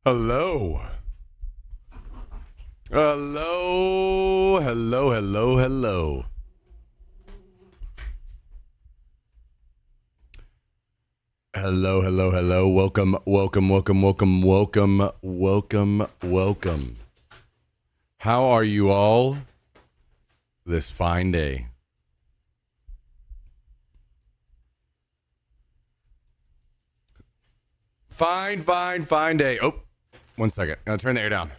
Hello. Hello. Hello. Hello. Hello. Hello. Hello. Hello. Welcome. Welcome. Welcome. Welcome. Welcome. Welcome. Welcome. How are you all this fine day? Fine day. Oh, one second. I'll turn the air down.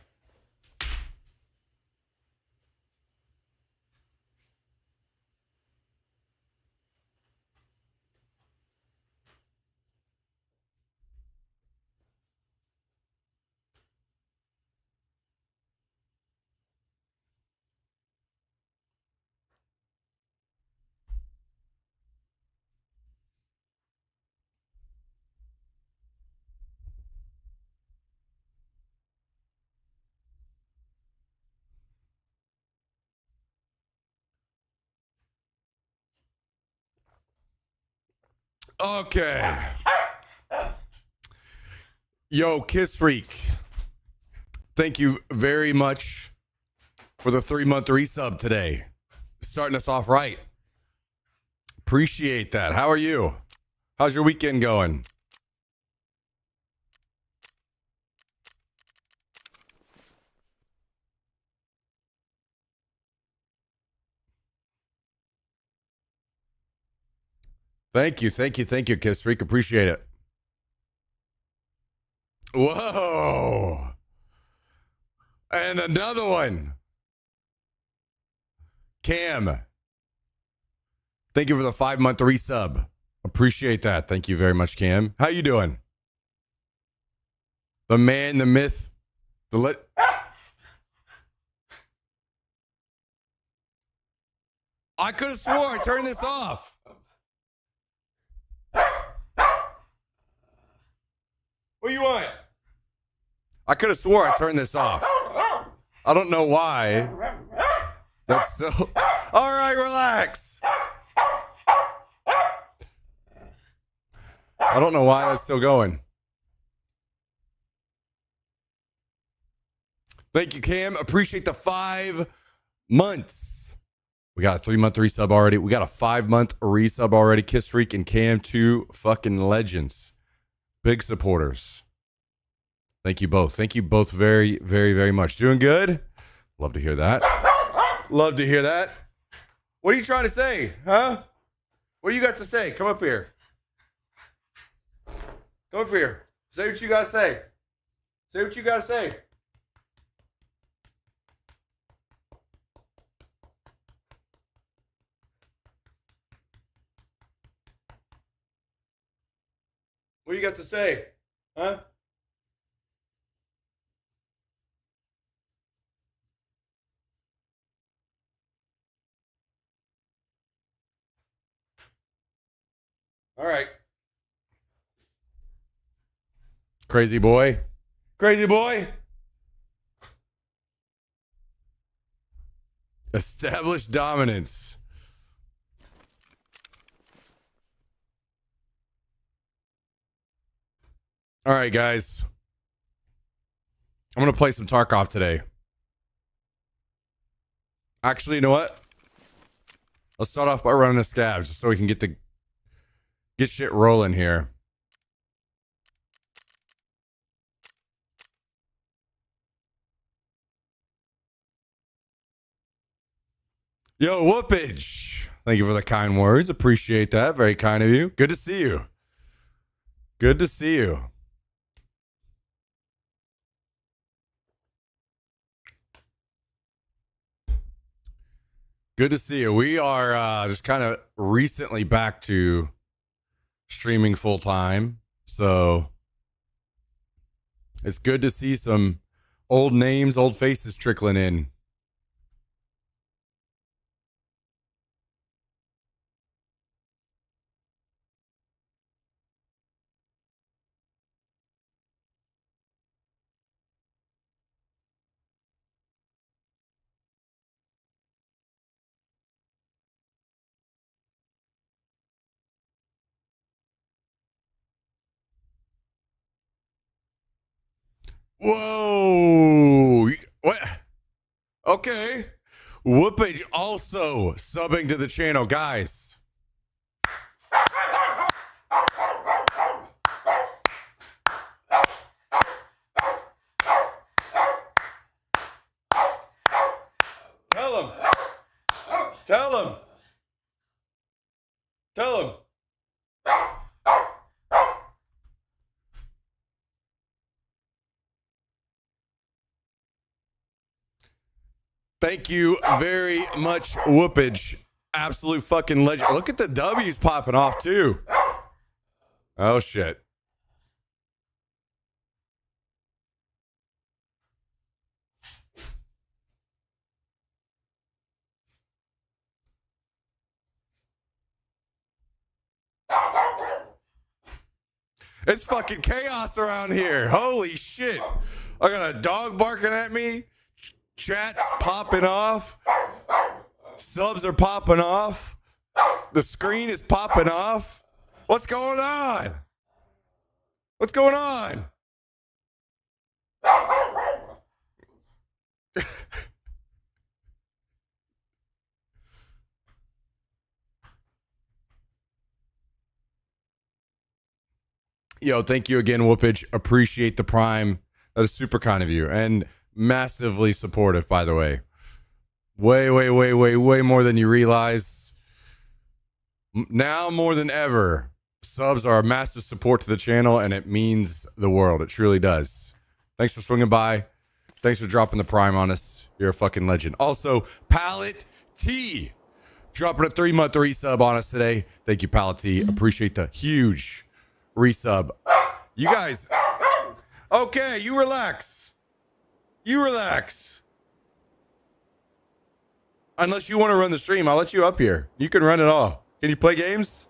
Okay. Yo, Kiss Freak. Thank you very much for the 3-month resub today. Starting us off right. Appreciate that. How are you? How's your weekend going? Thank you, Kiss Freak. Appreciate it. Whoa. And another one. Cam. Thank you for the 5-month resub. Appreciate that. Thank you very much, Cam. How you doing? The man, the myth, the lit. I could have swore I turned this off. What do you want? I could have swore I turned this off. I don't know why. That's so. All right, relax. I don't know why that's still going. Thank you, Cam. Appreciate the 5 months. We got a 3-month resub already. We got a 5-month resub already. Kiss Freak and Cam, 2 fucking legends. Big supporters. Thank you both. Thank you both very, very, very much. Doing good? Love to hear that. Love to hear that. What are you trying to say? Huh? What do you got to say? Come up here. Come up here. Say what you got to say. Say what you got to say. What do you got to say? Huh? All right. Crazy boy. Crazy boy. Established dominance. All right, guys. I'm going to play some Tarkov today. Actually, you know what? Let's start off by running a scavs just so we can get shit rolling here. Yo, Whoopage. Thank you for the kind words. Appreciate that. Very kind of you. Good to see you. Good to see you. Good to see you. We are just kind of recently back to streaming full time. So it's good to see some old names, old faces trickling in. Whoa. What? Okay. Whoopage also subbing to the channel, guys. Tell him. Tell him. Tell him. Thank you very much, Whoopage. Absolute fucking legend. Look at the W's popping off, too. Oh, shit. It's fucking chaos around here. Holy shit. I got a dog barking at me. Chat's popping off. Subs are popping off. The screen is popping off. What's going on? What's going on? Yo, thank you again, Whoopage. Appreciate the prime. That is super kind of you and massively supportive, by the way. Way more than you realize. Now more than ever, subs are a massive support to the channel, and it means the world. It truly does. Thanks for swinging by. Thanks for dropping the prime on us. You're a fucking legend. Also, Pallet T dropping a 3-month resub on us today. Thank you, Pallet T. Appreciate the huge resub. You guys, okay, you relax. You relax. Unless you want to run the stream, I'll let you up here. You can run it all. Can you play games?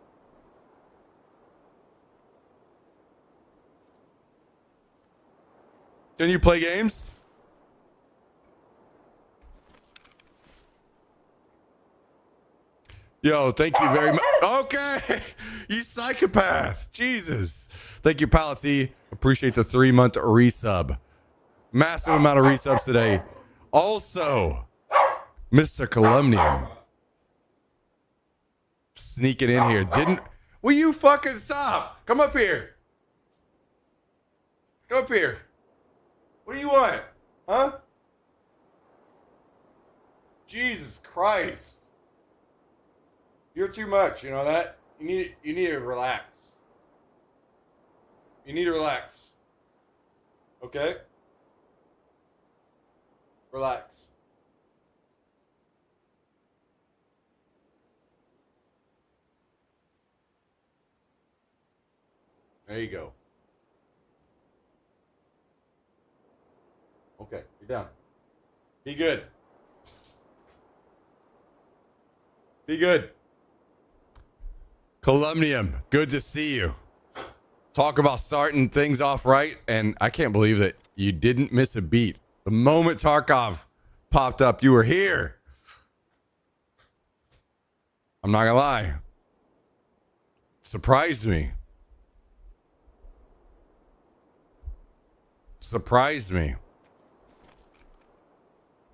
Can you play games? Yo, thank you very much. Okay, you psychopath. Jesus. Thank you, Palati. Appreciate the 3-month resub. Massive amount of resubs today. Also, Mr. Columnium sneaking in here. Will you fucking stop? Come up here. Come up here. What do you want? Huh? Jesus Christ. You're too much, you know that? You need to relax. You need to relax. Okay? Relax. There you go. Okay, you're down. Be good. Be good. Columnium, good to see you. Talk about starting things off right, and I can't believe that you didn't miss a beat. The moment Tarkov popped up, you were here. I'm not gonna lie. Surprised me. Surprised me.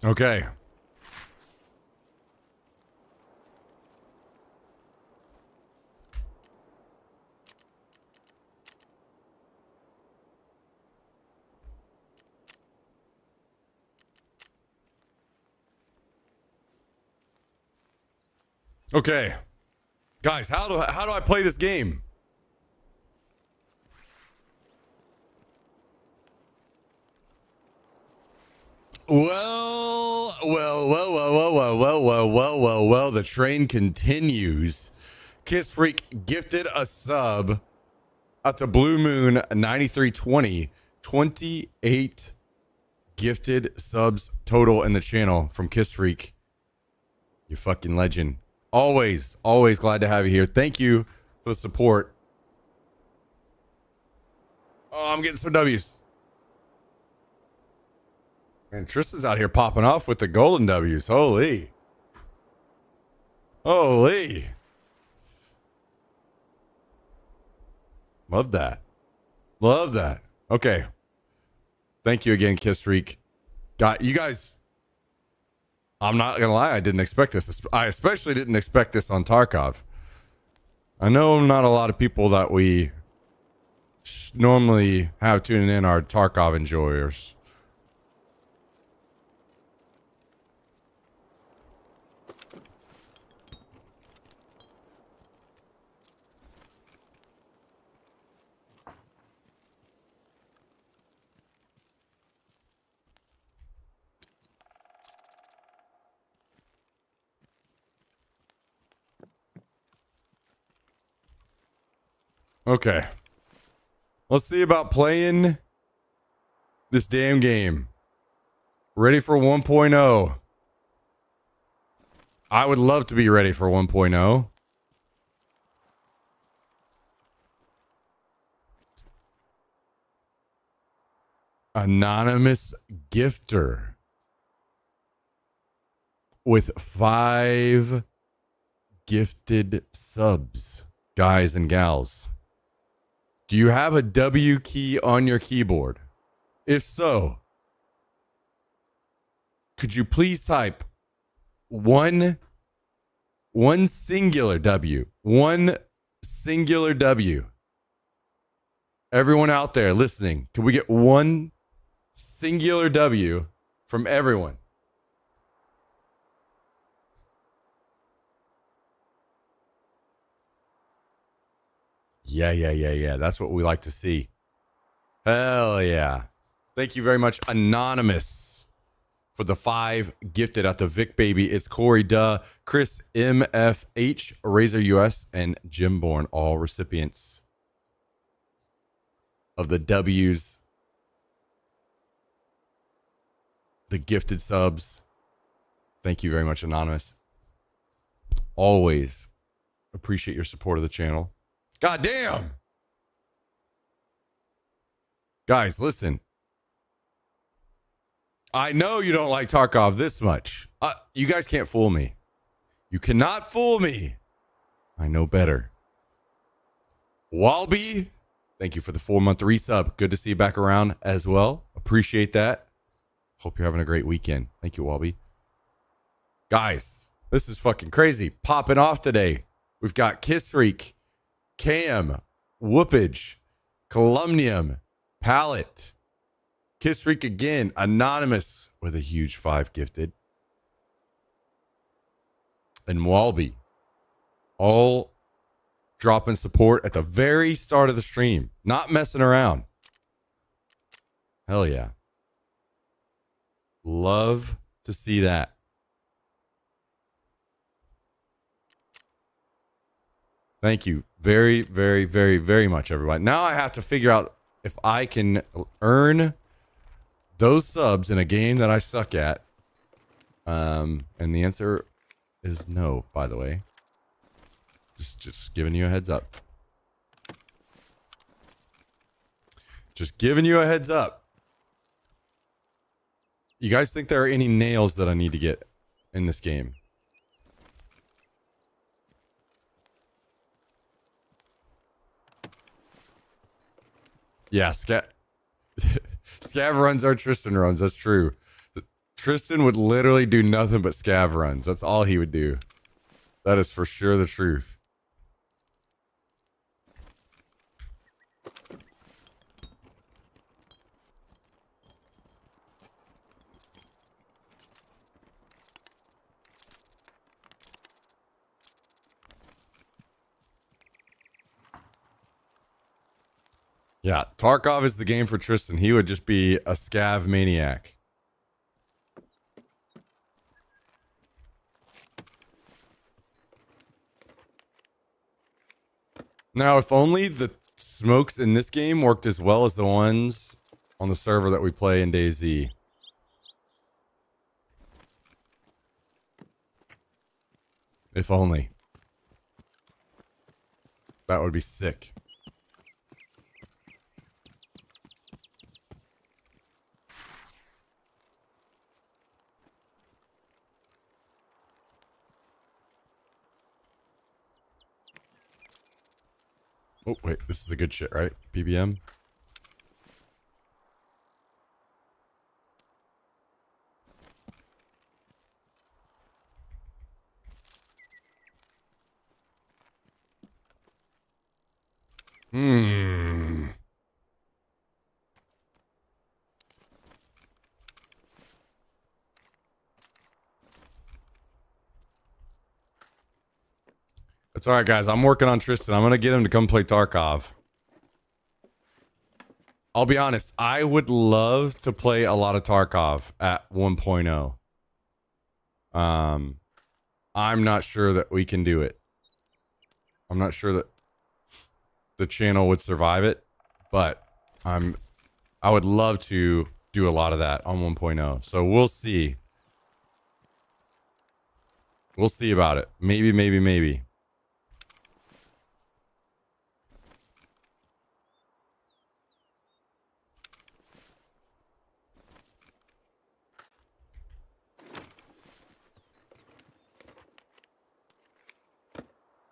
Okay. Okay. Guys, how do I play this game? Well, the train continues. Kiss Freak gifted a sub at the Blue Moon 9320. 28 gifted subs total in the channel from Kiss Freak. You fucking legend. Always glad to have you here. Thank you for the support. Oh, I'm getting some W's. Man, Tristan's out here popping off with the golden W's. Holy. Love that. Okay. Thank you again, Kiss Freak. Got you guys. I'm not gonna lie, I didn't expect this. I especially didn't expect this on Tarkov. I know not a lot of people that we normally have tuning in are Tarkov enjoyers. Okay. Let's see about playing this damn game. Ready for 1.0. I would love to be ready for 1.0. Anonymous gifter with 5 gifted subs, guys and gals. Do you have a W key on your keyboard? If so, could you please type one singular W? One singular W. Everyone out there listening, can we get one singular W from everyone? Yeah. That's what we like to see. Hell yeah. Thank you very much, Anonymous, for the 5 gifted at the Vic Baby. It's Corey Duh, Chris MFH, Razor US, and Jim Bourne, all recipients of the W's, the gifted subs. Thank you very much, Anonymous. Always appreciate your support of the channel. God damn. Guys, listen. I know you don't like Tarkov this much. You guys can't fool me. You cannot fool me. I know better. Walby, thank you for the 4-month resub. Good to see you back around as well. Appreciate that. Hope you're having a great weekend. Thank you, Walby. Guys, this is fucking crazy. Popping off today. We've got Kiss Freak, Cam, Whoopage, Columnium, Palette, Kiss Freak again, Anonymous with a huge 5 gifted, and Walby. All dropping support at the very start of the stream. Not messing around. Hell yeah. Love to see that. Thank you very, very, very, very much, everybody. Now I have to figure out if I can earn those subs in a game that I suck at. And the answer is no, by the way. Just giving you a heads up. Just giving you a heads up. You guys think there are any nails that I need to get in this game? Yeah, Scav runs are Tristan runs. That's true. Tristan would literally do nothing but Scav runs. That's all he would do. That is for sure the truth. Yeah, Tarkov is the game for Tristan. He would just be a Scav maniac. Now, if only the smokes in this game worked as well as the ones on the server that we play in DayZ. If only. That would be sick. Oh, wait, this is a good shit, right? PBM. Hmm. That's all right, guys. I'm working on Tristan. I'm going to get him to come play Tarkov. I'll be honest. I would love to play a lot of Tarkov at 1.0. I'm not sure that we can do it. I'm not sure that the channel would survive it, but I would love to do a lot of that on 1.0. So we'll see. We'll see about it. Maybe, maybe, maybe.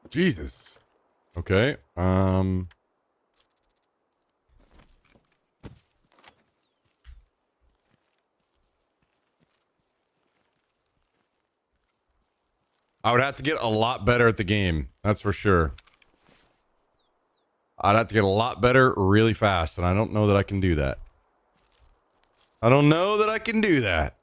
Jesus. Okay. I would have to get a lot better at the game. That's for sure. I'd have to get a lot better really fast, and I don't know that I can do that. I don't know that I can do that.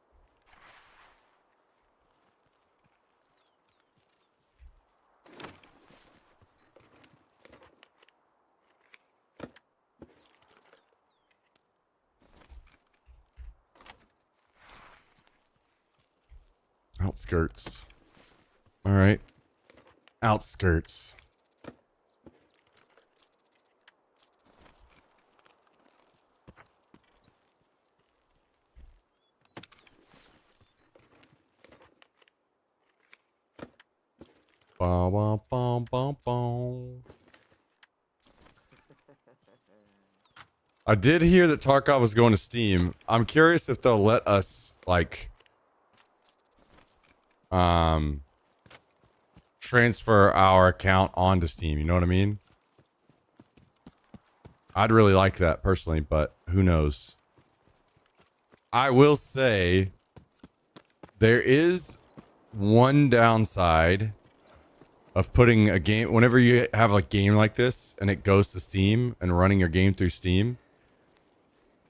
Outskirts. All right. Outskirts. Bum, bum, bum, bum, bum. I did hear that Tarkov was going to Steam. I'm curious if they'll let us, like, transfer our account onto Steam. You know what I mean? I'd really like that personally, but who knows? I will say there is one downside of putting a game, whenever you have a game like this and it goes to Steam and running your game through Steam.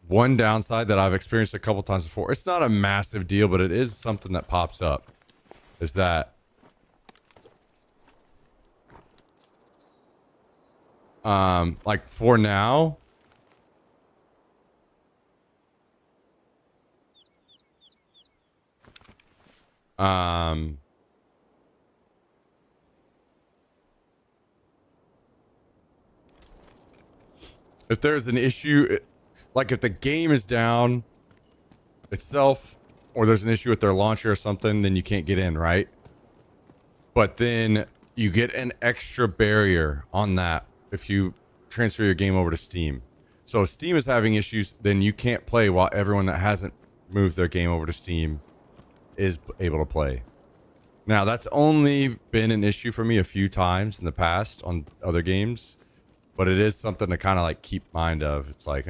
One downside that I've experienced a couple times before, it's not a massive deal, but it is something that pops up, is that like for now, if there's an issue, like if the game is down itself, or there's an issue with their launcher or something, then you can't get in, right? But then you get an extra barrier on that if you transfer your game over to Steam. So if Steam is having issues, then you can't play while everyone that hasn't moved their game over to Steam is able to play. Now, that's only been an issue for me a few times in the past on other games, but it is something to kind of like keep mind of. It's like,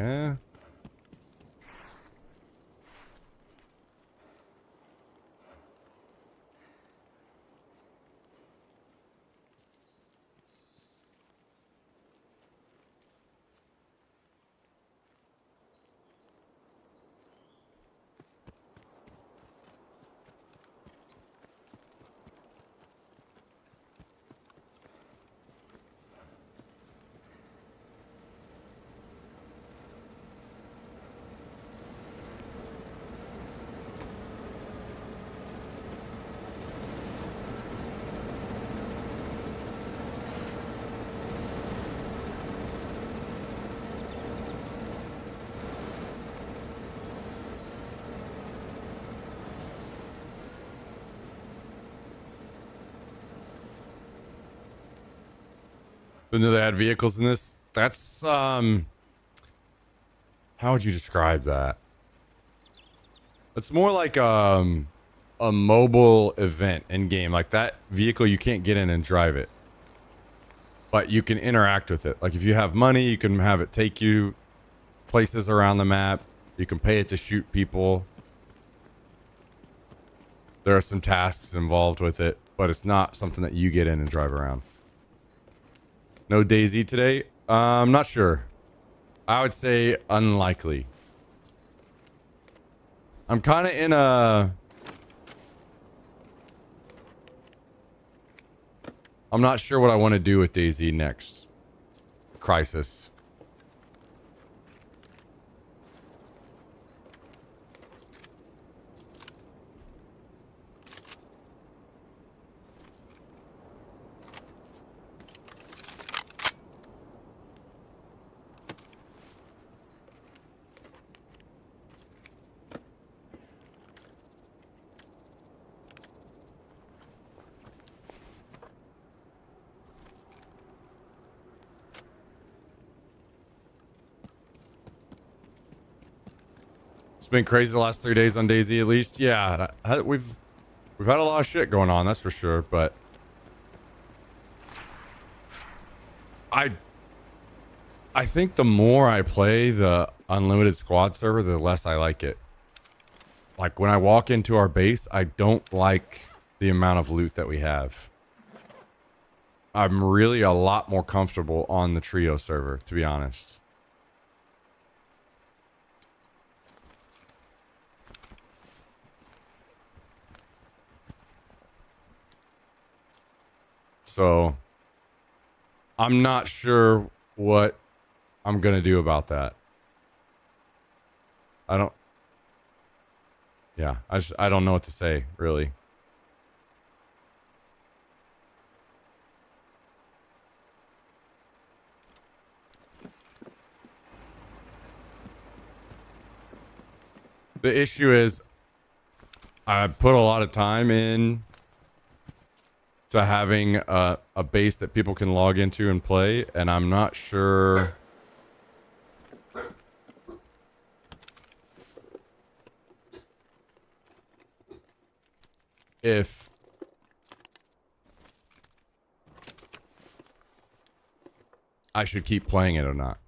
Then do they add vehicles in this? That's, how would you describe that? It's more like, a mobile event in game. Like that vehicle, you can't get in and drive it, but you can interact with it. Like if you have money, you can have it take you places around the map. You can pay it to shoot people. There are some tasks involved with it, but it's not something that you get in and drive around. No DayZ today. I'm not sure. I would say unlikely. I'm kind of in a... I'm not sure what I want to do with DayZ next. Crisis. It's been crazy the last 3 days on DayZ at least. Yeah, we've had a lot of shit going on, that's for sure, but I think the more I play the unlimited squad server, the less I like it. Like when I walk into our base, I don't like the amount of loot that we have. I'm really a lot more comfortable on the trio server, to be honest. So I'm not sure what I'm gonna do about that. I don't. Yeah, I don't know what to say, really. The issue is I put a lot of time in to having a base that people can log into and play, and I'm not sure if I should keep playing it or not,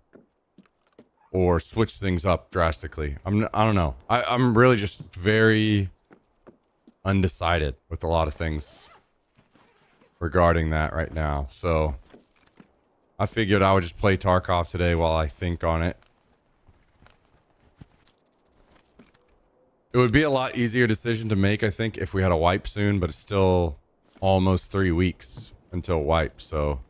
or switch things up drastically. I don't know. I'm really just very undecided with a lot of things regarding that right now. So I figured I would just play Tarkov today while I think on it. It would be a lot easier decision to make, I think, if we had a wipe soon, but it's still almost 3 weeks until wipe, so...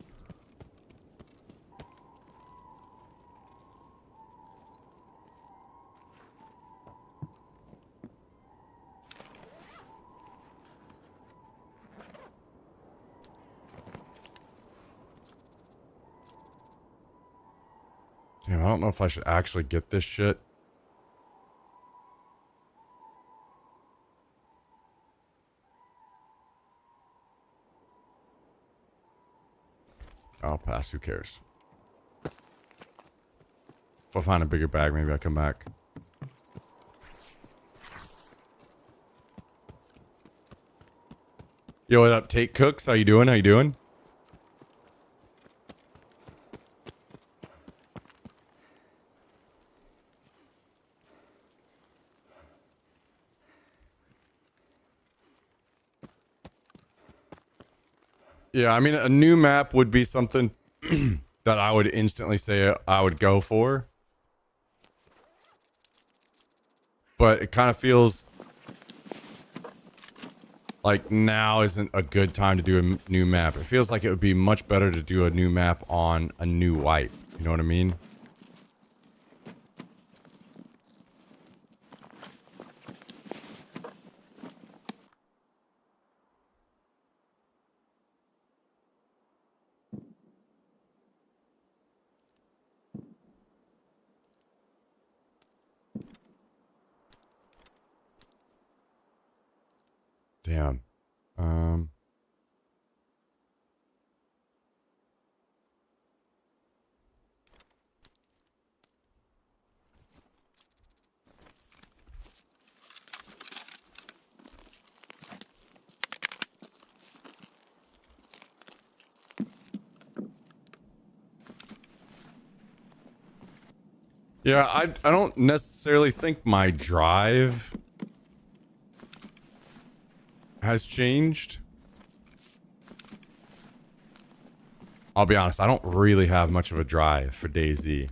Damn, I don't know if I should actually get this shit. I'll pass, who cares? If I find a bigger bag, maybe I come back. Yo, what up, Tate Cooks? How you doing? How you doing? Yeah, I mean, a new map would be something that I would instantly say I would go for. But it kind of feels like now isn't a good time to do a new map. It feels like it would be much better to do a new map on a new wipe. You know what I mean? Damn. Yeah, I don't necessarily think my drive has changed. I'll be honest, I don't really have much of a drive for DayZ.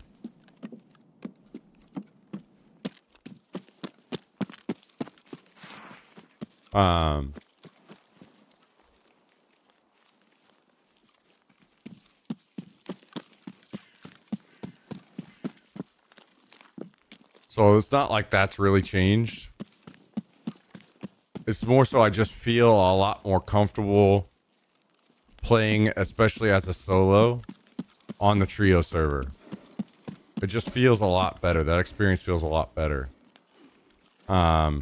So it's not like that's really changed. It's more so I just feel a lot more comfortable playing, especially as a solo, on the trio server. It just feels a lot better. That experience feels a lot better. I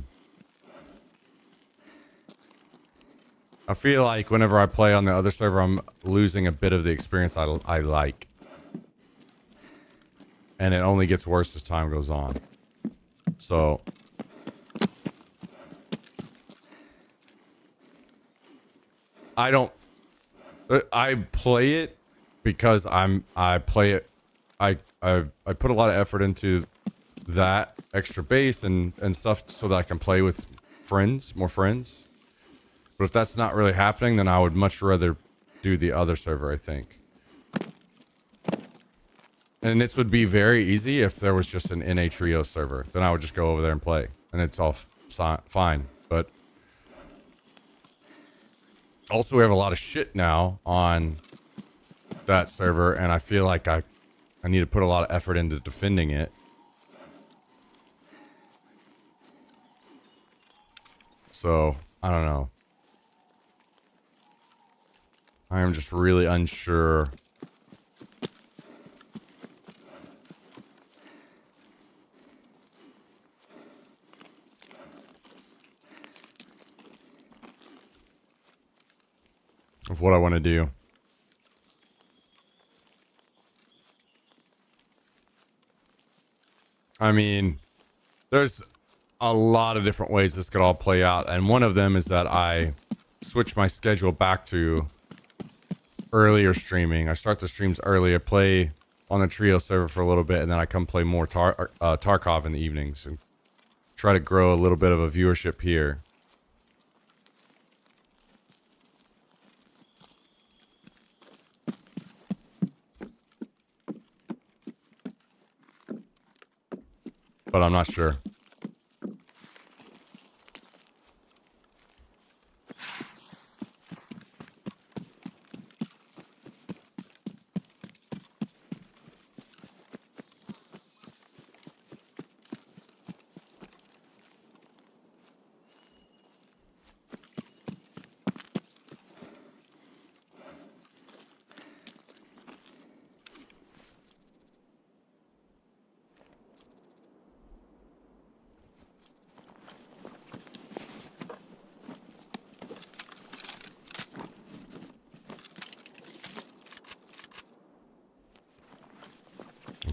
feel like whenever I play on the other server, I'm losing a bit of the experience I like. And it only gets worse as time goes on. So I play it because I play it. I put a lot of effort into that extra base and stuff so that I can play with more friends. But if that's not really happening, then I would much rather do the other server, I think. And this would be very easy if there was just an NA trio server. Then I would just go over there and play. And it's all fine. But also we have a lot of shit now on that server. And I feel like I need to put a lot of effort into defending it. So, I don't know. I am just really unsure. Of what I want to do. I mean, there's a lot of different ways this could all play out, and one of them is that I switch my schedule back to earlier streaming. I start the streams early. I play on the trio server for a little bit, and then I come play more Tarkov in the evenings and try to grow a little bit of a viewership here. But I'm not sure.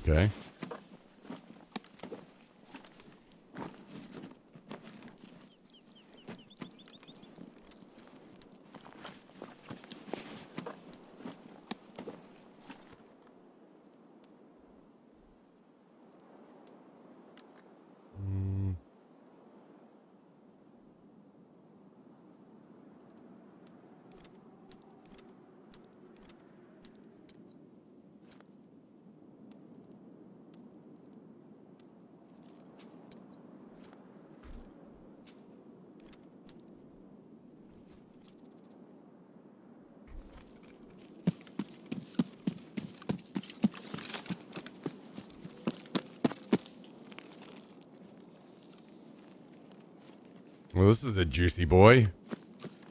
Okay. Well, this is a juicy boy.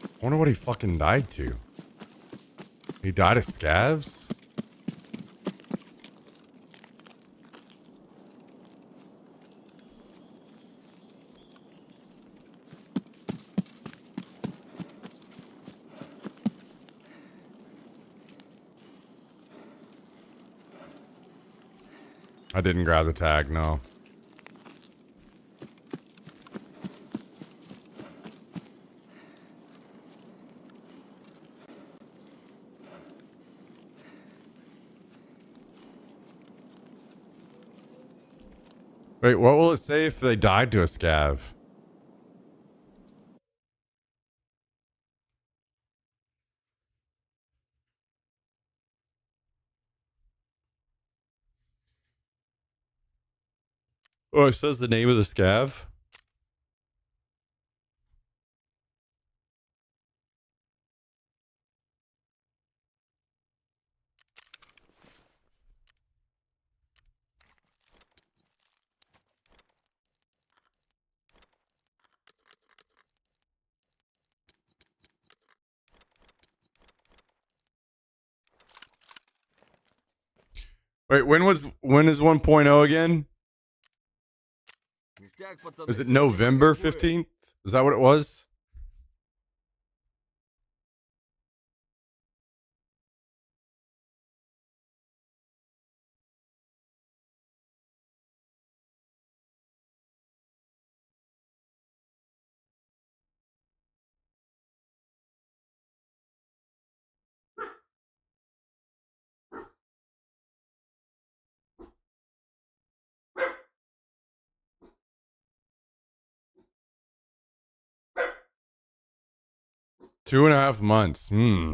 I wonder what he fucking died to. He died of scavs? I didn't grab the tag, no. Wait, what will it say if they died to a scav? Oh, it says the name of the scav. Wait, when is 1.0 again? Is it November 15th? Is that what it was? Two and a half months. I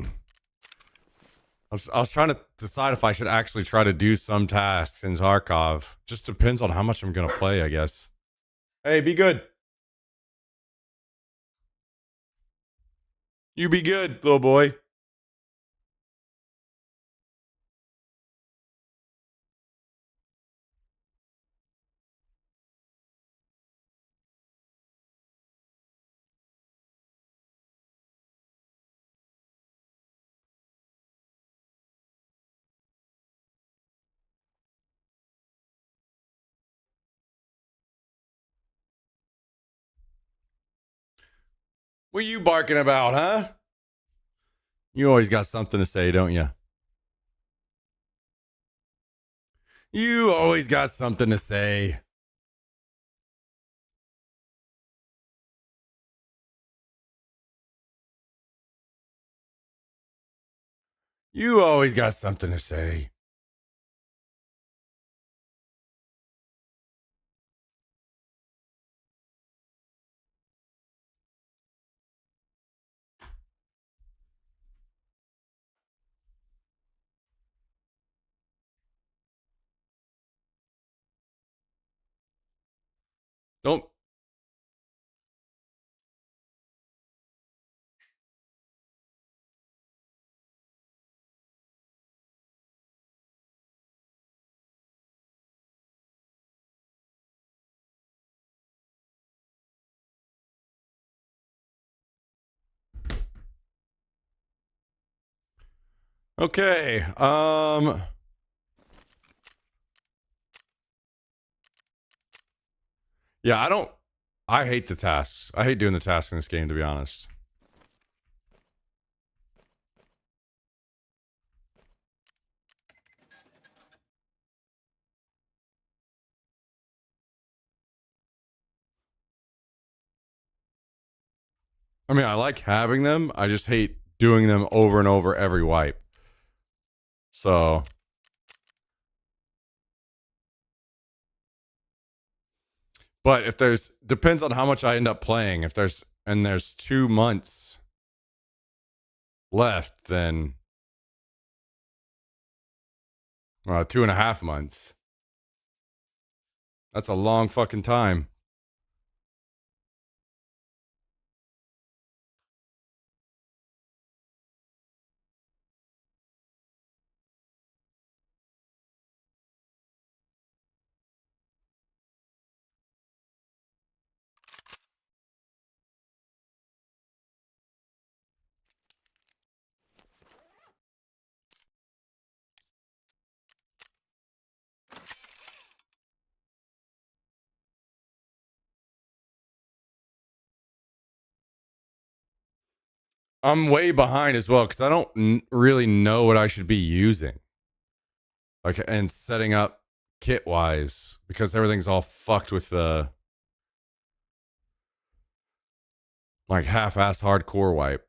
was trying to decide if I should actually try to do some tasks in Tarkov. Just depends on how much I'm gonna play, I guess. Hey, be good. You be good, little boy. What you barking about, huh? You always got something to say, don't you? You always got something to say. You always got something to say. Don't. Okay. Yeah, I don't. I hate the tasks. I hate doing the tasks in this game, to be honest. I mean, I like having them. I just hate doing them over and over every wipe. So, but if there's depends on how much I end up playing. If there's 2 months left, then 2.5 months. That's a long fucking time. I'm way behind as well because I don't really know what I should be using, like, and setting up kit wise because everything's all fucked with the like half-ass hardcore wipe.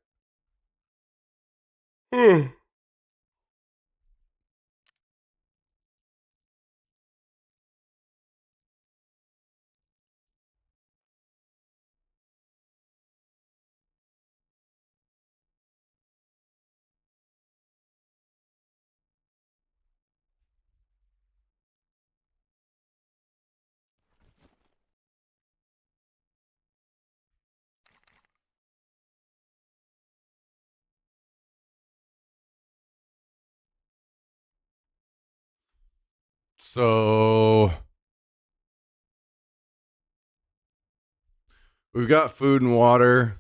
So we've got food and water.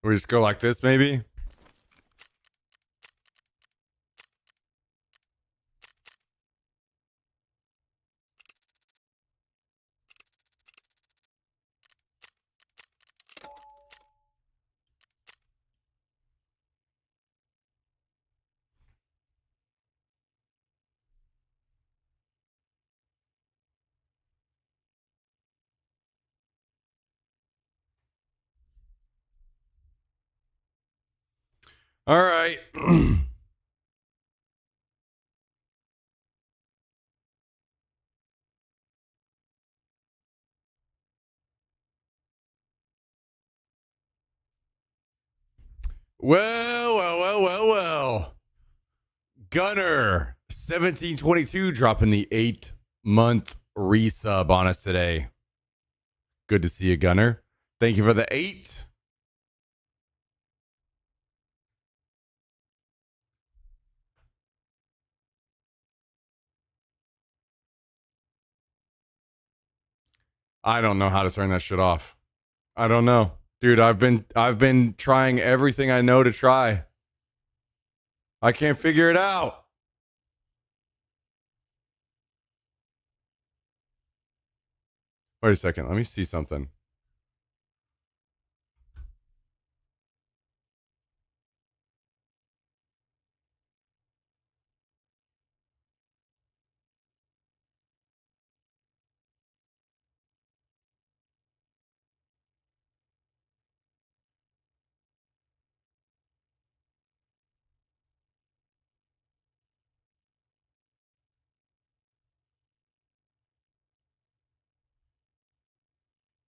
We just go like this, maybe. All right. Well. Gunner 1722 dropping the 8-month resub on us today. Good to see you, Gunner. Thank you for the 8. I don't know how to turn that shit off. I don't know. Dude, I've been trying everything I know to try. I can't figure it out. Wait a second. Let me see something.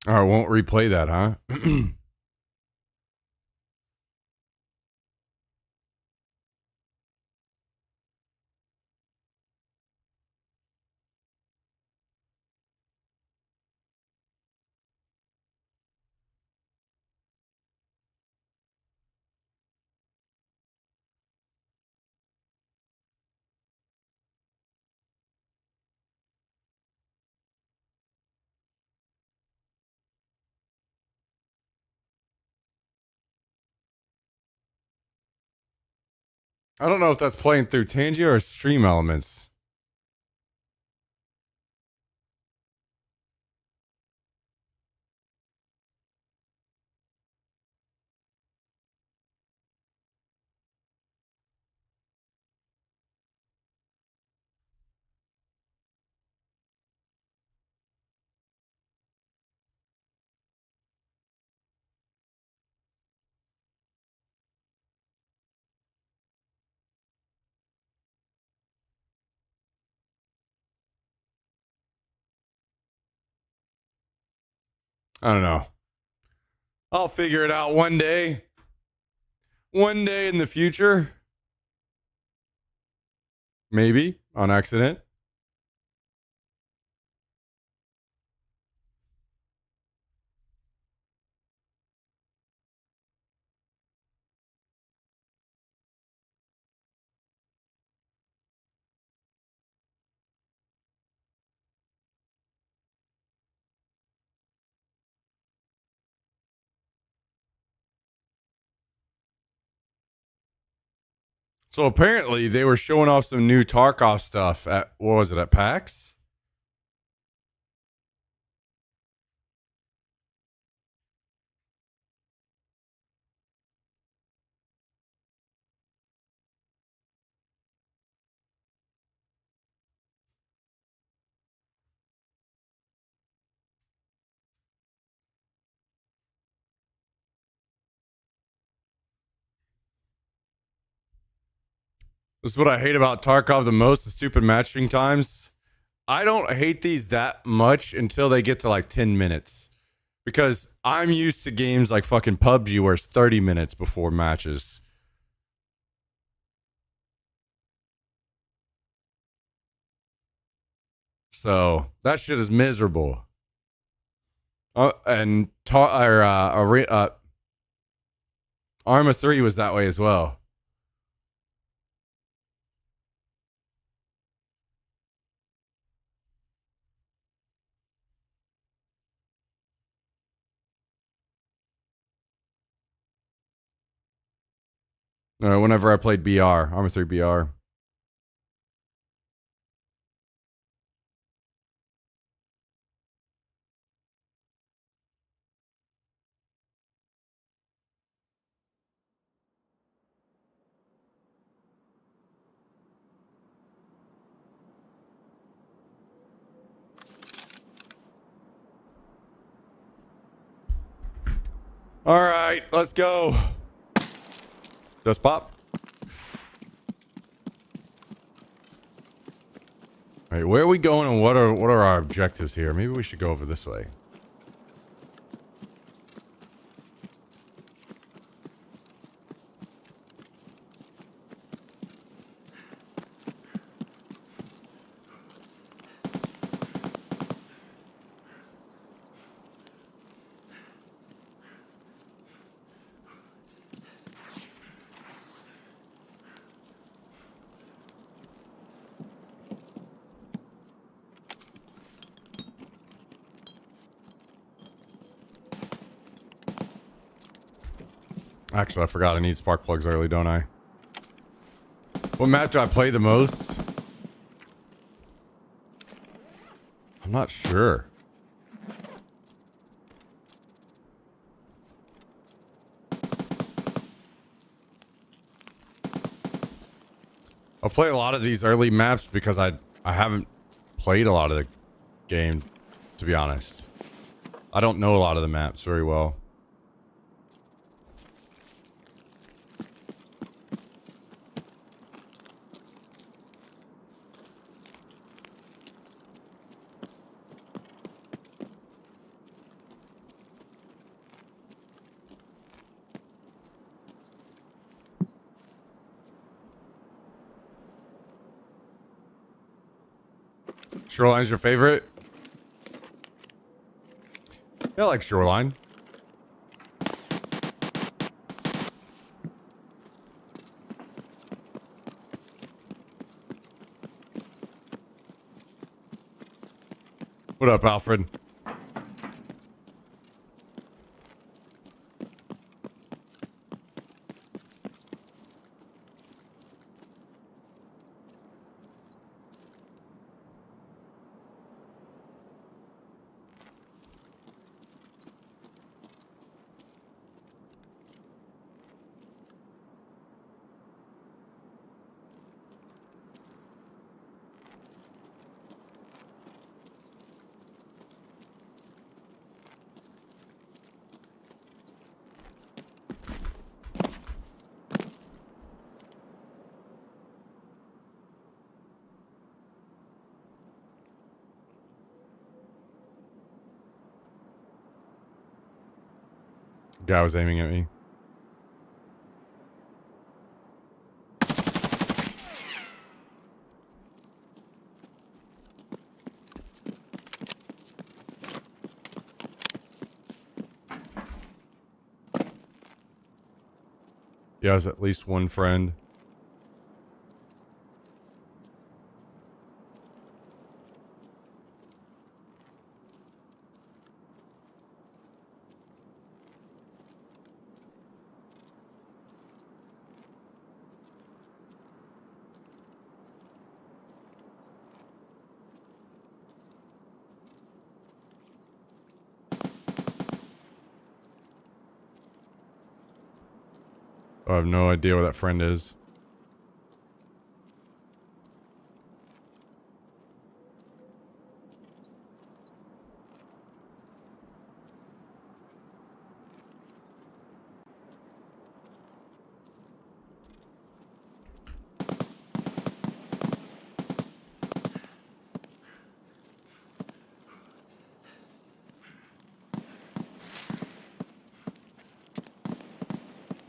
Oh, I won't replay that, huh? I don't know if that's playing through Tangia or Stream Elements. I don't know. I'll figure it out one day. One day in the future. Maybe on accident. So apparently they were showing off some new Tarkov stuff at, what was it, at PAX? This is what I hate about Tarkov the most, the stupid matching times. I don't hate these that much until they get to like 10 minutes. Because I'm used to games like fucking PUBG where it's 30 minutes before matches. So that shit is miserable. Arma 3 was that way as well. Whenever I played BR, Arma 3 BR. All right, let's go. Does pop? All right, where are we going and what are our objectives here? Maybe we should go over this way. Actually, I forgot I need spark plugs early, don't I? What map do I play the most? I'm not sure. I'll play a lot of these early maps because I haven't played a lot of the game, to be honest. I don't know a lot of the maps very well. Shoreline's your favorite? Yeah, I like Shoreline. What up, Alfred? Guy was aiming at me. He has at least one friend. I have no idea where that friend is.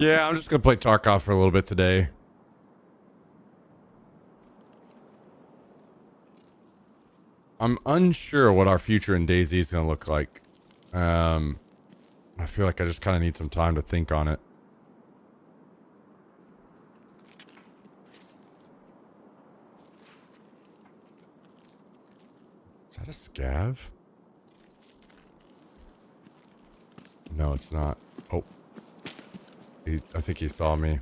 Yeah, I'm just gonna play Tarkov for a little bit today. I'm unsure what our future in DayZ is gonna look like. I feel like I just kind of need some time to think on it. Is that a scav? No, it's not. Oh. I think he saw me.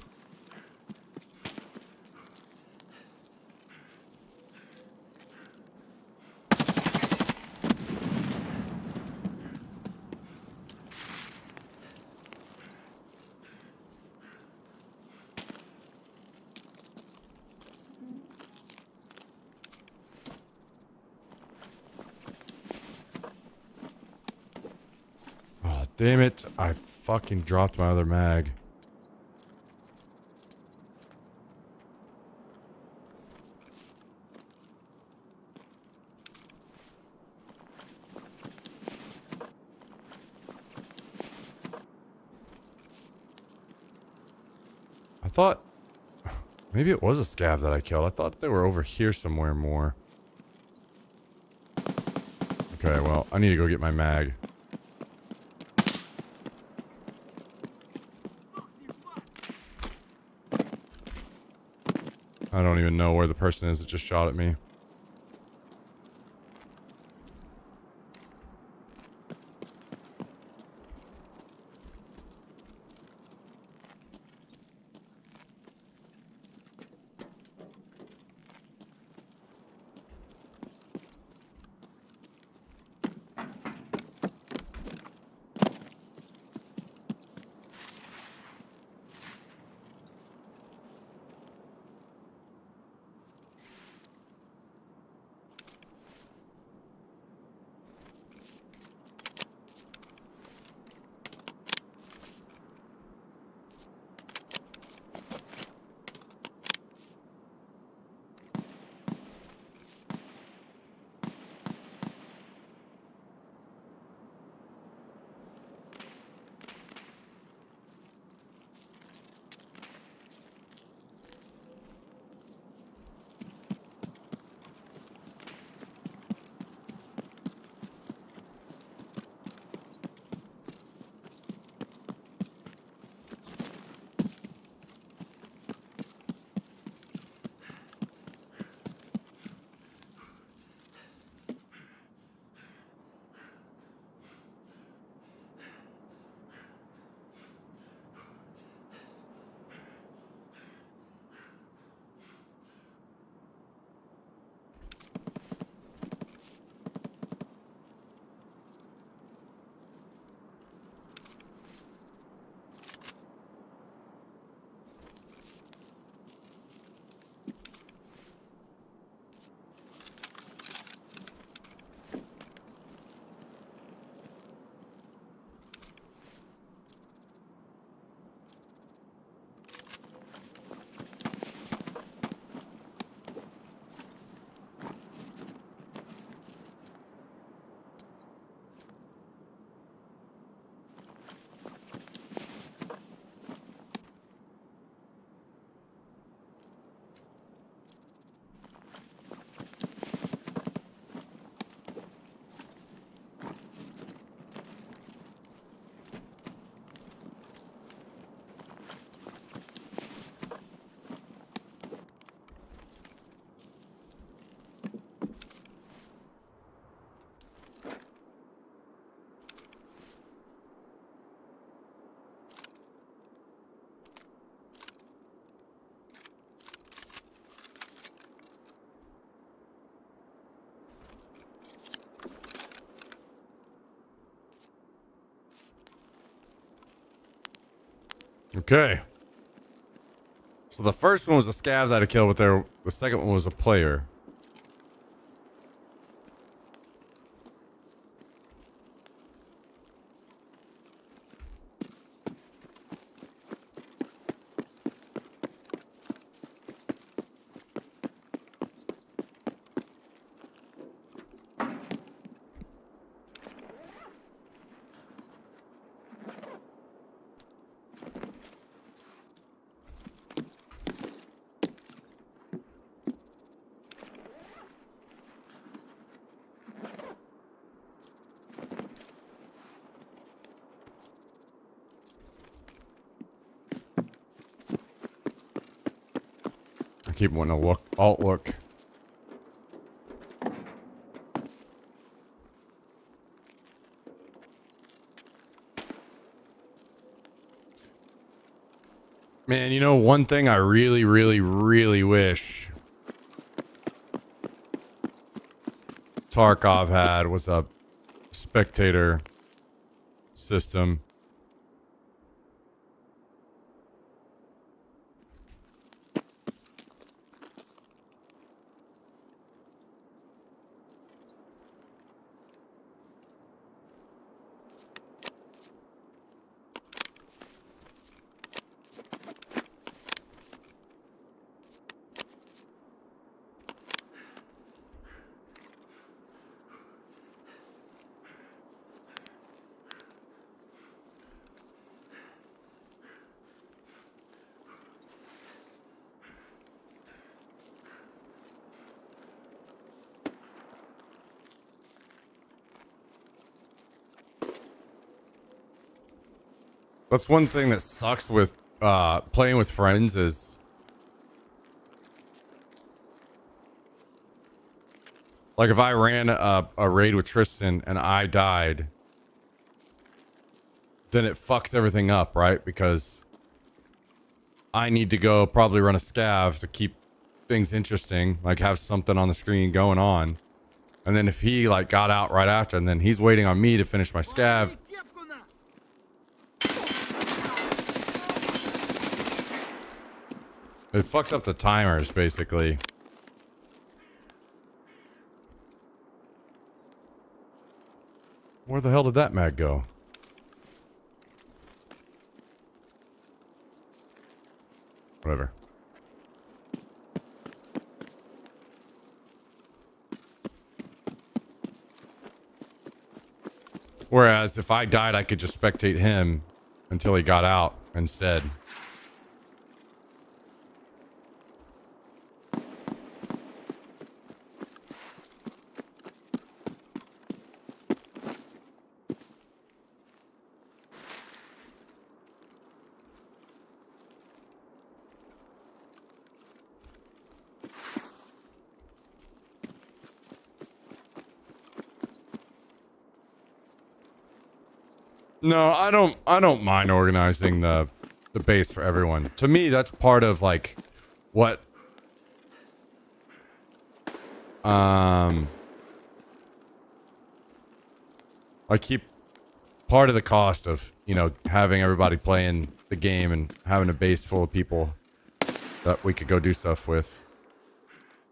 Oh, damn it. I fucking dropped my other mag. I thought maybe it was a scav that I killed. I thought they were over here somewhere more. Okay, well, I need to go get my mag. I don't even know where the person is that just shot at me. Okay. So the first one was the scavs I had to kill, but the second one was a player. keep wanting to look. Alt look. Man, you know, one thing I really, really, really wish Tarkov had was a spectator system. That's one thing that sucks with playing with friends is like if I ran a raid with Tristan and I died, then it fucks everything up, right? Because I need to go probably run a scav to keep things interesting, like have something on the screen going on. And then if he like got out right after, and then he's waiting on me to finish my scav. It fucks up the timers, basically. Where the hell did that mag go? Whatever. Whereas if I died, I could just spectate him until he got out instead. No, I don't mind organizing the base for everyone. To me, that's part of like what I keep part of the cost of, you know, having everybody playing the game and having a base full of people that we could go do stuff with.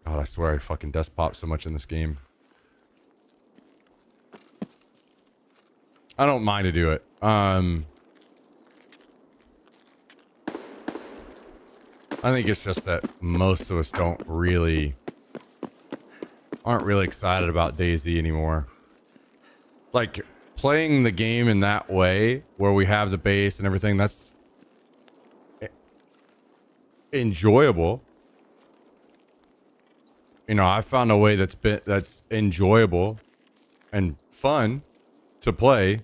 God, I swear I fucking desk pop so much in this game. I don't mind to do it. I think it's just that most of us aren't really excited about DayZ anymore. Like playing the game in that way, where we have the base and everything, that's enjoyable. You know, I found a way that's enjoyable and fun to play.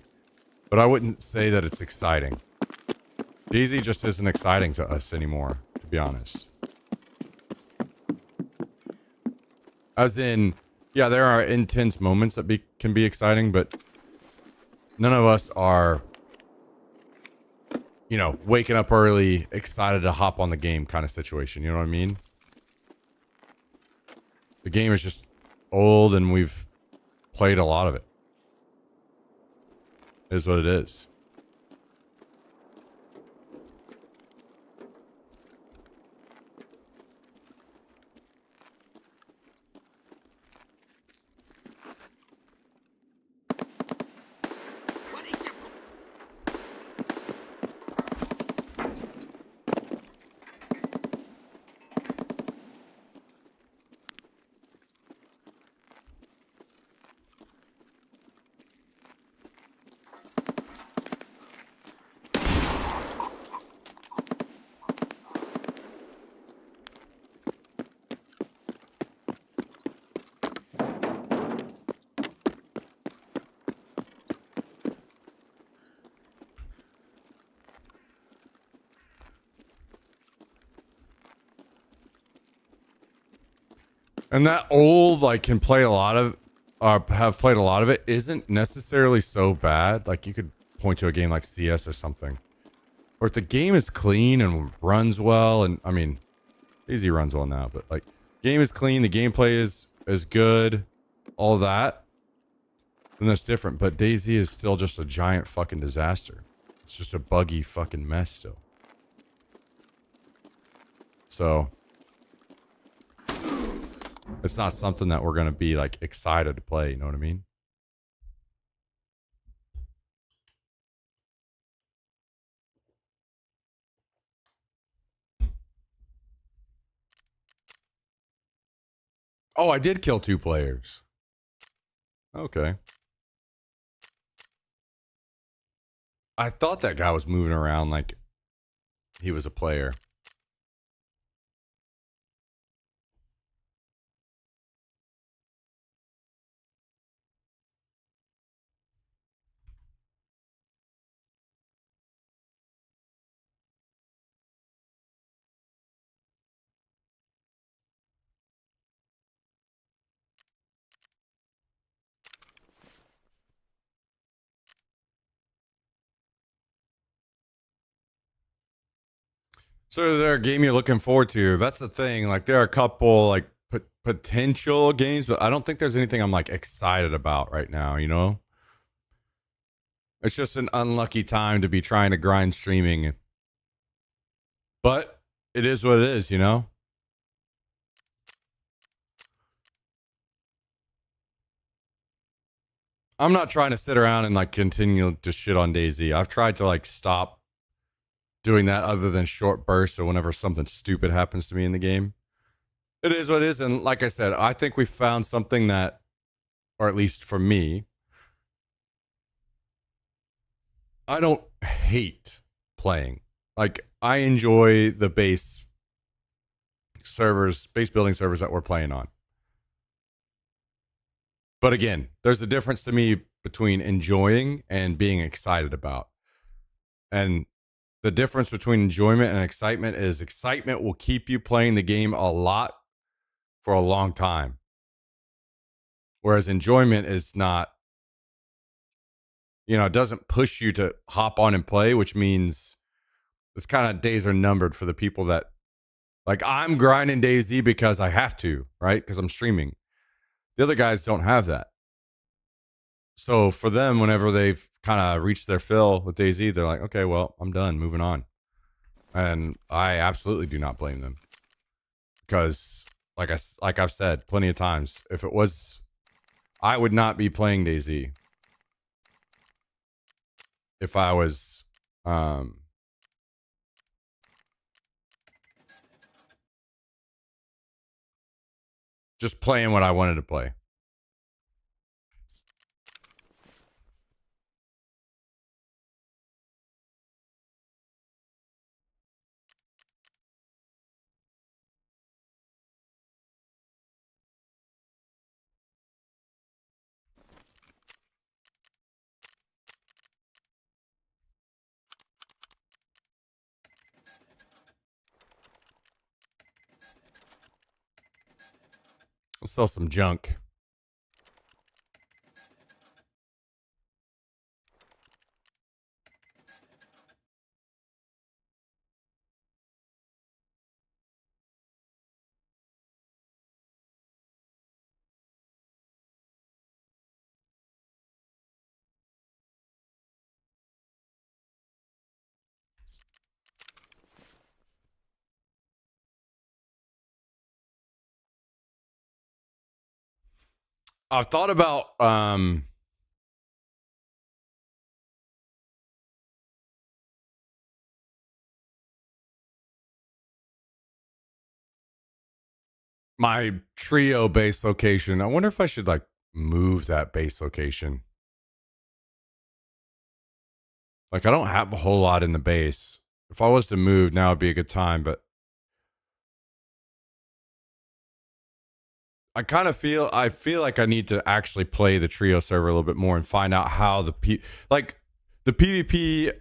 But I wouldn't say that it's exciting. DayZ just isn't exciting to us anymore, to be honest. As in, yeah, there are intense moments that can be exciting, but none of us are, you know, waking up early, excited to hop on the game kind of situation. You know what I mean? The game is just old and we've played a lot of it. It is what it is. And that old, like, can play a lot of, have played a lot of it, isn't necessarily so bad. Like, you could point to a game like CS or something. Or if the game is clean and runs well, and, I mean, DayZ runs well now, but, like, game is clean, the gameplay is good, all that, then that's different. But DayZ is still just a giant fucking disaster. It's just a buggy fucking mess still. So it's not something that we're going to be like excited to play. You know what I mean? Oh, I did kill 2 players. Okay. I thought that guy was moving around like he was a player. So is there a game you're looking forward to? That's the thing. Like there are a couple like potential games, but I don't think there's anything I'm like excited about right now, you know? It's just an unlucky time to be trying to grind streaming. But it is what it is, you know? I'm not trying to sit around and like continue to shit on DayZ. I've tried to like stop doing that other than short bursts or whenever something stupid happens to me in the game. It is what it is. And like I said, I think we found something that, or at least for me, I don't hate playing. Like I enjoy the base servers, base building servers that we're playing on. But again, there's a difference to me between enjoying and being excited about. And the difference between enjoyment and excitement is excitement will keep you playing the game a lot for a long time. Whereas enjoyment is not, you know, it doesn't push you to hop on and play, which means it's kind of days are numbered for the people that like I'm grinding DayZ because I have to, right? Because I'm streaming. The other guys don't have that. So for them, whenever they've kind of reached their fill with DayZ, they're like, okay, well, I'm done, moving on. And I absolutely do not blame them. Because like I've said plenty of times, if it was, I would not be playing DayZ if I was just playing what I wanted to play. Let's sell some junk. I've thought about my trio base location. I wonder if I should like move that base location. Like I don't have a whole lot in the base. If I was to move now would be a good time, but I feel like I need to actually play the trio server a little bit more and find out how the PvP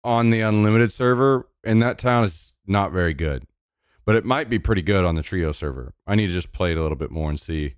on the unlimited server in that town is not very good. but it might be pretty good on the trio server. I need to just play it a little bit more and see.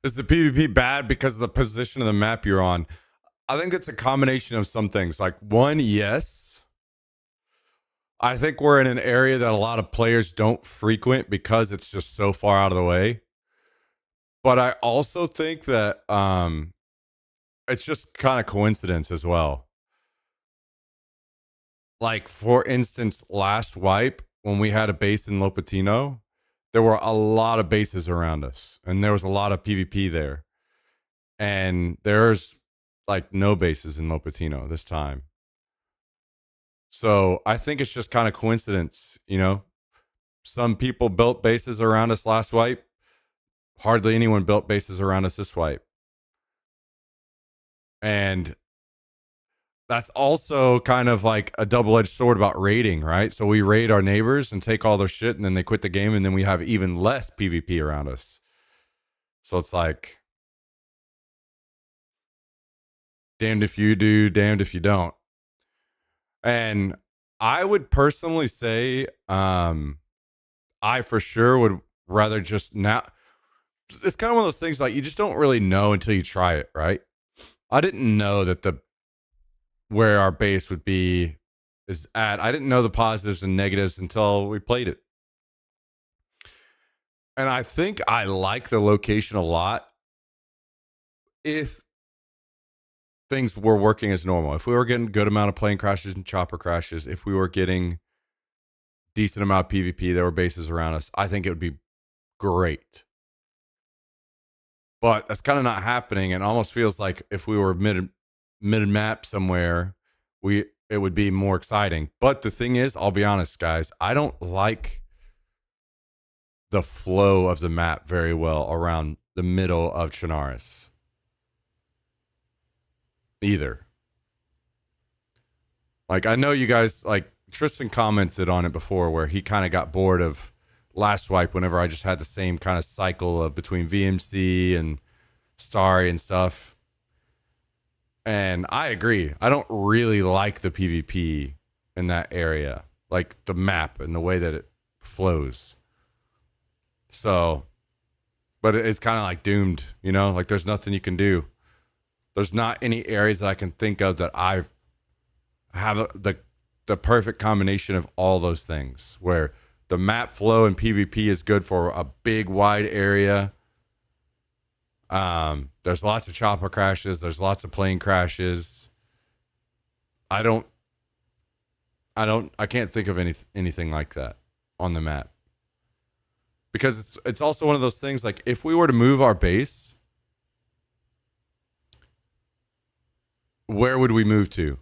Is the PvP bad because of the position of the map you're on? I think it's a combination of some things. Like, one, yes. I think we're in an area that a lot of players don't frequent because it's just so far out of the way. But I also think that it's just kind of coincidence as well. Like, for instance, last wipe, when we had a base in Lopatino, there were a lot of bases around us, and there was a lot of PvP there. And there's like no bases in Lopatino this time. So I think it's just kind of coincidence, you know? Some people built bases around us last wipe. Hardly anyone built bases around us this wipe. And that's also kind of like a double-edged sword about raiding, right? So we raid our neighbors and take all their shit, and then they quit the game, and then we have even less PvP around us. So it's like, damned if you do, damned if you don't. And I would personally say, I for sure would rather just now. It's kind of one of those things like you just don't really know until you try it, right? I didn't know that where our base would be is at. I didn't know the positives and negatives until we played it. And I think I like the location a lot if things were working as normal. If we were getting a good amount of plane crashes and chopper crashes, if we were getting decent amount of PvP, there were bases around us, I think it would be great. But that's kind of not happening, and almost feels like if we were mid map somewhere, it would be more exciting. But the thing is, I'll be honest, guys, I don't like the flow of the map very well around the middle of Chernarus either. Like, I know you guys, like, Tristan commented on it before where he kind of got bored of last wipe whenever I just had the same kind of cycle of between VMC and Starry and stuff. And I agree. I don't really like the PvP in that area, like the map and the way that it flows. So, but it's kind of like doomed, you know, like there's nothing you can do. There's not any areas that I can think of that I have the perfect combination of all those things where the map flow and PvP is good for a big wide area. There's lots of chopper crashes. There's lots of plane crashes. I can't think of anything like that on the map. Because it's also one of those things like if we were to move our base, where would we move to?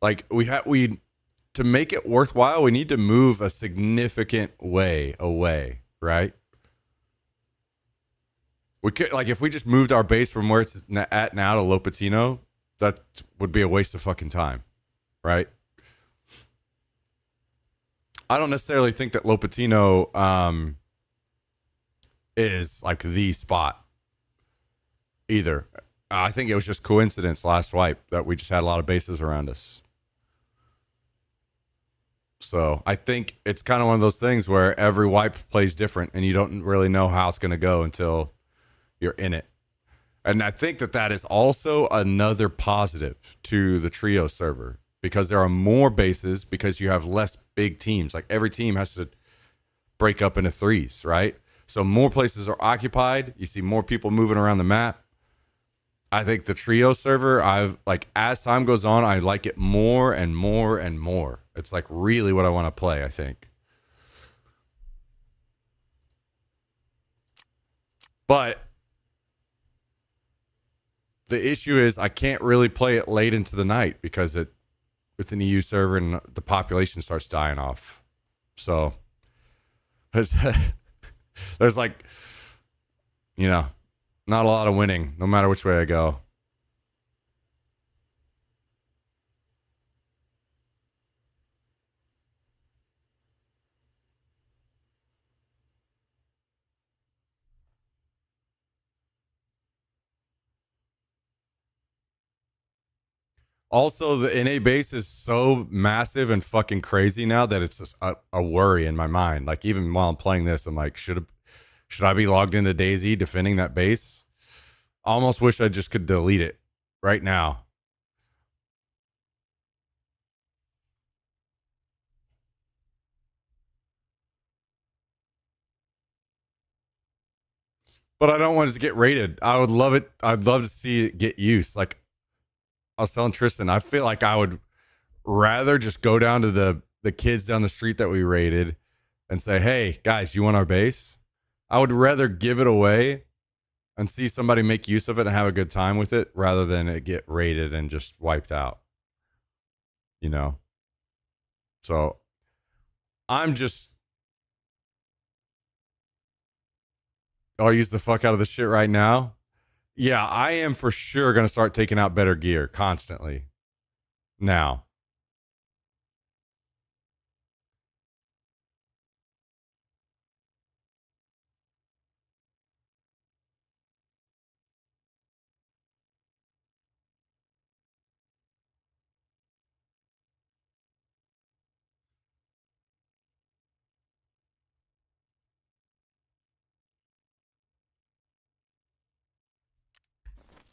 Like we to make it worthwhile, we need to move a significant way away, right? We could, like, if we just moved our base from where it's at now to Lopatino, that would be a waste of fucking time, right? I don't necessarily think that Lopatino is like the spot either. I think it was just coincidence last wipe that we just had a lot of bases around us. So I think it's kind of one of those things where every wipe plays different and you don't really know how it's going to go until you're in it. And I think that is also another positive to the trio server because there are more bases because you have less big teams. Like every team has to break up into threes, right? So more places are occupied. You see more people moving around the map. I think the trio server, I've like as time goes on, I like it more and more and more. It's like really what I want to play, I think. But the issue is I can't really play it late into the night because it's an EU server and the population starts dying off. So it's, there's like, not a lot of winning no matter which way I go. Also, the NA base is so massive and fucking crazy now that it's just a worry in my mind. Like even while I'm playing this, I'm like, should I be logged into DayZ defending that base? I almost wish I just could delete it right now. But I don't want it to get rated. I would love it. I'd love to see it get use. Like I was telling Tristan, I feel like I would rather just go down to the kids down the street that we raided and say, "Hey guys, you want our base?" I would rather give it away and see somebody make use of it and have a good time with it rather than it get raided and just wiped out. You know? So I'm just I'll use the fuck out of this shit right now. Yeah, I am for sure gonna start taking out better gear constantly. Now.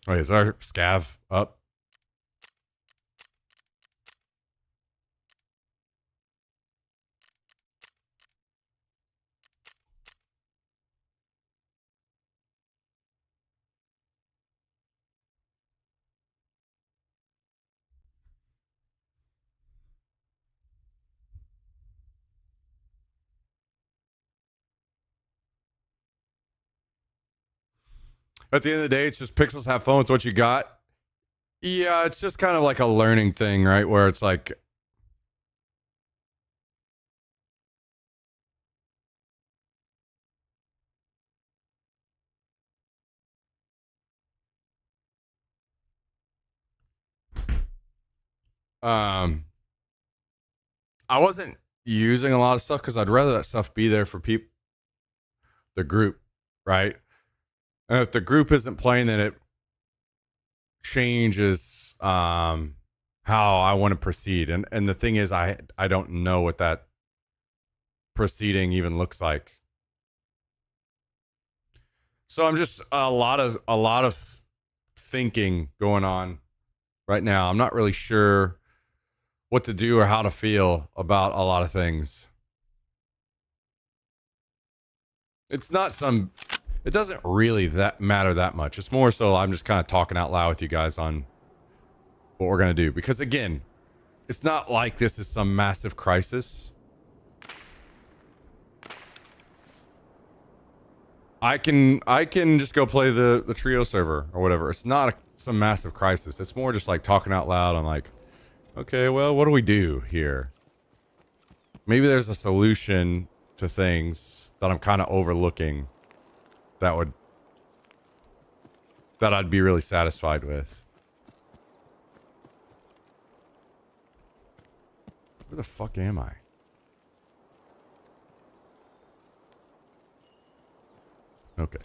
Wait, is our scav up? At the end of the day, it's just pixels, have fun with what you got. Yeah, it's just kind of like a learning thing, right? Where it's like, um, I wasn't using a lot of stuff because I'd rather that stuff be there for people, the group, right? And if the group isn't playing, then it changes how I want to proceed. And the thing is, I don't know what that proceeding even looks like. So I'm just a lot of thinking going on right now. I'm not really sure what to do or how to feel about a lot of things. It's not some it doesn't really that matter that much. It's more so I'm just kind of talking out loud with you guys on what we're going to do because again, it's not like this is some massive crisis. I can just go play the trio server or whatever. It's not some massive crisis. It's more just like talking out loud. I'm like, okay, well, what do we do here? Maybe there's a solution to things that I'm kind of overlooking that I'd be really satisfied with. Where the fuck am I? Okay.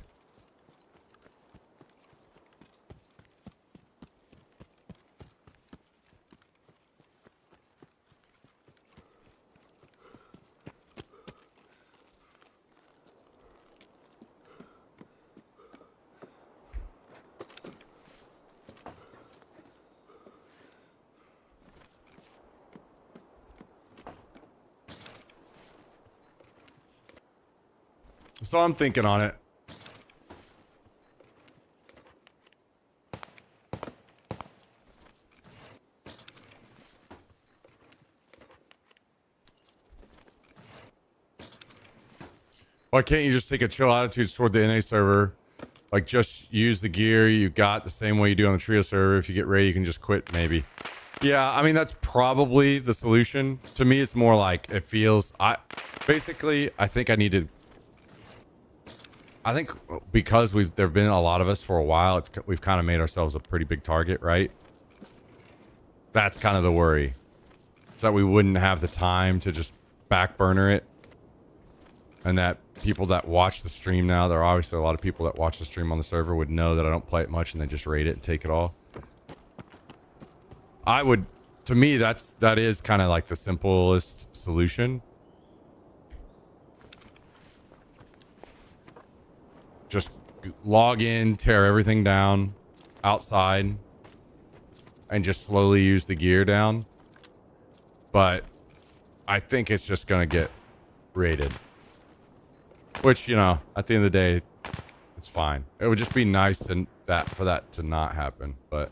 So I'm thinking on it. Why can't you just take a chill attitude toward the NA server? Like, just use the gear you got the same way you do on the Trio server. If you get ready, you can just quit, maybe. Yeah, I mean, that's probably the solution. To me, it's more like it feels... I think I need to... I think because there've been a lot of us for a while, we've kind of made ourselves a pretty big target, right? That's kind of the worry. So that we wouldn't have the time to just back burner it. And that people that watch the stream now, there are obviously a lot of people that watch the stream on the server would know that I don't play it much and they just raid it and take it all. To me, that is kind of like the simplest solution. Just log in, tear everything down outside, and just slowly use the gear down. But I think it's just going to get raided. Which, you know, at the end of the day, it's fine. It would just be nice for that to not happen, but...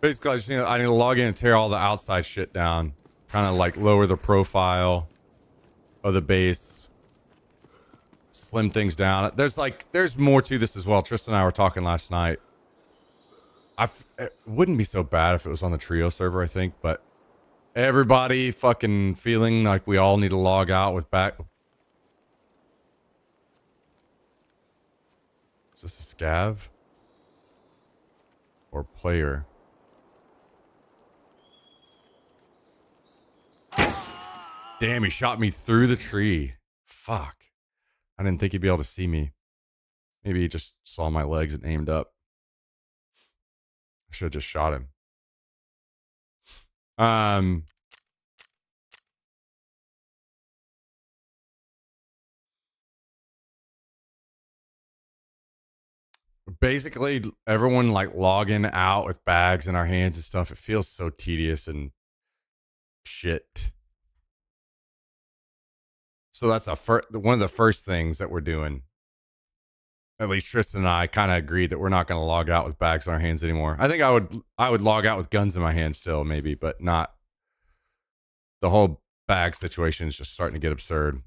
Basically, I need to log in and tear all the outside shit down. Kind of like lower the profile of the base. Slim things down. There's more to this as well. Tristan and I were talking last night. It wouldn't be so bad if it was on the Trio server, I think, but everybody fucking feeling like we all need to log out with back. Is this a scav? Or player? Damn, he shot me through the tree. Fuck. I didn't think he'd be able to see me. Maybe he just saw my legs and aimed up. I should have just shot him. Basically, everyone like logging out with bags in our hands and stuff. It feels so tedious and shit. So that's one of the first things that we're doing. At least Tristan and I kind of agreed that we're not going to log out with bags in our hands anymore. I think I would log out with guns in my hand still, maybe, but not. The whole bag situation is just starting to get absurd.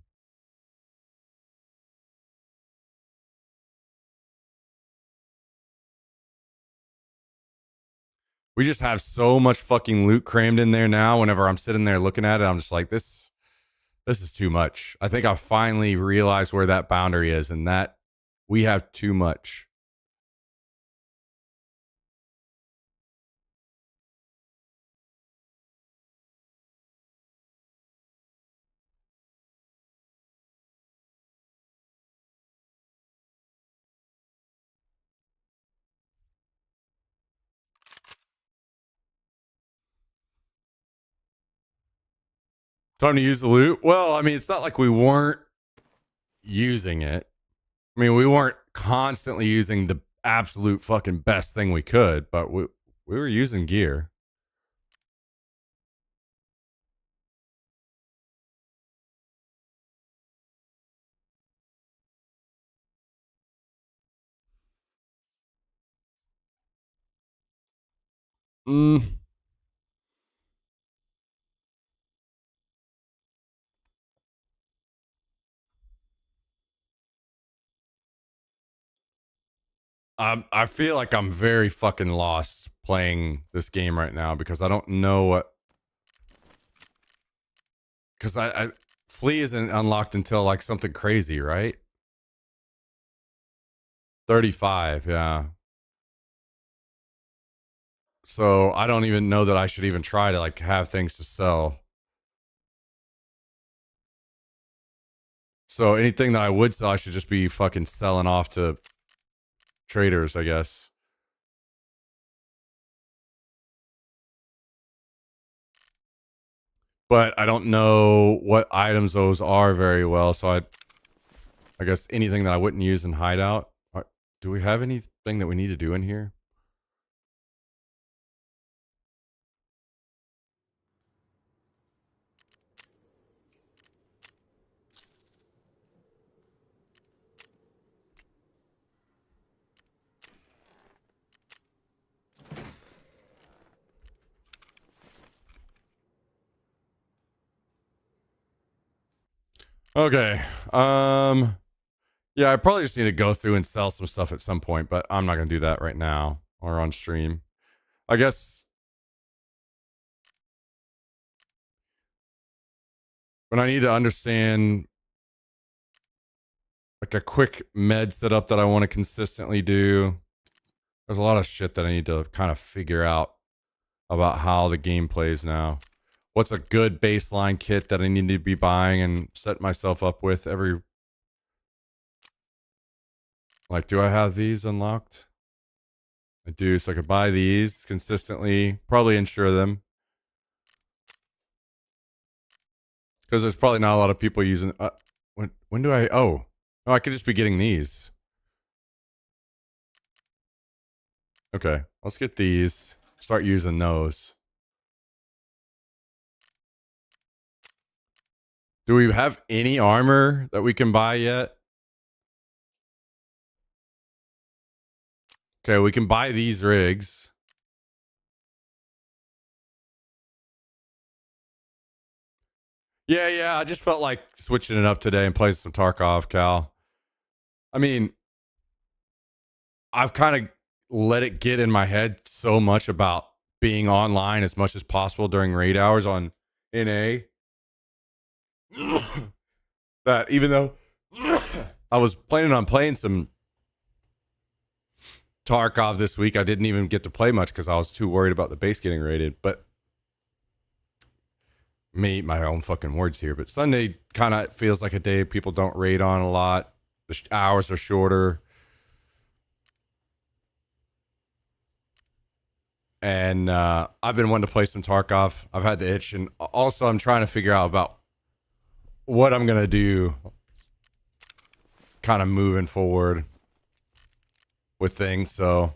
We just have so much fucking loot crammed in there now. Whenever I'm sitting there looking at it, I'm just like, this is too much. I think I finally realized where that boundary is, and that we have too much. Time to use the loot? Well, I mean, it's not like we weren't using it. I mean, we weren't constantly using the absolute fucking best thing we could, but we were using gear. I feel like I'm very fucking lost playing this game right now because I don't know what. Because I Flea isn't unlocked until like something crazy, right? 35, yeah. So I don't even know that I should even try to like have things to sell. So anything that I would sell, I should just be fucking selling off to traders, I guess. But I don't know what items those are very well, so I guess anything that I wouldn't use in hideout. Do we have anything that we need to do in here? Okay. Yeah, I probably just need to go through and sell some stuff at some point, but I'm not gonna do that right now or on stream. I guess when I need to understand like a quick med setup that I want to consistently do, there's a lot of shit that I need to kind of figure out about how the game plays now. What's a good baseline kit that I need to be buying and set myself up with every... Like, do I have these unlocked? I do, so I could buy these consistently, probably insure them. Because there's probably not a lot of people using... when do I... Oh, I could just be getting these. Okay, let's get these. Start using those. Do we have any armor that we can buy yet? Okay, we can buy these rigs. Yeah, I just felt like switching it up today and playing some Tarkov, Cal. I mean, I've kind of let it get in my head so much about being online as much as possible during raid hours on NA that even though I was planning on playing some Tarkov this week, I didn't even get to play much because I was too worried about the base getting raided. But me eat my own fucking words here. But Sunday kind of feels like a day people don't raid on a lot. The hours are shorter. And I've been wanting to play some Tarkov. I've had the itch. And also I'm trying to figure out about what I'm going to do kind of moving forward with things. So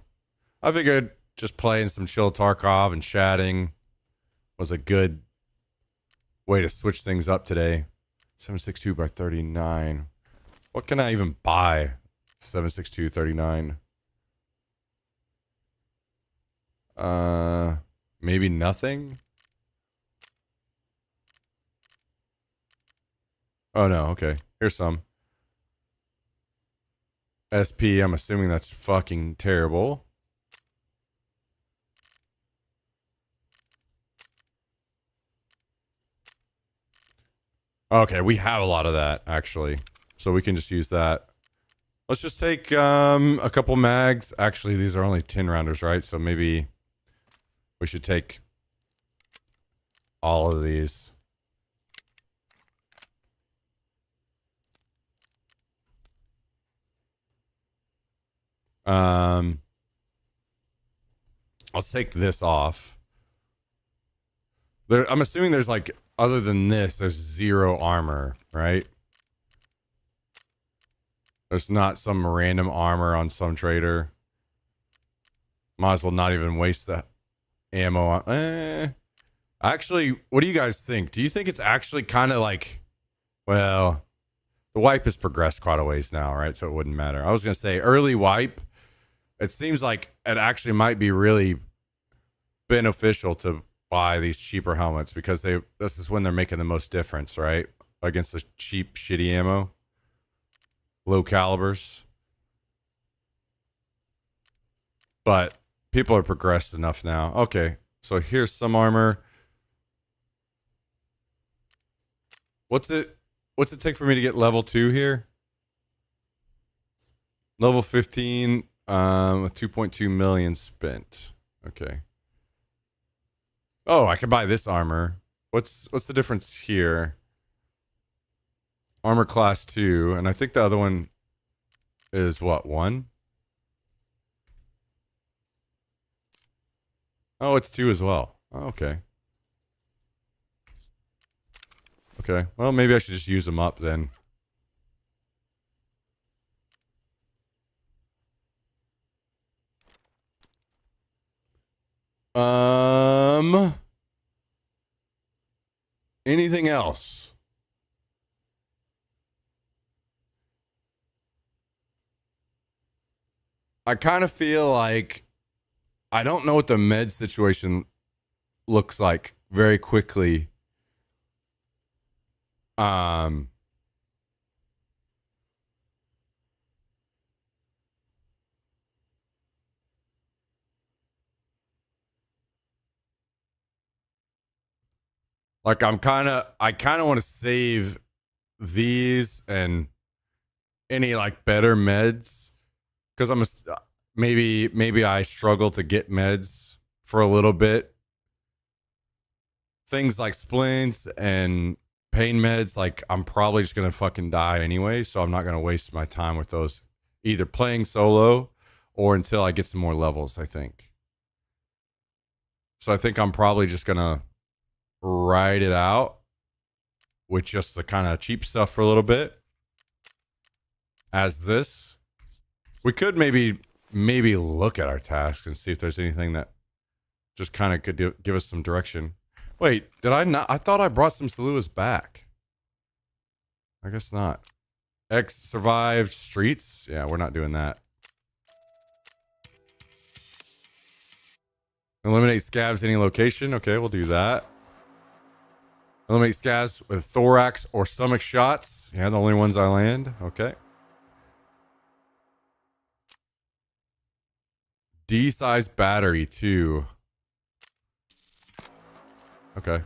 I figured just playing some chill Tarkov and chatting was a good way to switch things up today. 762 by 39. What can I even buy? 762 39. Maybe nothing. Oh no, okay. Here's some. SP, I'm assuming that's fucking terrible. Okay, we have a lot of that, actually. So we can just use that. Let's just take a couple mags. Actually, these are only 10 rounders, right? So maybe we should take all of these. Let's take this off. I'm assuming there's like, other than this, there's 0 armor, right? There's not some random armor on some trader. Might as well not even waste the ammo on... Actually, what do you guys think? Do you think it's actually kind of like... Well, the wipe has progressed quite a ways now, right? So it wouldn't matter. I was going to say early wipe. It seems like it actually might be really beneficial to buy these cheaper helmets because this is when they're making the most difference, right? Against the cheap, shitty ammo. Low calibers. But people are progressed enough now. Okay, so here's some armor. What's it take for me to get level 2 here? Level 15, with 2.2 million spent. Okay. Oh, I can buy this armor. What's the difference here? Armor class 2, and I think the other one is what, 1? Oh, it's 2 as well. Oh, okay. Okay, well, maybe I should just use them up then. Anything else? I kind of feel like I don't know what the med situation looks like very quickly. Like I kind of want to save these and any like better meds because maybe I struggle to get meds for a little bit. Things like splints and pain meds, like I'm probably just gonna fucking die anyway, so I'm not gonna waste my time with those. Either playing solo or until I get some more levels. I think. So I think I'm probably just gonna ride it out with just the kind of cheap stuff for a little bit. As this, we could maybe look at our tasks and see if there's anything that just kind of could give us some direction. Wait, did I not? I thought I brought some Saluas back. I guess not. X survived streets. Yeah, we're not doing that. Eliminate scabs any location. Okay, we'll do that. Eliminate scabs with thorax or stomach shots. Yeah, the only ones I land. Okay. D-size battery too. Okay.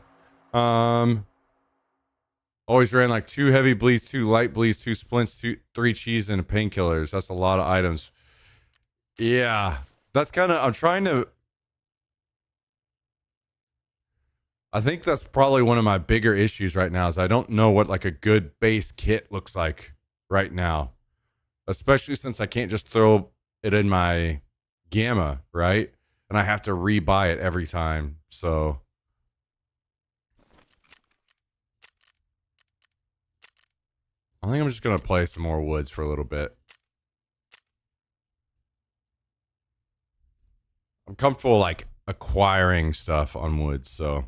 Always ran like 2 heavy bleeds, 2 light bleeds, 2 splints, 3 cheese, and painkillers. That's a lot of items. Yeah. That's kind of, I'm trying to, I think that's probably one of my bigger issues right now is I don't know what like a good base kit looks like right now. Especially since I can't just throw it in my gamma, right? And I have to rebuy it every time. So I think I'm just going to play some more woods for a little bit. I'm comfortable like acquiring stuff on woods, so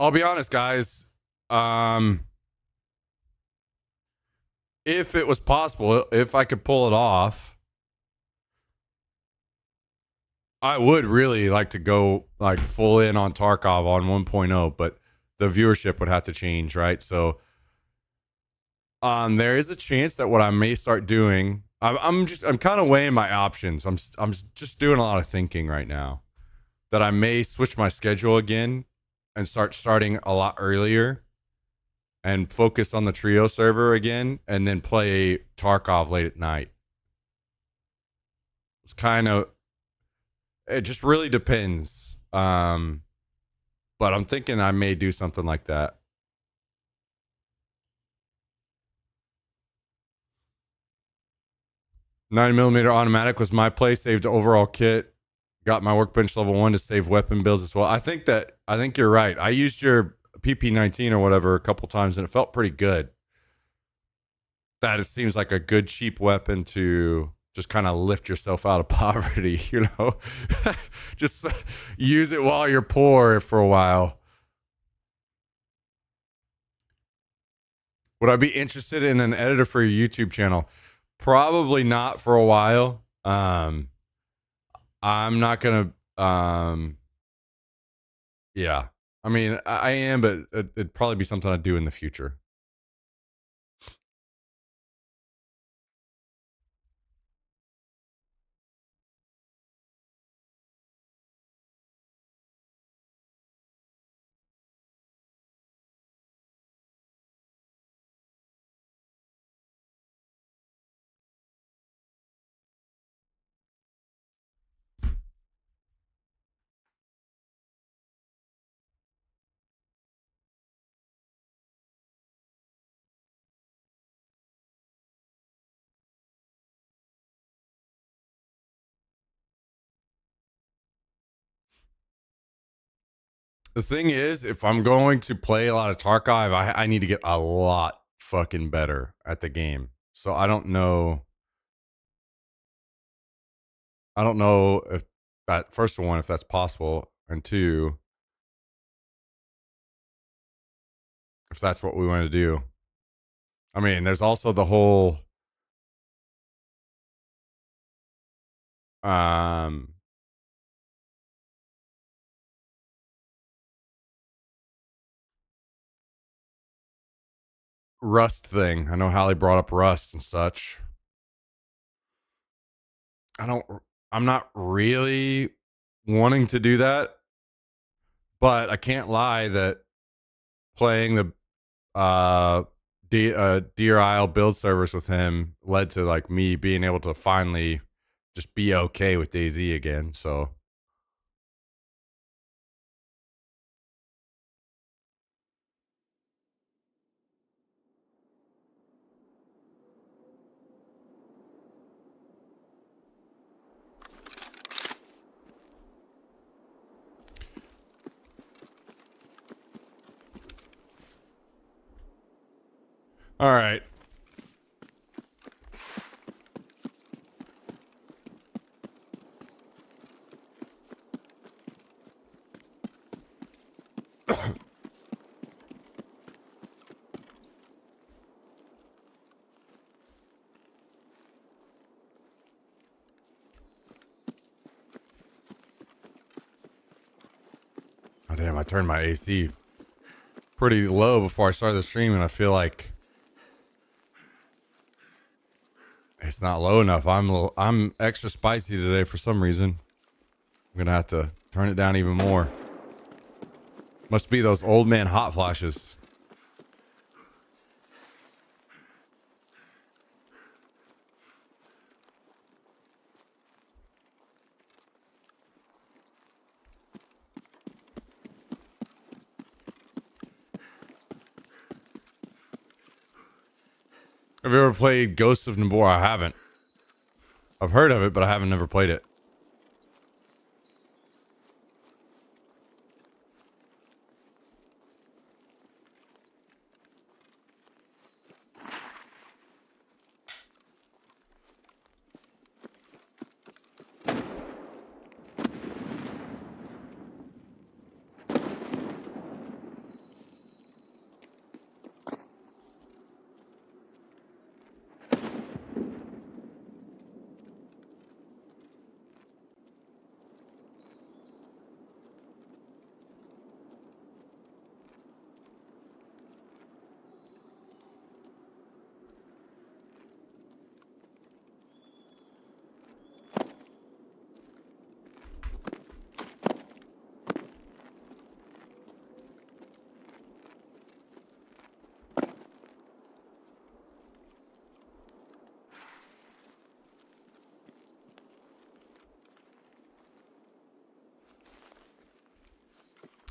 I'll be honest, guys. Um, if it was possible, if I could pull it off, I would really like to go like full in on Tarkov on 1.0, but the viewership would have to change, right? So, there is a chance that what I may start doing, I'm kind of weighing my options. I'm just doing a lot of thinking right now that I may switch my schedule again and starting a lot earlier and focus on the trio server again and then play Tarkov late at night. It's kind of, it just really depends. But I'm thinking I may do something like that. 9mm automatic was my play, saved the overall kit, got my workbench level 1 to save weapon builds as well. I think you're right. I used your PP19 or whatever a couple times and it felt pretty good. That it seems like a good cheap weapon to just kind of lift yourself out of poverty, you know? Just use it while you're poor for a while. Would I be interested in an editor for your YouTube channel? Probably not for a while. I'm not gonna. Yeah. I mean, I am, but it'd probably be something I'd do in the future. The thing is, if I'm going to play a lot of Tarkov, I need to get a lot fucking better at the game. So I don't know. I don't know if that first one, if that's possible, and two, if that's what we want to do. I mean, there's also the whole um Rust thing. I know Hallie brought up Rust and such. I'm not really wanting to do that, but I can't lie that playing the Deer Isle build servers with him led to like me being able to finally just be okay with DayZ again. So all right. Oh, damn, I turned my AC pretty low before I started the stream, and I feel like it's not low enough. I'm extra spicy today for some reason. I'm gonna have to turn it down even more. Must be those old man hot flashes. Have you ever played Ghosts of Nabor? I haven't. I've heard of it, but I haven't never played it.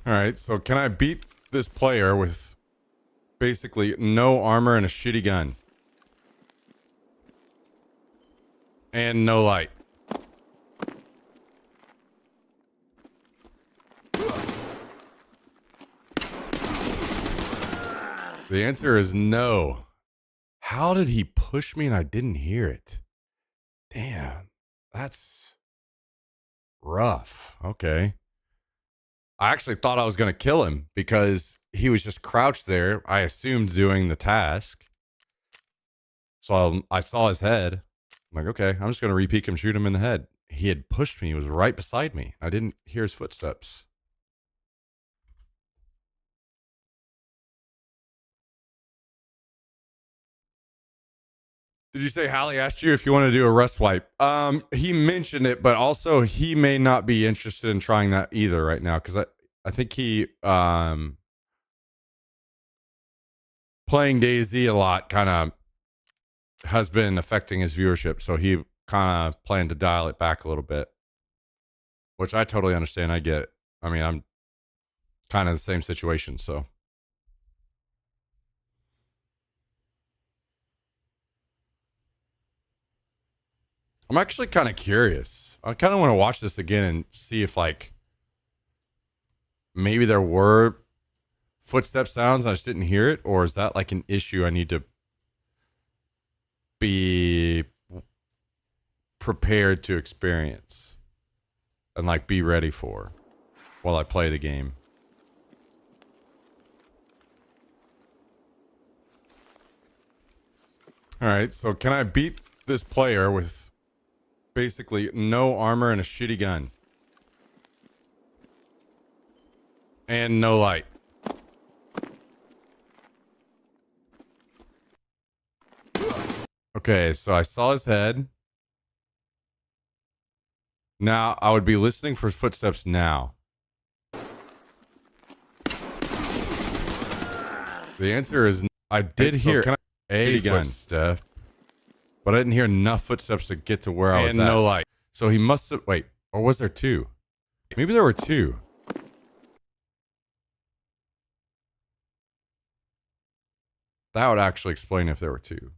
All right, so can I beat this player with basically no armor and a shitty gun? And no light. The answer is no. How did he push me and I didn't hear it? Damn, that's rough. Okay. I actually thought I was going to kill him because he was just crouched there, I assumed doing the task. So I saw his head. I'm like, okay, I'm just going to re-peek him, shoot him in the head. He had pushed me. He was right beside me. I didn't hear his footsteps. Did you say Hallie asked you if you want to do a rust wipe? He mentioned it, but also he may not be interested in trying that either right now because I think he playing DayZ a lot kind of has been affecting his viewership, so he kind of planned to dial it back a little bit, which I totally understand. I get it. I mean, I'm kind of the same situation, so. I'm actually kind of curious. I kind of want to watch this again and see if like maybe there were footstep sounds and I just didn't hear it, or is that like an issue I need to be prepared to experience and like be ready for while I play the game? All right, so can I beat this player with basically no armor and a shitty gun? And no light. Okay, so I saw his head. Now I would be listening for footsteps now. The answer is I did hear a footstep, but I didn't hear enough footsteps to get to where I was at. No light. So he must have, wait, or was there two? Maybe there were two. That would actually explain if there were two.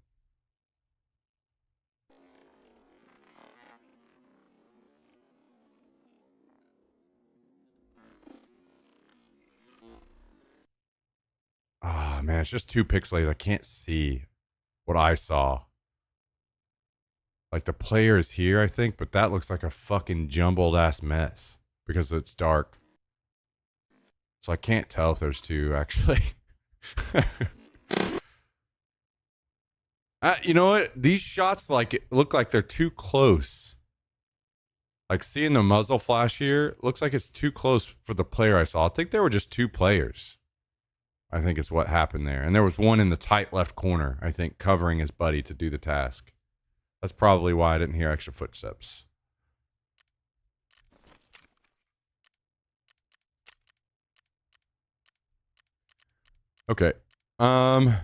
Ah, man, it's just too pixelated. I can't see what I saw. Like the player is here, I think, but that looks like a fucking jumbled ass mess because it's dark. So I can't tell if there's two actually. You know what? These shots look like they're too close. Like seeing the muzzle flash here looks like it's too close for the player I saw. I think there were just two players. I think is what happened there. And there was one in the tight left corner, I think, covering his buddy to do the task. That's probably why I didn't hear extra footsteps. Okay. Hmm.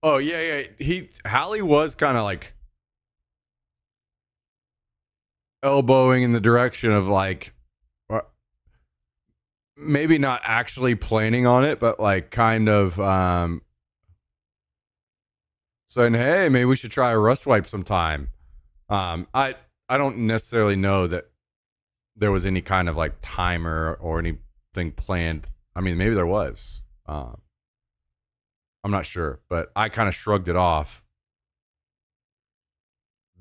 Oh yeah. Hallie was kind of like elbowing in the direction of like maybe not actually planning on it, but like kind of saying, "Hey, maybe we should try a rust wipe sometime." I don't necessarily know that there was any kind of like timer or anything planned. I mean, maybe there was. I'm not sure, but I kind of shrugged it off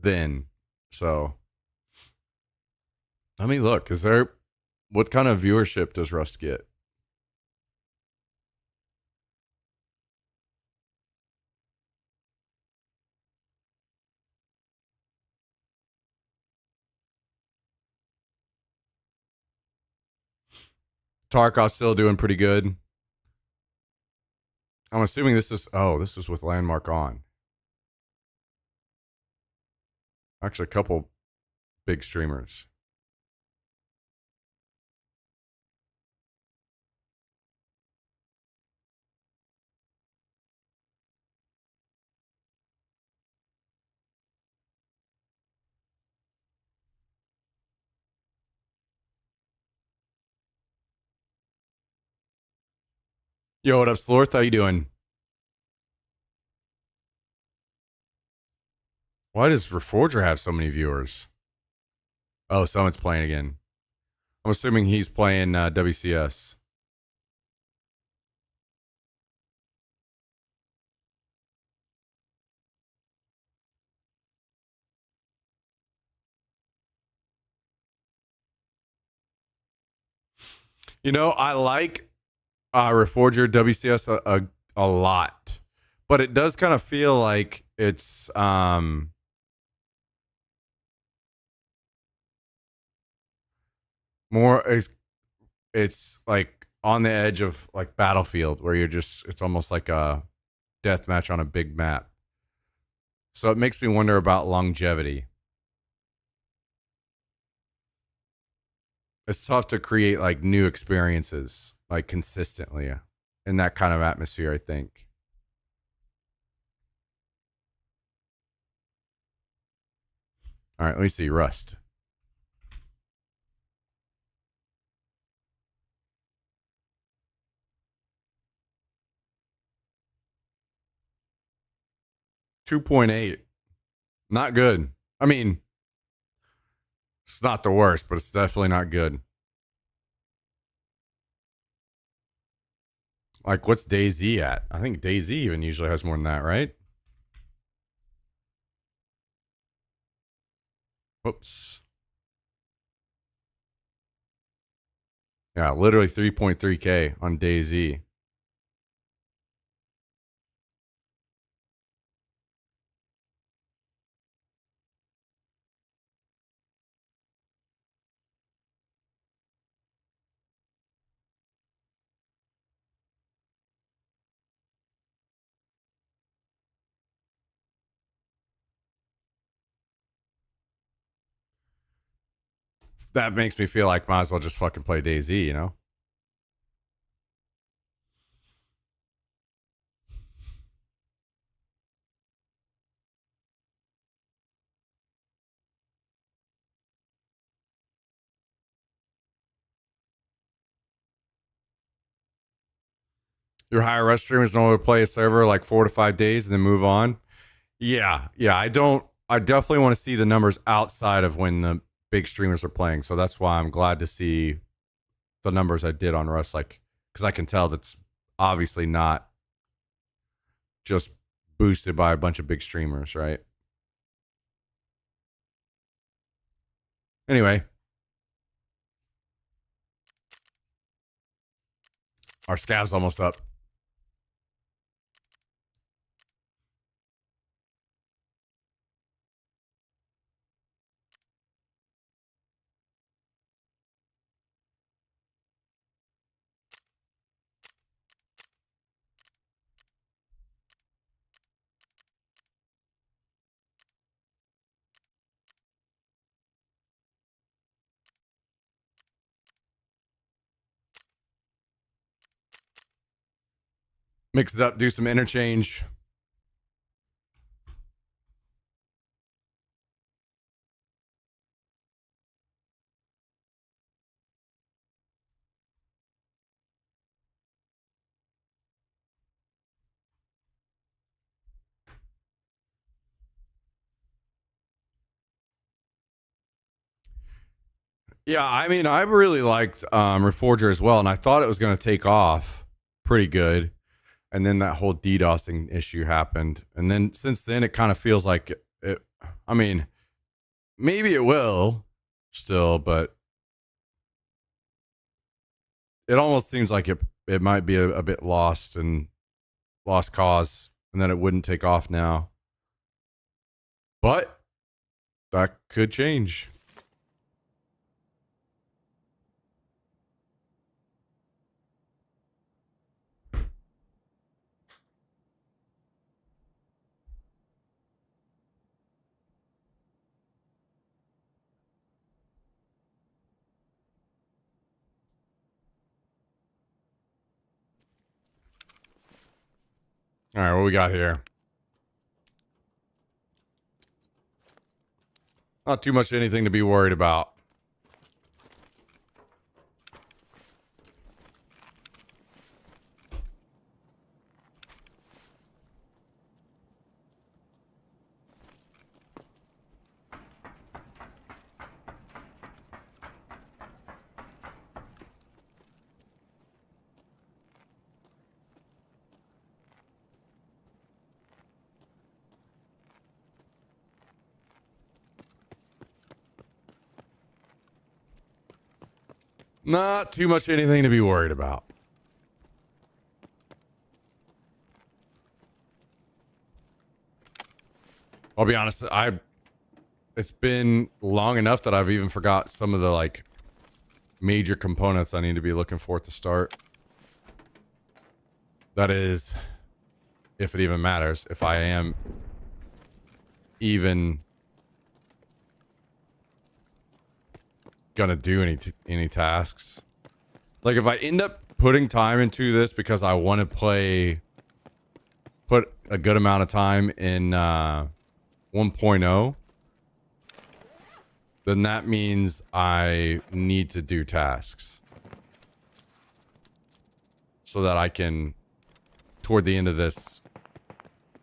then. So let me look. What kind of viewership does Rust get? Tarkov still doing pretty good. I'm assuming this is with Landmark on. Actually, a couple big streamers. Yo, what up, Slorth? How you doing? Why does Reforger have so many viewers? Oh, someone's playing again. I'm assuming he's playing WCS. You know, I like Reforger WCS a lot, but it does kind of feel like it's more it's like on the edge of like Battlefield where it's almost like a death match on a big map. So it makes me wonder about longevity. It's tough to create like new experiences like consistently in that kind of atmosphere, I think. All right, let me see. Rust. $2.8. Not good. I mean, it's not the worst, but it's definitely not good. Like, what's DayZ at? I think DayZ even usually has more than that, right? Whoops. Yeah, literally 3.3K on DayZ. that makes me feel like might as well just fucking play DayZ, you know? Your higher rush streamers normally play a server like 4 to 5 days and then move on. Yeah, yeah. I definitely want to see the numbers outside of when the big streamers are playing. So that's why I'm glad to see the numbers I did on Rust, like, because I can tell that's obviously not just boosted by a bunch of big streamers, right? Anyway, our scav's almost up. Mix it up, do some interchange. Yeah, I mean, I really liked Reforger as well, and I thought it was going to take off pretty good. And then that whole DDoSing issue happened. And then since then, it kind of feels like I mean, maybe it will still, but it almost seems like it might be a bit lost and lost cause, and then it wouldn't take off now. But that could change. All right, what we got here? Not too much anything to be worried about. Not too much anything to be worried about. I'll be honest, it's been long enough that I've even forgot some of the like major components I need to be looking for at the start. That is, if it even matters, if I am even gonna do any tasks. Like if I end up putting time into this because I want to put a good amount of time in 1.0, then that means I need to do tasks so that I can, toward the end of this,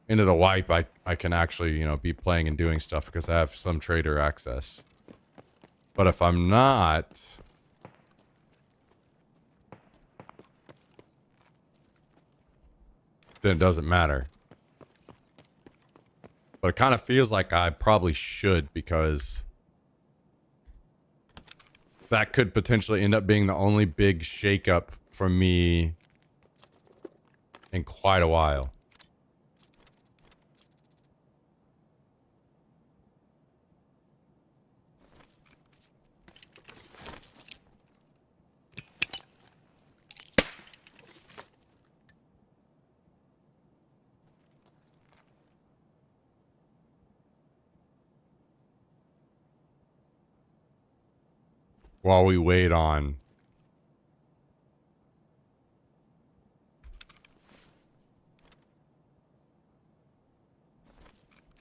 into the wipe, I can actually, you know, be playing and doing stuff because I have some trader access. But if I'm not, then it doesn't matter. But it kind of feels like I probably should, because that could potentially end up being the only big shakeup for me in quite a while. while we wait on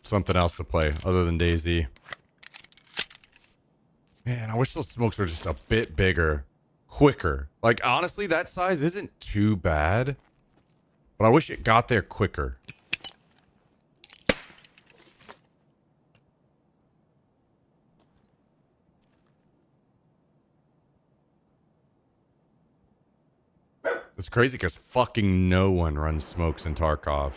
something else to play other than DayZ. Man, I wish those smokes were just a bit bigger, quicker. Like, honestly, that size isn't too bad, but I wish it got there quicker. It's crazy because fucking no one runs smokes in Tarkov.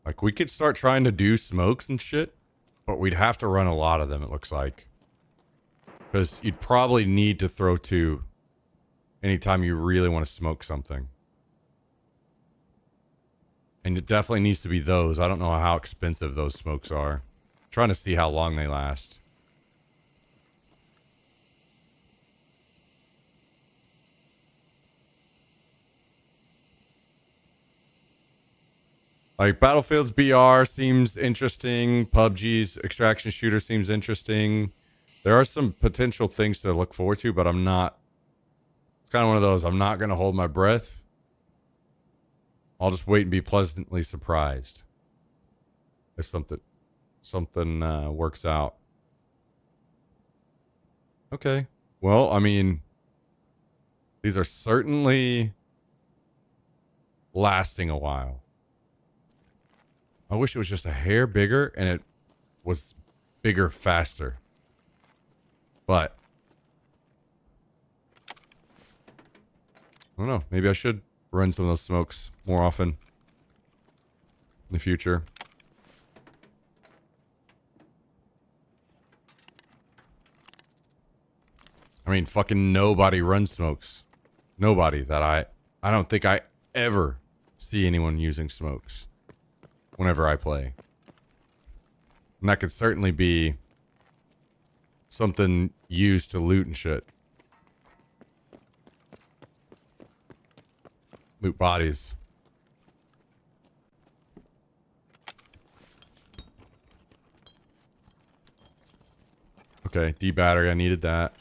Like, we could start trying to do smokes and shit, but we'd have to run a lot of them, it looks like. Because you'd probably need to throw two anytime you really want to smoke something. And it definitely needs to be those. I don't know how expensive those smokes are. I'm trying to see how long they last. Like, Battlefield's BR seems interesting. PUBG's extraction shooter seems interesting. There are some potential things to look forward to, but I'm not. It's kind of one of those, I'm not going to hold my breath. I'll just wait and be pleasantly surprised if something works out. Okay. Well, I mean, these are certainly lasting a while. I wish it was just a hair bigger and it was bigger faster. But I don't know. Maybe I should run some of those smokes more often in the future. I mean, fucking nobody runs smokes. Nobody that I don't think I ever see anyone using smokes whenever I play. And that could certainly be something used to loot and shit. Loot bodies. Okay, D-battery, I needed that.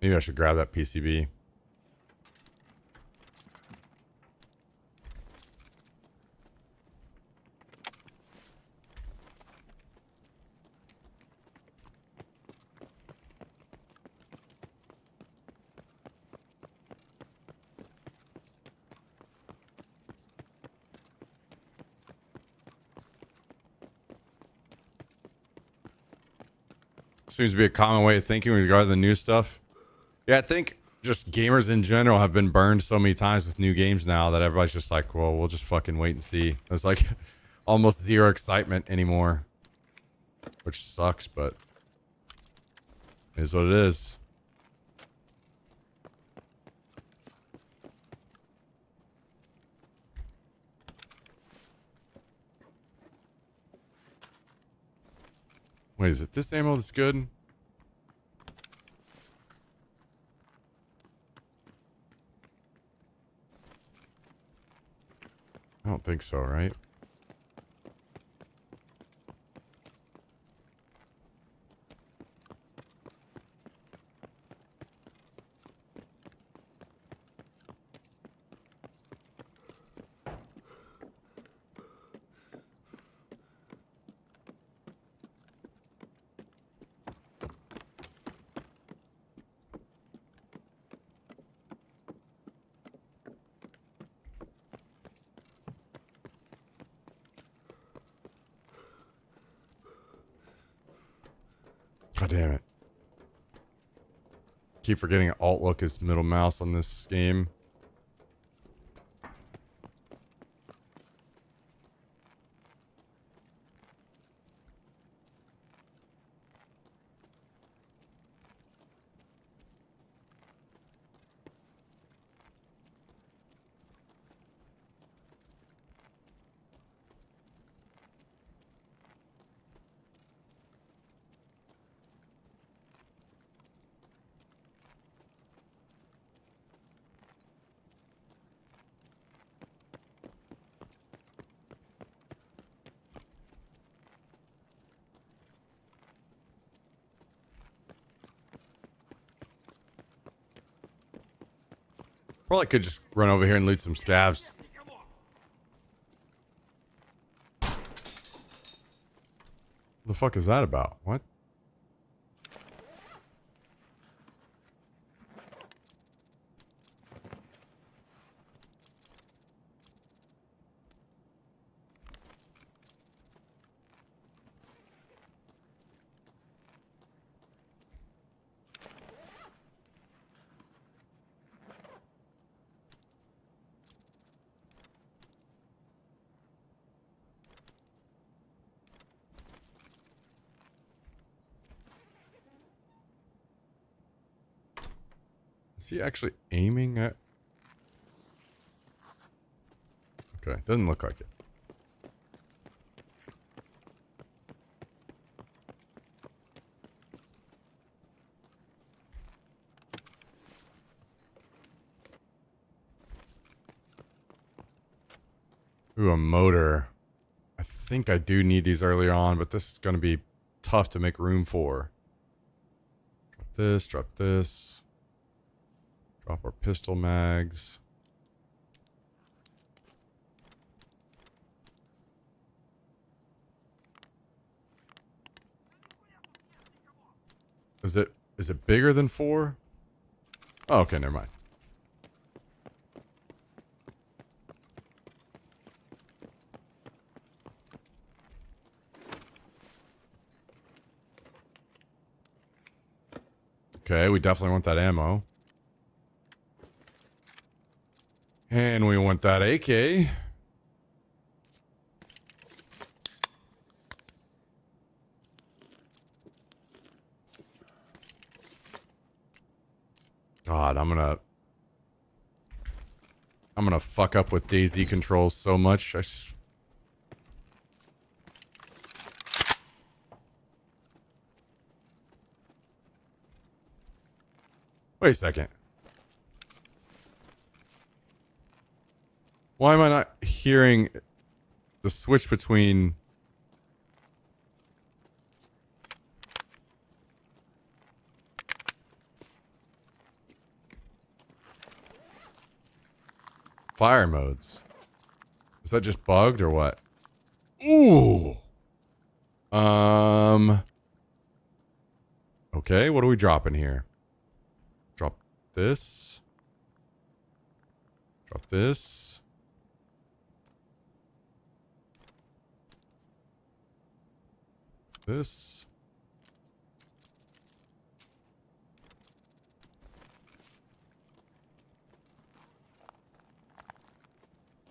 Maybe I should grab that PCB. Seems to be a common way of thinking regarding the new stuff. Yeah, I think just gamers in general have been burned so many times with new games now that everybody's just like, well, we'll just fucking wait and see. There's like almost zero excitement anymore. Which sucks, but it is what it is. Wait, is it this ammo that's good? I don't think so, right? God damn it. Keep forgetting alt look is middle mouse on this game. Probably could just run over here and loot some scavs. What the fuck is that about? What? Is he actually aiming at... Okay, doesn't look like it. Ooh, a motor. I think I do need these earlier on, but this is going to be tough to make room for. Drop this, drop this. Drop our pistol mags. Is it bigger than 4? Oh, okay, never mind. Okay, we definitely want that ammo. And we want that AK. God, I'm gonna fuck up with DayZ controls so much. Wait a second. Why am I not hearing the switch between... fire modes? Is that just bugged or what? Ooh. Okay, what are we dropping here? Drop this. Drop this. This.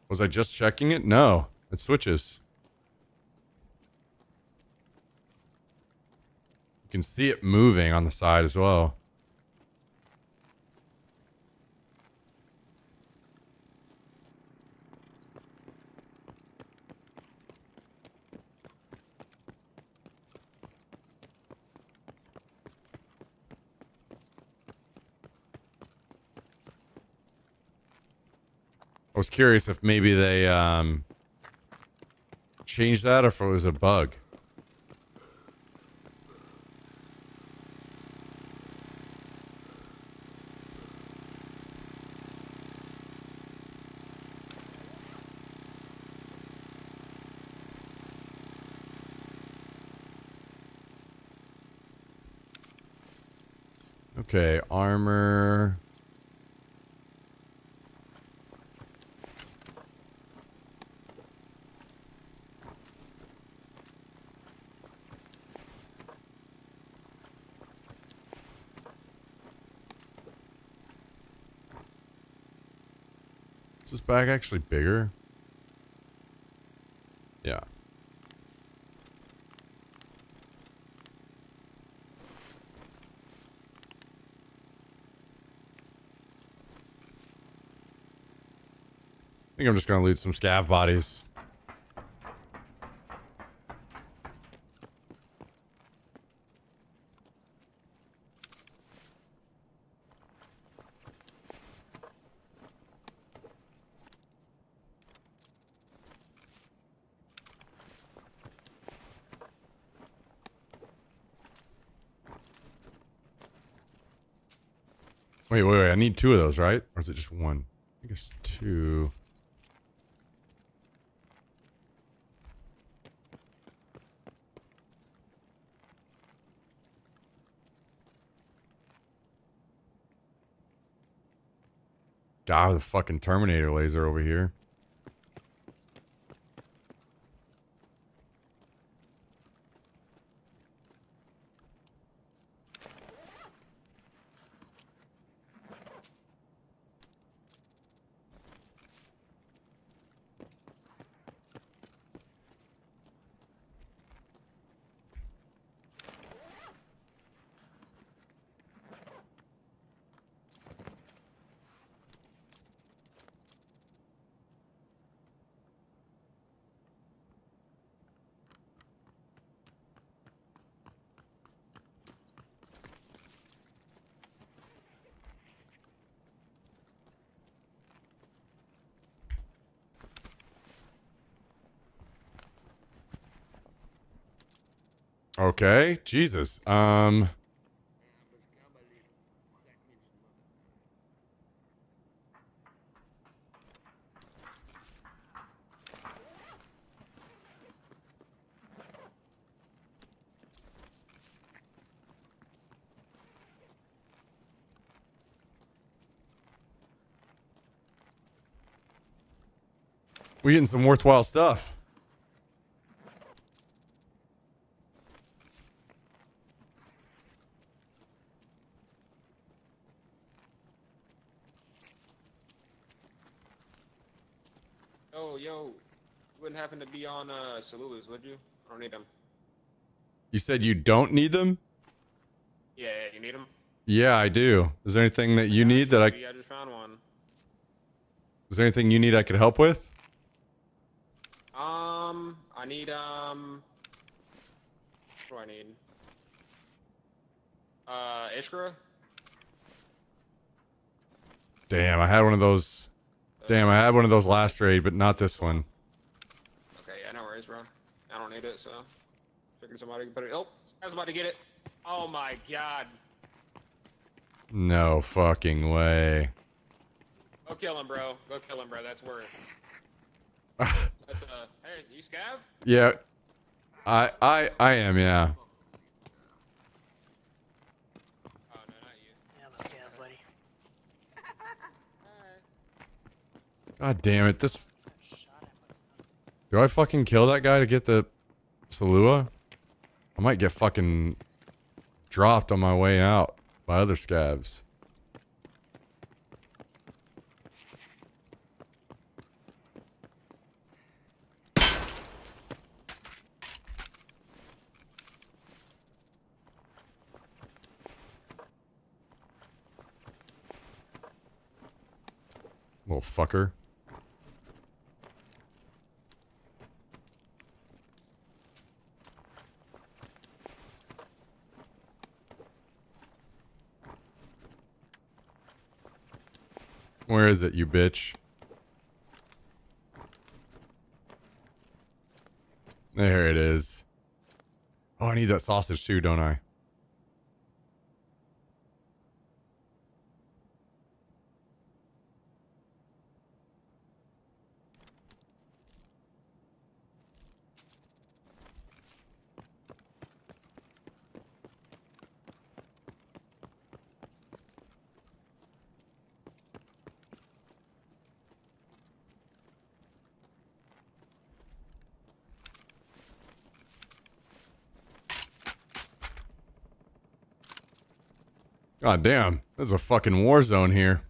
Was I just checking it? No, it switches. You can see it moving on the side as well. I was curious if maybe they changed that or if it was a bug. Okay, armor. Is this bag actually bigger? Yeah. I think I'm just gonna loot some scav bodies. Wait, I need 2 of those, right? Or is it just 1? It's 2. God, the fucking Terminator laser over here. Okay, Jesus. We getting some worthwhile stuff. Oh, yo, you wouldn't happen to be on Salula's, would you? I don't need them. You said you don't need them? Yeah, you need them? Yeah, I do. Is there anything that you need that I just found one. Is there anything you need I could help with? I need, what do I need? Ishkra? Damn, I had one of those. Damn, I had one of those last raid, but not this one. Okay, yeah, no worries, bro. I don't need it, so. Figured somebody could put it. Oh, I was about to get it. Oh my god. No fucking way. Go kill him, bro. Go kill him, bro. That's worth. That's hey, you scav? Yeah. I am, yeah. Oh no, not you. Yeah, I'm a scav, buddy. God damn it. This. Shot him with something. Do I fucking kill that guy to get the Salua? I might get fucking dropped on my way out by other scavs. Little fucker. Where is it, you bitch? There it is. Oh, I need that sausage too, don't I? God damn, there's a fucking war zone here.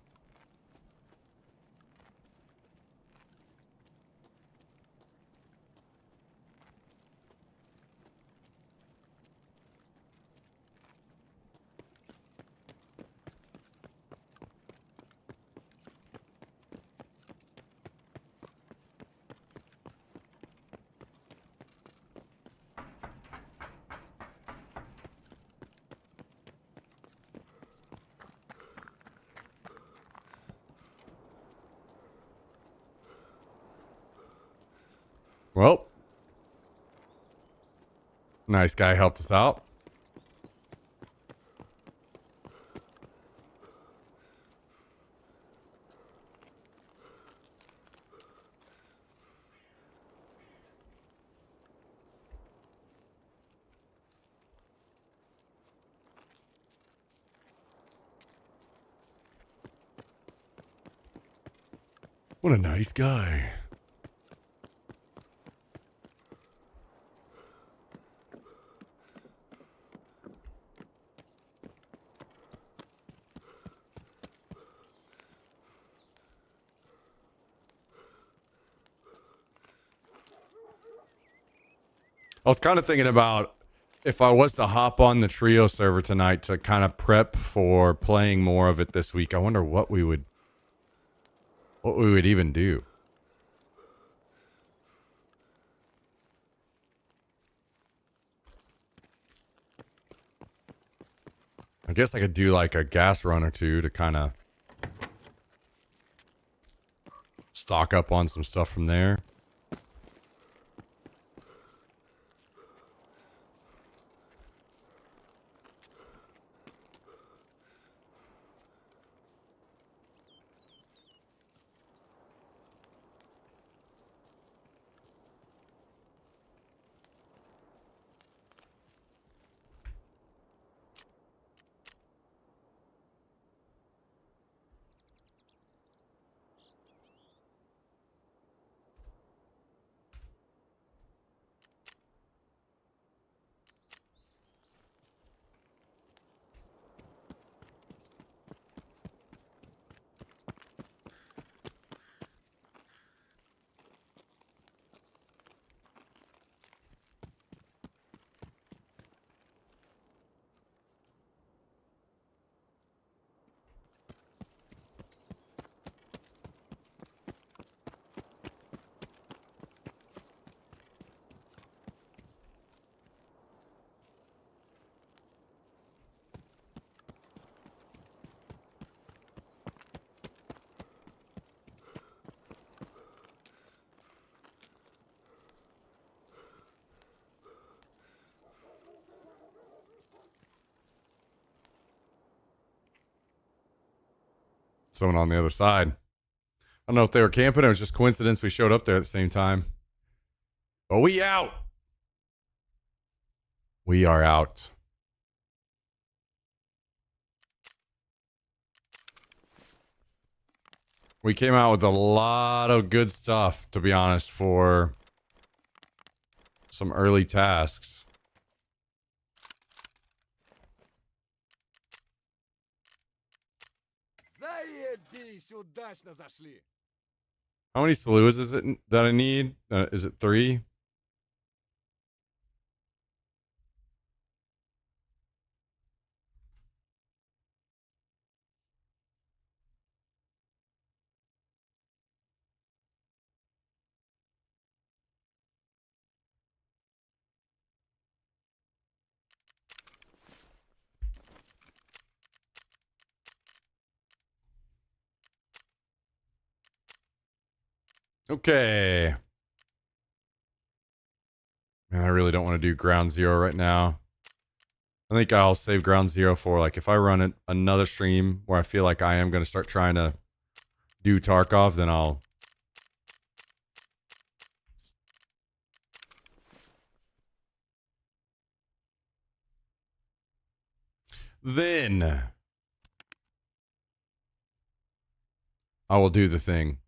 Well, nice guy helped us out. What a nice guy. I was kind of thinking about if I was to hop on the trio server tonight to kind of prep for playing more of it this week. I wonder what we would even do. I guess I could do like a gas run or two to kind of stock up on some stuff from there. Someone on the other side. I don't know if they were camping. It was just coincidence we showed up there at the same time. But we out. We are out. We came out with a lot of good stuff, to be honest, for some early tasks. How many saloons is it that I need? Is it 3? Okay. Man, I really don't want to do ground zero right now. I think I'll save ground zero for like if I run another stream where I feel like I am going to start trying to do Tarkov, then I'll I will do the thing.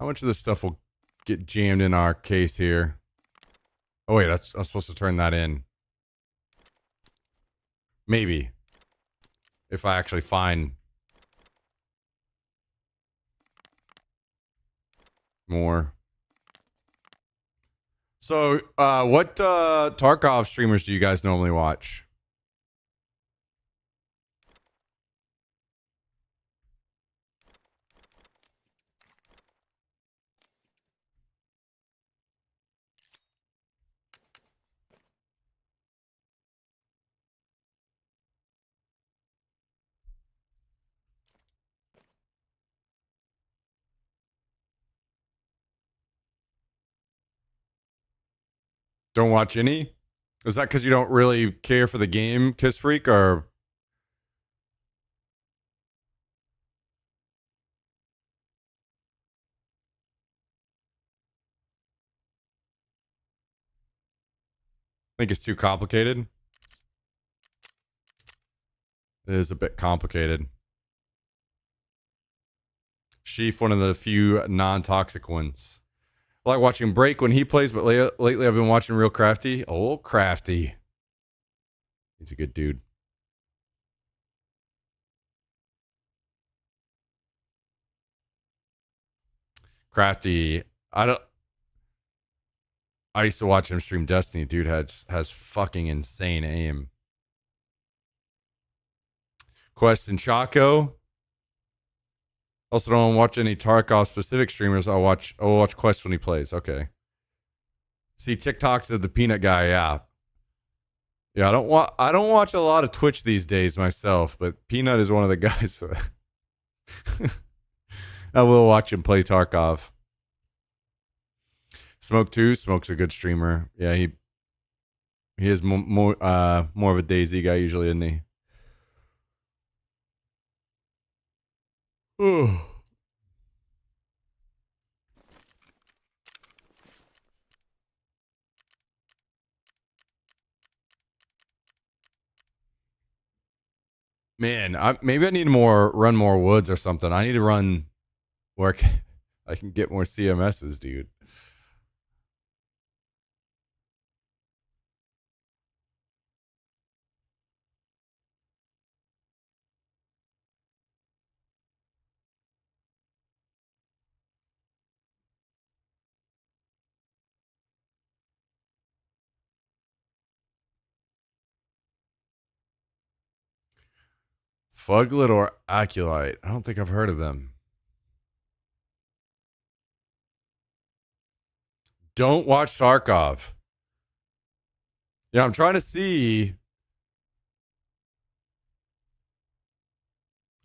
How much of this stuff will get jammed in our case here? Oh wait, I'm supposed to turn that in. Maybe. If I actually find more. So, what Tarkov streamers do you guys normally watch? Don't watch any? Is that because you don't really care for the game, Kiss Freak, or? Think it's too complicated? It is a bit complicated. Sheaf, one of the few non-toxic ones. I like watching Break when he plays, but lately I've been watching Real Crafty. Oh, Crafty. He's a good dude. Crafty. I used to watch him stream Destiny. Dude has fucking insane aim. Quest and Chaco. Also don't watch any Tarkov specific streamers. I'll watch Quest when he plays. Okay. See, TikToks of the peanut guy, yeah. Yeah, I don't watch a lot of Twitch these days myself, but Peanut is one of the guys. I will watch him play Tarkov. Smoke too. Smoke's a good streamer. Yeah, he is more of a DayZ guy usually, isn't he? Man, maybe I need run more woods or something. I need to run where I can get more CMSs, dude. Fuglet or Aculite? I don't think I've heard of them. Don't watch Tarkov. Yeah, I'm trying to see.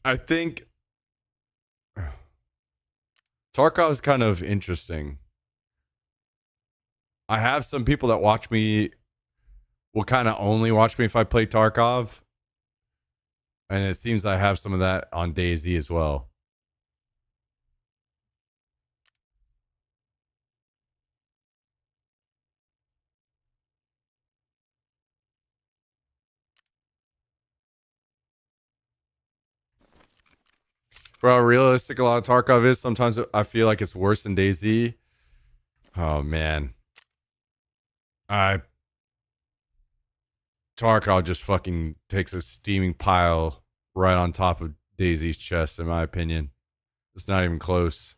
I think Tarkov is kind of interesting. I have some people that watch me will kind of only watch me if I play Tarkov. And it seems I have some of that on DayZ as well. For how realistic a lot of Tarkov is, sometimes I feel like it's worse than DayZ. Oh, man. Tarkov just fucking takes a steaming pile right on top of DayZ's chest, in my opinion. It's not even close.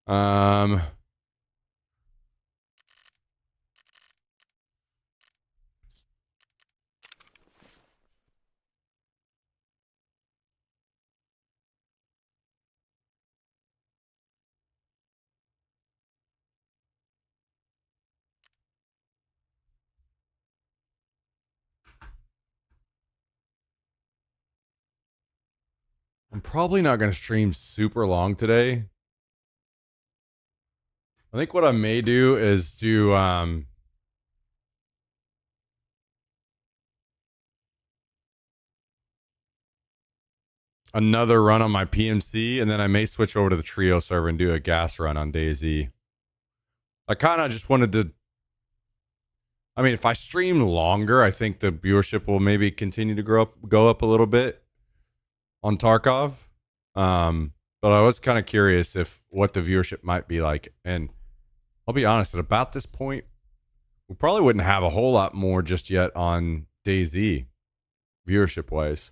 I'm probably not going to stream super long today. I think what I may do is do another run on my PMC, and then I may switch over to the Trio server and do a gas run on DayZ. I kind of just wanted to. I mean, if I stream longer, I think the viewership will maybe continue to go up a little bit on Tarkov. But I was kind of curious what the viewership might be like. And I'll be honest, at about this point, we probably wouldn't have a whole lot more just yet on DayZ, viewership wise.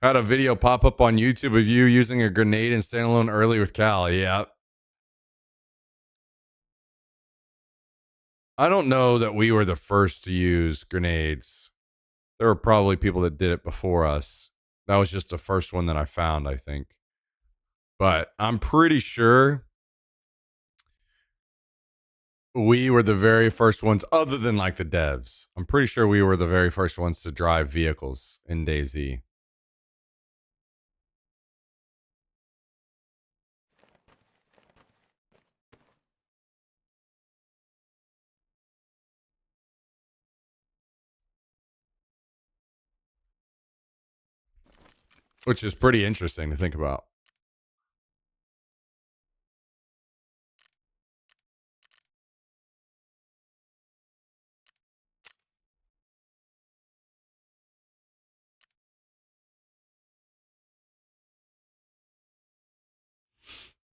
I had a video pop up on YouTube of you using a grenade in standalone early with Cal. Yeah. I don't know that we were the first to use grenades. There were probably people that did it before us. That was just the first one that I found, I think. But I'm pretty sure we were the very first ones, other than like the devs. I'm pretty sure we were the very first ones to drive vehicles in DayZ. Which is pretty interesting to think about.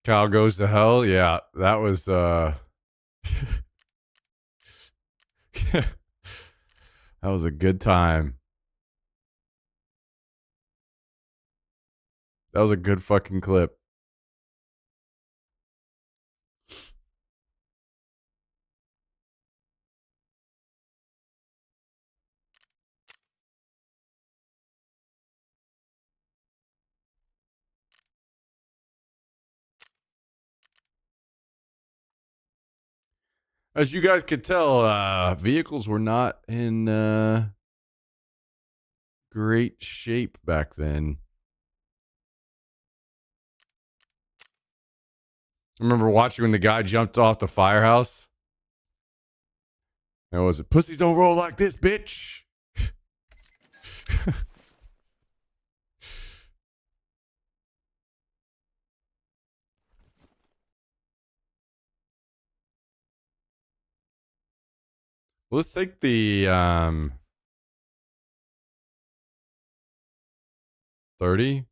Cal goes to hell. Yeah, that was that was a good time. That was a good fucking clip. As you guys could tell, vehicles were not in great shape back then. I remember watching when the guy jumped off the firehouse. That was it. Pussies don't roll like this, bitch. Let's take the 30.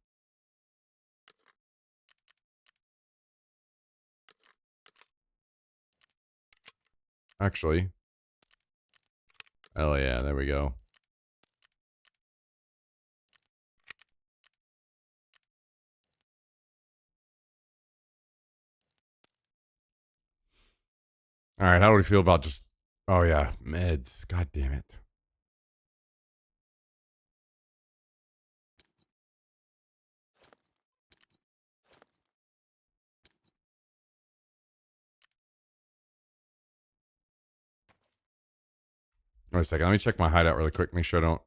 Actually. Oh yeah, there we go. All right, how do we feel about just... Oh yeah, meds. God damn it. Wait a second. Let me check my hideout really quick. Make sure I don't...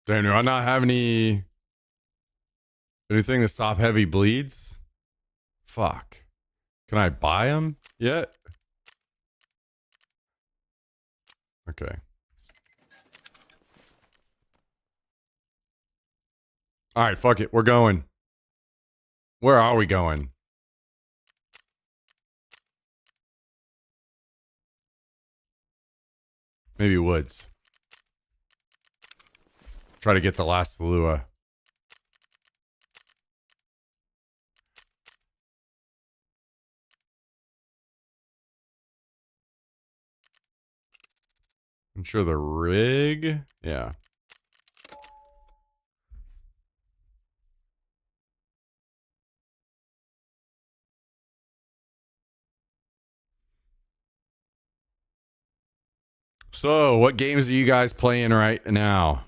Damn, do I not have anything to stop heavy bleeds? Fuck. Can I buy them yet? Okay. All right, fuck it. We're going. Where are we going? Maybe woods. Try to get the last Lua. I'm sure the rig. Yeah. So, what games are you guys playing right now?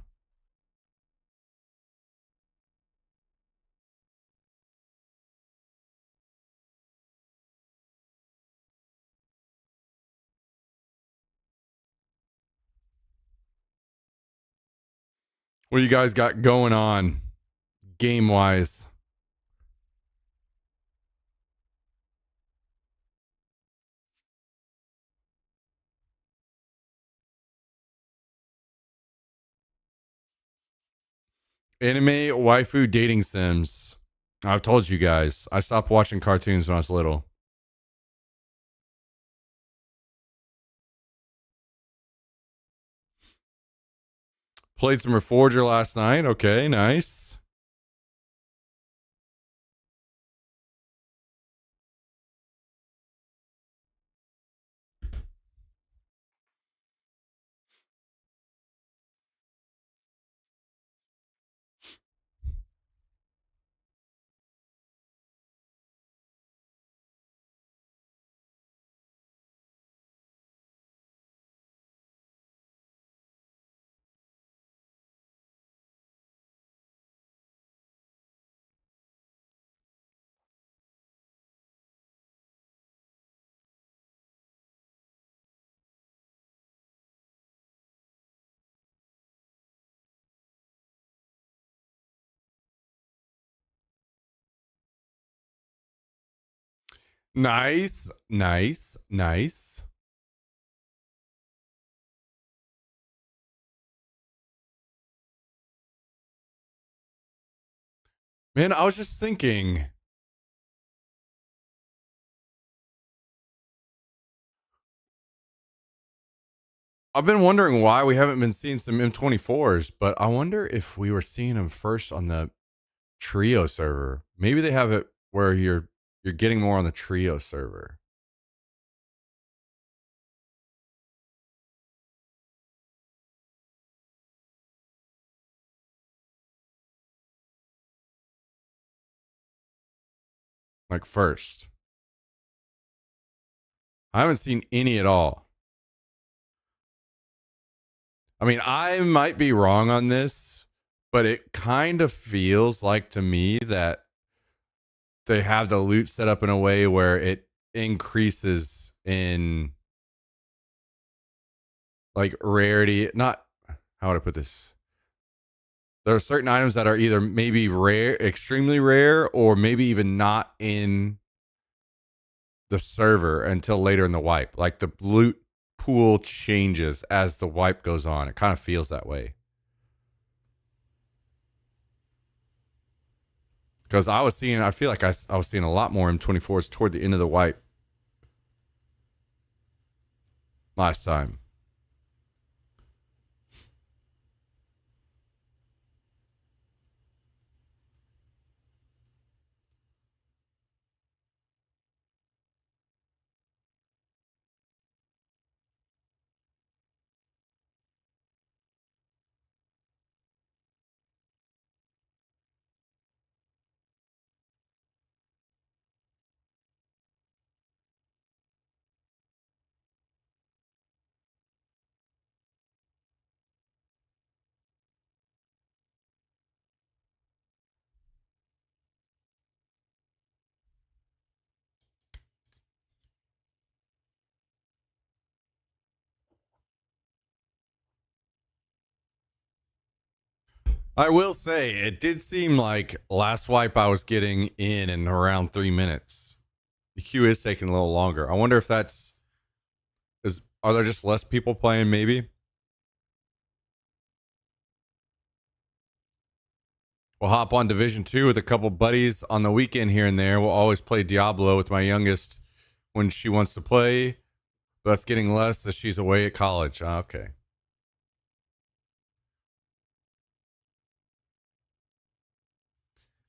What do you guys got going on game wise? Anime, waifu, dating sims. I've told you guys. I stopped watching cartoons when I was little. Played some Reforger last night. Okay, nice. Nice, nice, nice. Man, I was just thinking. I've been wondering why we haven't been seeing some M24s, but I wonder if we were seeing them first on the Trio server. Maybe they have it where you're getting more on the Trio server. Like first. I haven't seen any at all. I mean, I might be wrong on this, but it kind of feels like to me that they have the loot set up in a way where it increases in like rarity. Not, how would I put this? There are certain items that are either maybe rare, extremely rare, or maybe even not in the server until later in the wipe. Like the loot pool changes as the wipe goes on. It kind of feels that way. Because I feel like I was seeing a lot more M24s toward the end of the wipe last time. I will say, it did seem like last wipe I was getting in around 3 minutes. The queue is taking a little longer. I wonder if are there just less people playing maybe? We'll hop on Division 2 with a couple buddies on the weekend here and there. We'll always play Diablo with my youngest when she wants to play. But that's getting less as she's away at college. Okay.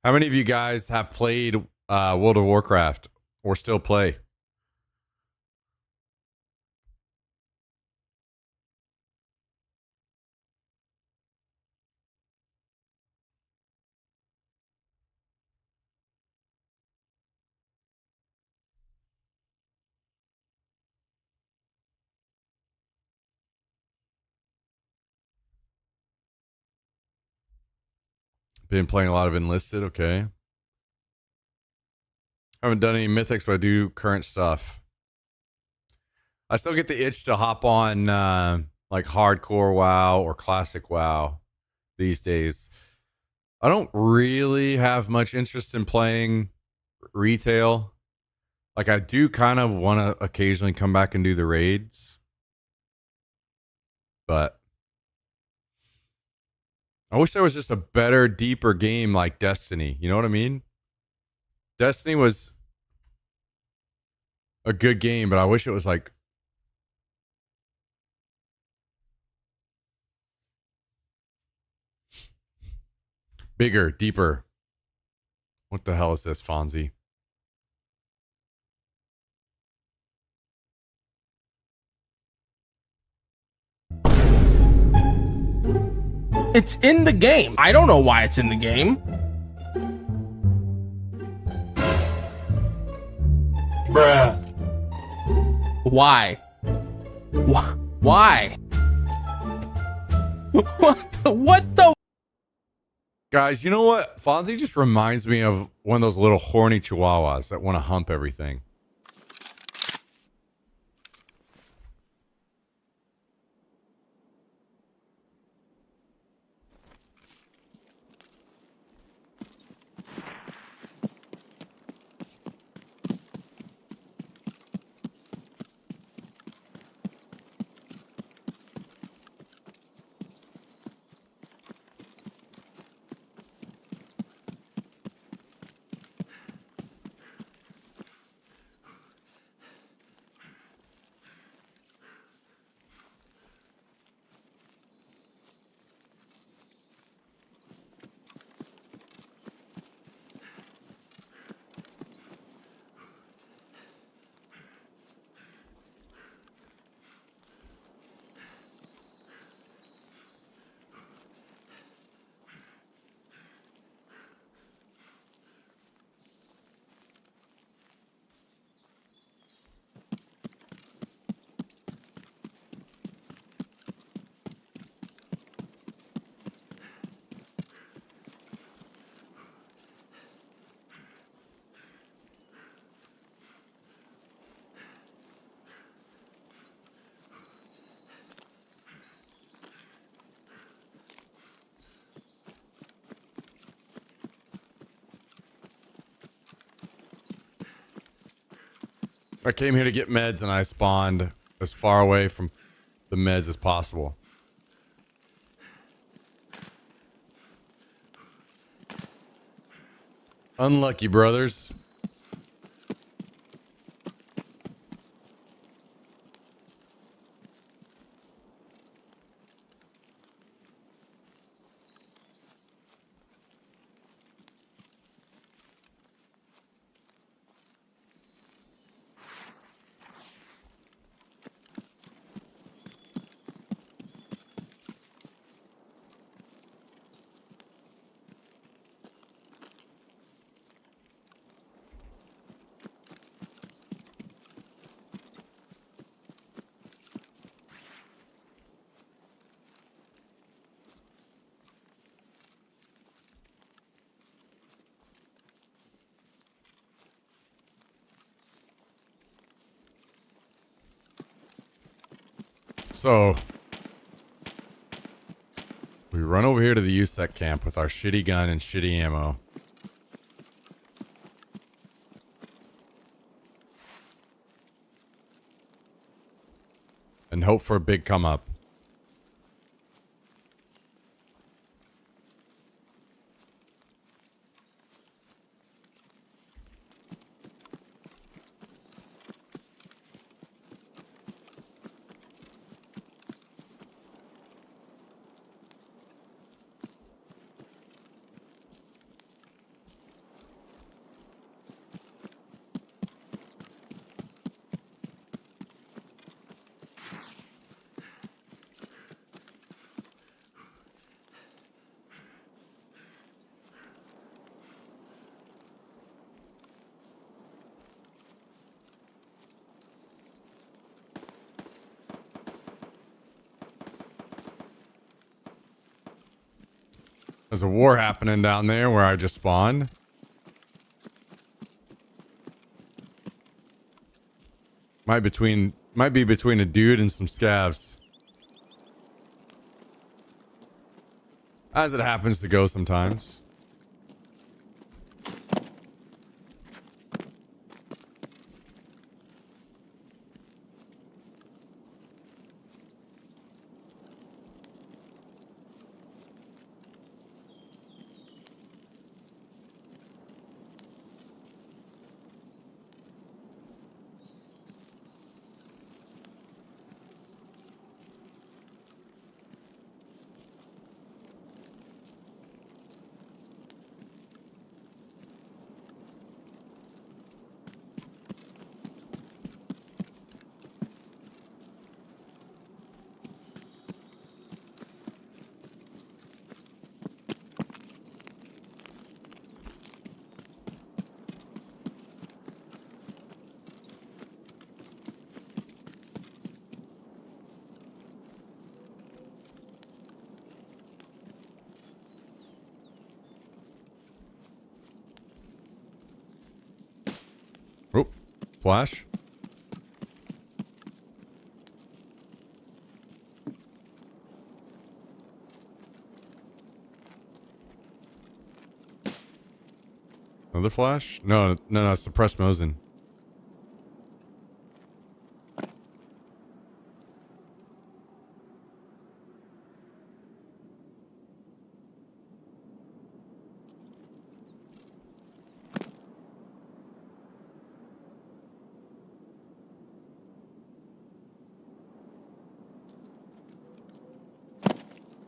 How many of you guys have played World of Warcraft or still play? Been playing a lot of Enlisted. Okay. Haven't done any mythics, but I do current stuff. I still get the itch to hop on like hardcore WoW or classic WoW these days. I don't really have much interest in playing retail. Like I do kind of want to occasionally come back and do the raids. But I wish there was just a better, deeper game like Destiny. You know what I mean? Destiny was a good game, but I wish it was like bigger, deeper. What the hell is this, Fonzie? It's in the game. I don't know why it's in the game. Bruh. Why? Why? What the? Guys, you know what? Fonzie just reminds me of one of those little horny chihuahuas that want to hump everything. I came here to get meds and I spawned as far away from the meds as possible. Unlucky, brothers. So, we run over here to the USEC camp with our shitty gun and shitty ammo. And hope for a big come up. There's a war happening down there where I just spawned. Might be between a dude and some scavs. As it happens to go sometimes. Oh, flash. Another flash? No, suppress Mosin.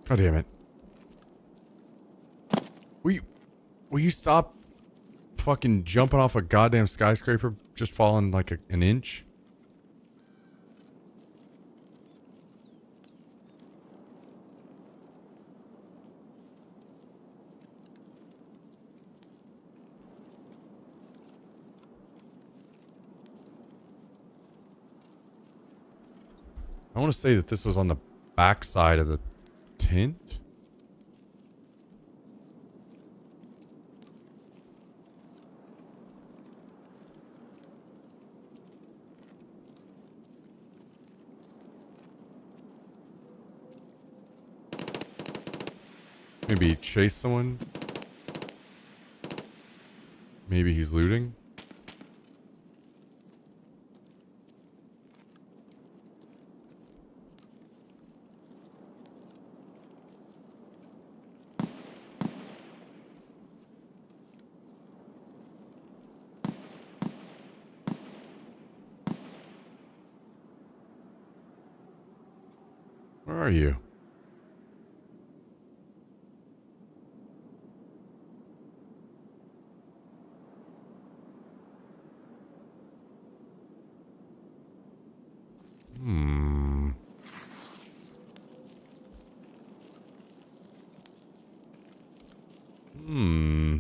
God damn it. Will you stop fucking jumping off a goddamn skyscraper just falling like an inch? I want to say that this was on the back side of the tent. Maybe chase someone. Maybe he's looting. Where are you? Hmm. Hmm.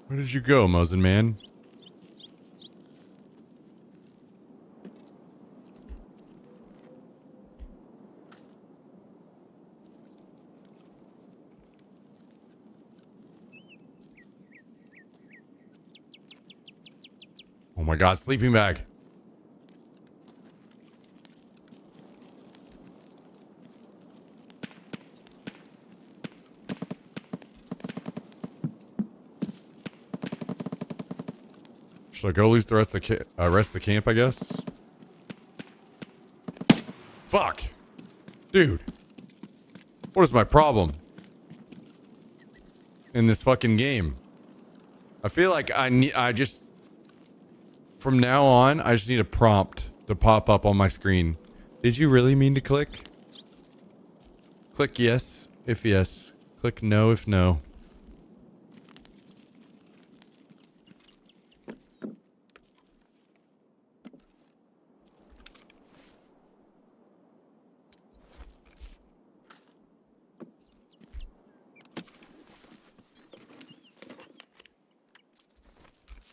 Where did you go, Mosin man? Oh my god, sleeping bag. Should I go lose the rest of the camp, I guess? Fuck. Dude. What is my problem in this fucking game? I feel like I just, from now on, I just need a prompt to pop up on my screen. Did you really mean to click? Click yes if yes. Click no if no.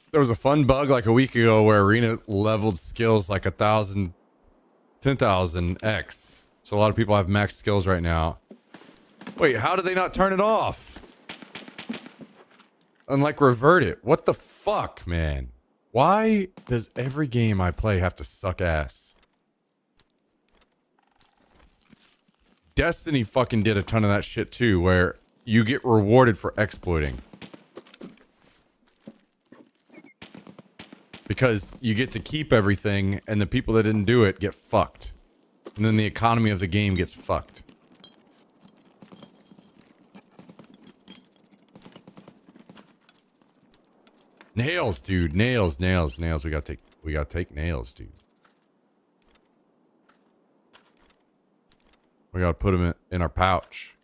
There was a fun bug like a week ago where Arena leveled skills like 1,000, 10,000x. So a lot of people have max skills right now. Wait, how did they not turn it off? And like revert it? What the fuck, man? Why does every game I play have to suck ass? Destiny fucking did a ton of that shit too, where you get rewarded for exploiting. Because you get to keep everything, and the people that didn't do it get fucked. And then the economy of the game gets fucked. Nails, dude. Nails. We gotta take nails, dude. We gotta put them in our pouch.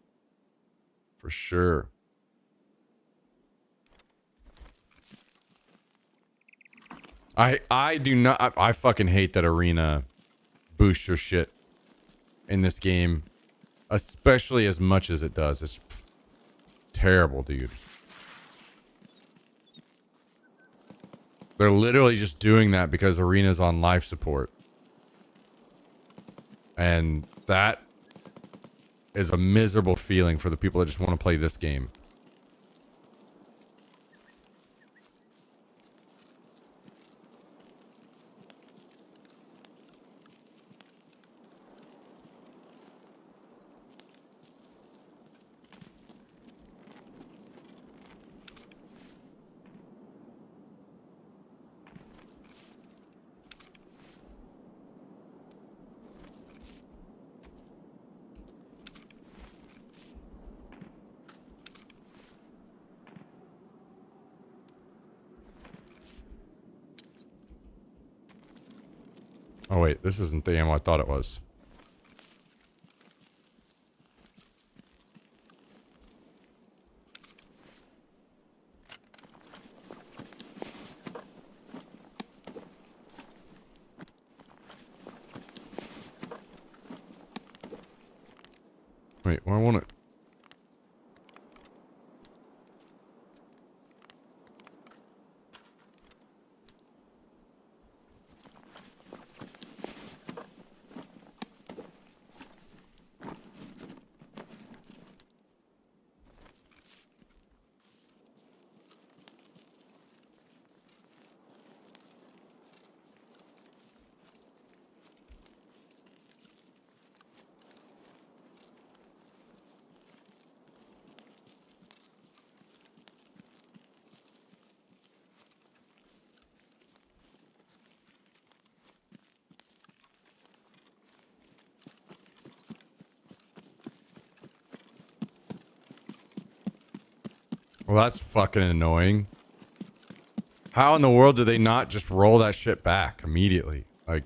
For sure. I do not. I fucking hate that Arena boosts your shit in this game, especially as much as it does. It's terrible, dude. They're literally just doing that because Arena's on life support, and that is a miserable feeling for the people that just want to play this game. Oh wait, this isn't the ammo I thought it was. Wait, well, I want it. Well, that's fucking annoying. How in the world do they not just roll that shit back immediately? Like,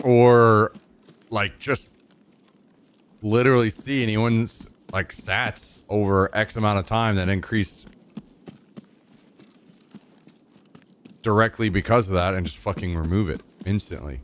or like just literally see anyone's like stats over X amount of time that increased directly because of that and just fucking remove it instantly.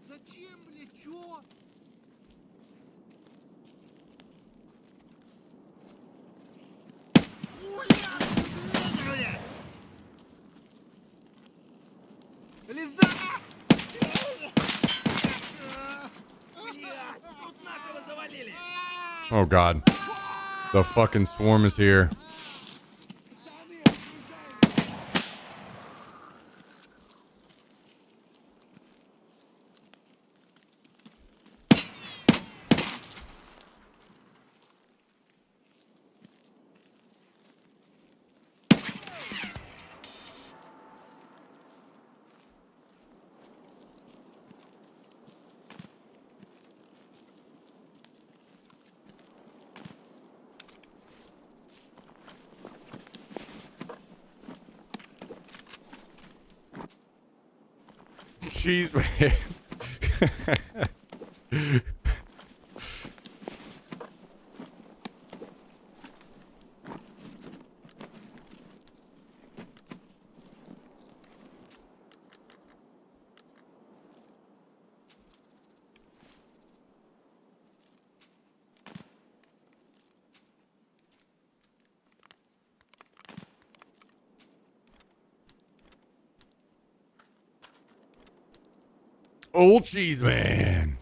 Зачем, блядь, чё? Лиза! Блядь, тут нахуй завалили! Oh god. The fucking swarm is here. Jeez, man. Old cheese man.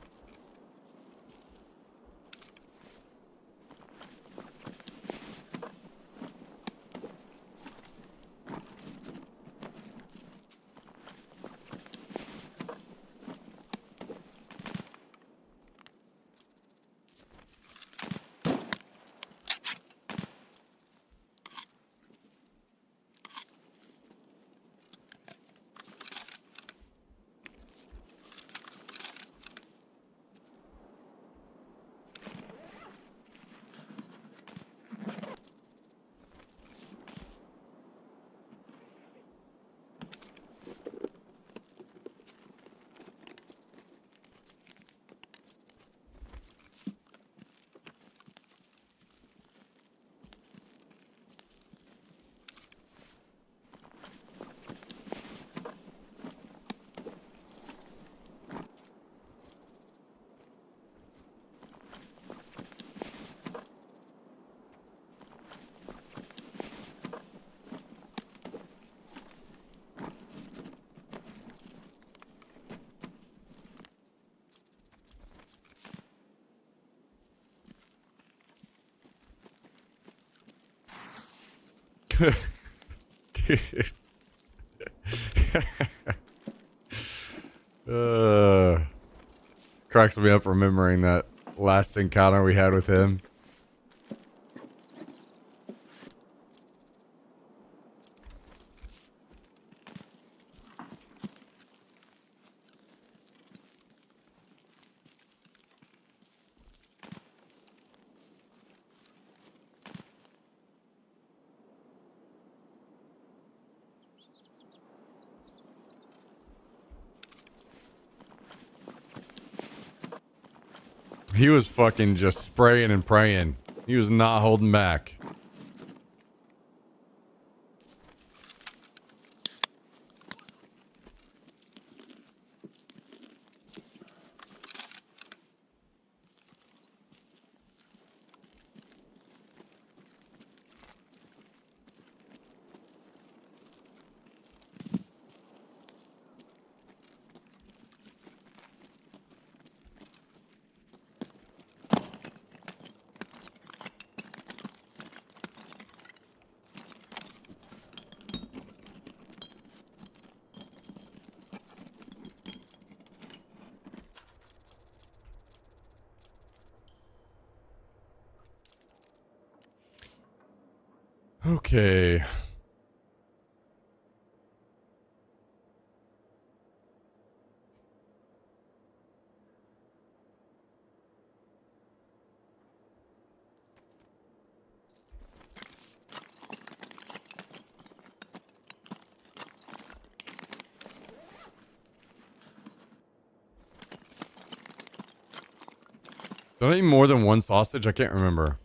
Dude. Cracks me up remembering that last encounter we had with him. He was fucking just spraying and praying. He was not holding back. Okay. Do I need more than one sausage? I can't remember.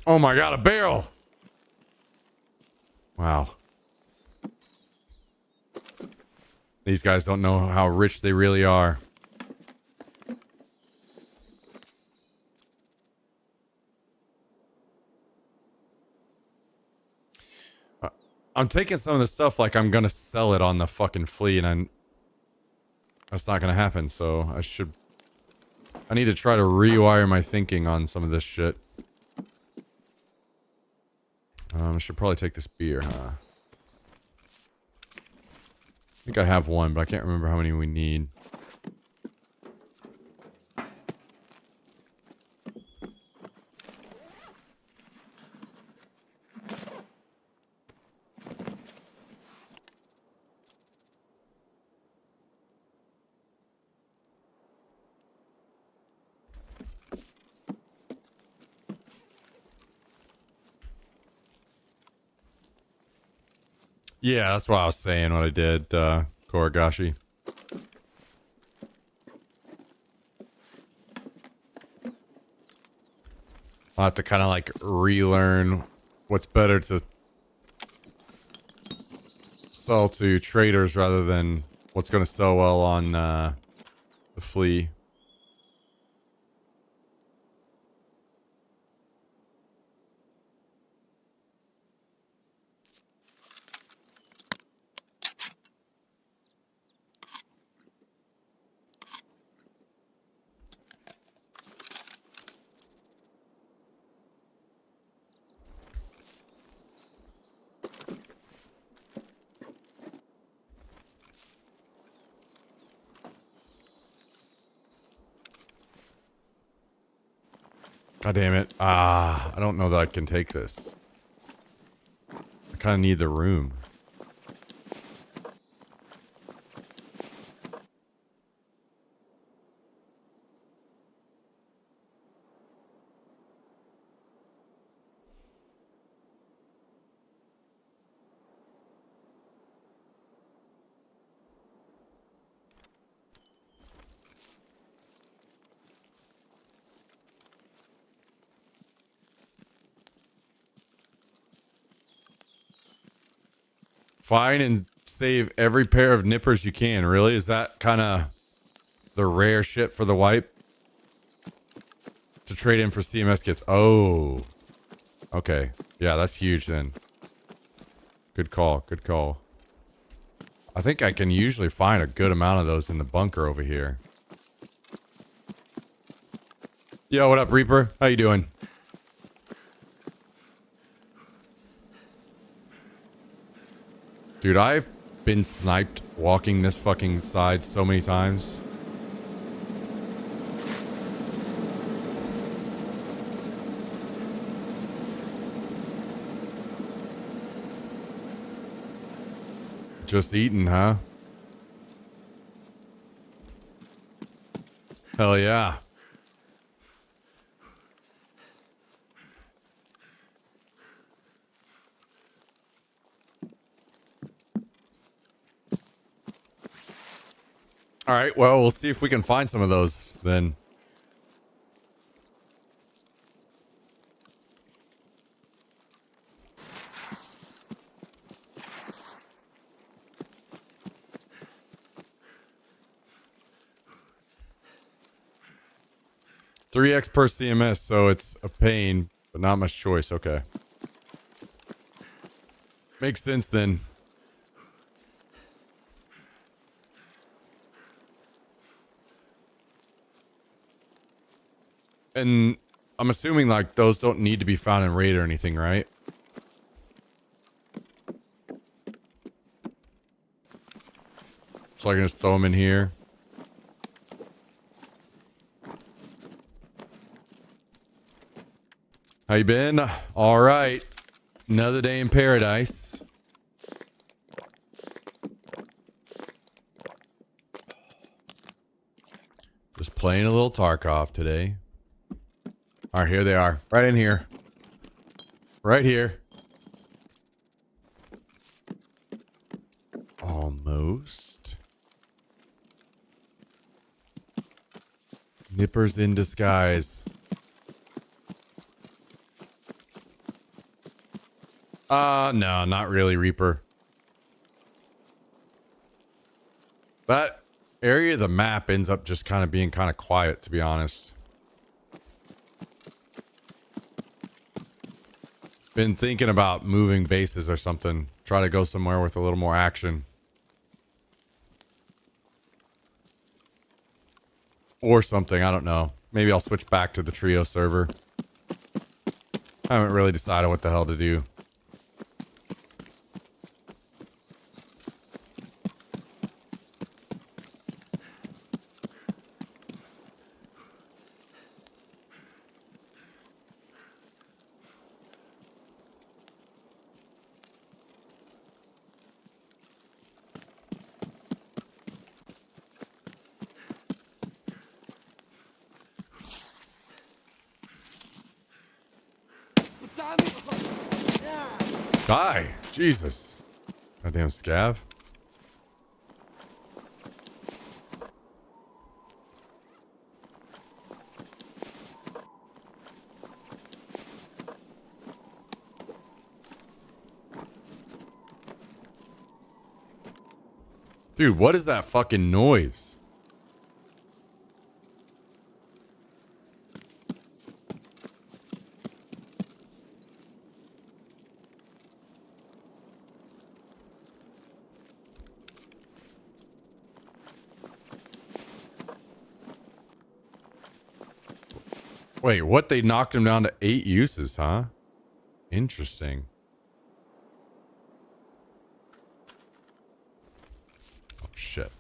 Oh my god, a barrel! Wow. These guys don't know how rich they really are. I'm taking some of the stuff like I'm gonna sell it on the fucking flea, and that's not gonna happen, so I need to try to rewire my thinking on some of this shit. I should probably take this beer, huh? I think I have one, but I can't remember how many we need. Yeah, that's what I was saying, what I did, Koragashi. I'll have to kind of like relearn what's better to sell to traders rather than what's going to sell well on the flea. God damn it. I don't know that I can take this. I kind of need the room. Find and save every pair of nippers you can. Really? Is that kind of the rare shit for the wipe? To trade in for CMS kits. Oh. Okay. Yeah, that's huge then. Good call. Good call. I think I can usually find a good amount of those in the bunker over here. Yo, what up, Reaper? How you doing? Dude, I've been sniped walking this fucking side so many times. Just eating, huh? Hell yeah. All right. Well, we'll see if we can find some of those then. $3x per CMS, so it's a pain, but not much choice. Okay. Makes sense then. And I'm assuming like those don't need to be found in raid or anything, right? So I can just throw them in here. How you been? All right. Another day in paradise. Just playing a little Tarkov today. All right, here they are. Right in here. Right here. Almost. Nippers in disguise. No, not really, Reaper. That area of the map ends up just kind of being kind of quiet, to be honest. Been thinking about moving bases or something. Try to go somewhere with a little more action. Or something, I don't know. Maybe I'll switch back to the trio server. I haven't really decided what the hell to do. Die! Jesus. Goddamn scav. Dude, what is that fucking noise? Wait, what? They knocked him down to 8 uses, huh? Interesting. Oh, shit.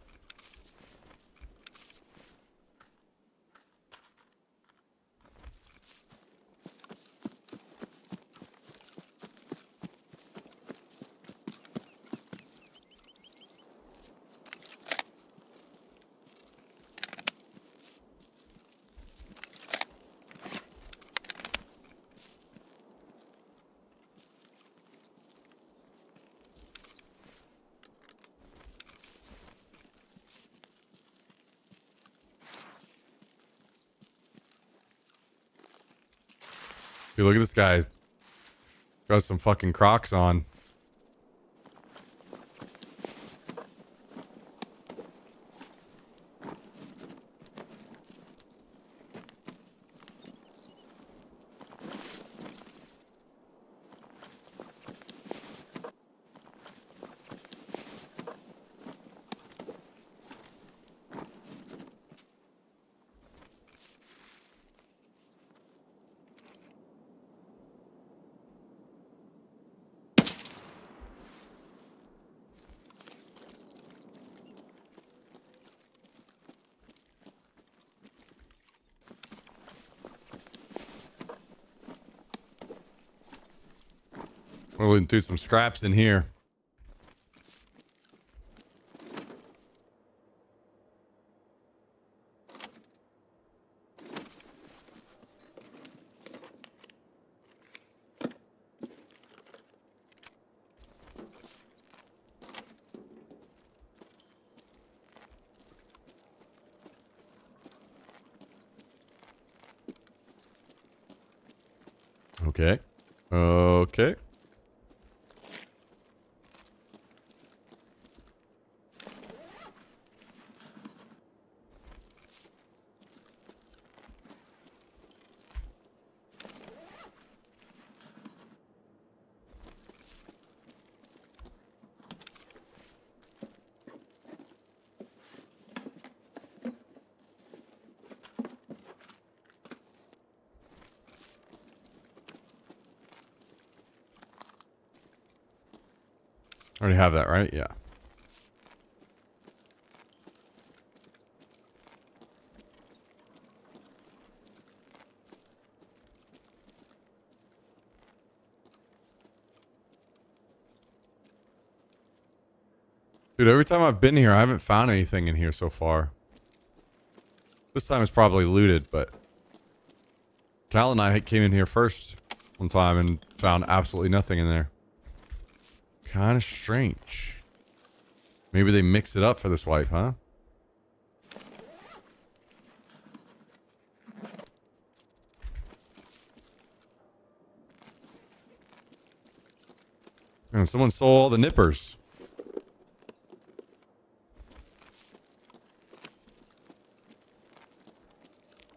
Dude, look at this guy. Got some fucking Crocs on. We're looting through some scraps in here. Okay. Okay. Already have that, right? Yeah. Dude, every time I've been here, I haven't found anything in here so far. This time it's probably looted, but Cal and I came in here first one time and found absolutely nothing in there. Kind of strange. Maybe they mix it up for this wipe, huh? And someone stole all the nippers.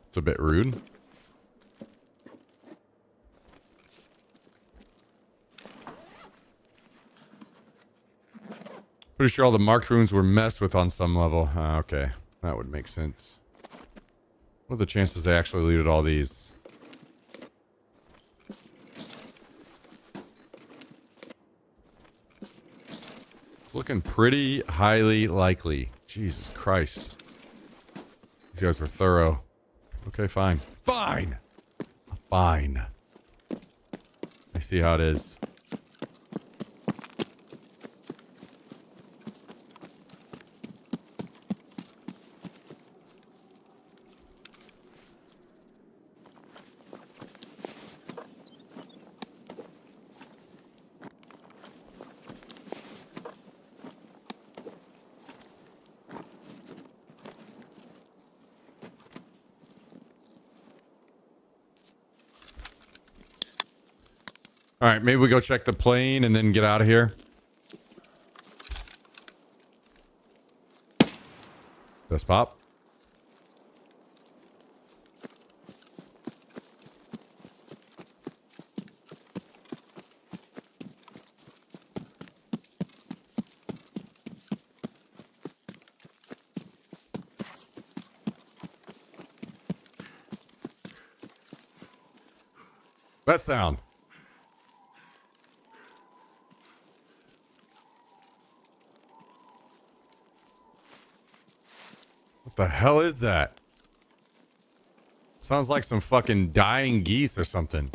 It's a bit rude. Pretty sure all the marked rooms were messed with on some level. Okay, that would make sense. What are the chances they actually looted all these? It's looking pretty highly likely. Jesus Christ. These guys were thorough. Okay, fine. Fine! Fine. I see how it is. All right, maybe we go check the plane and then get out of here. Does pop? That sound. What the hell is that? Sounds like some fucking dying geese or something.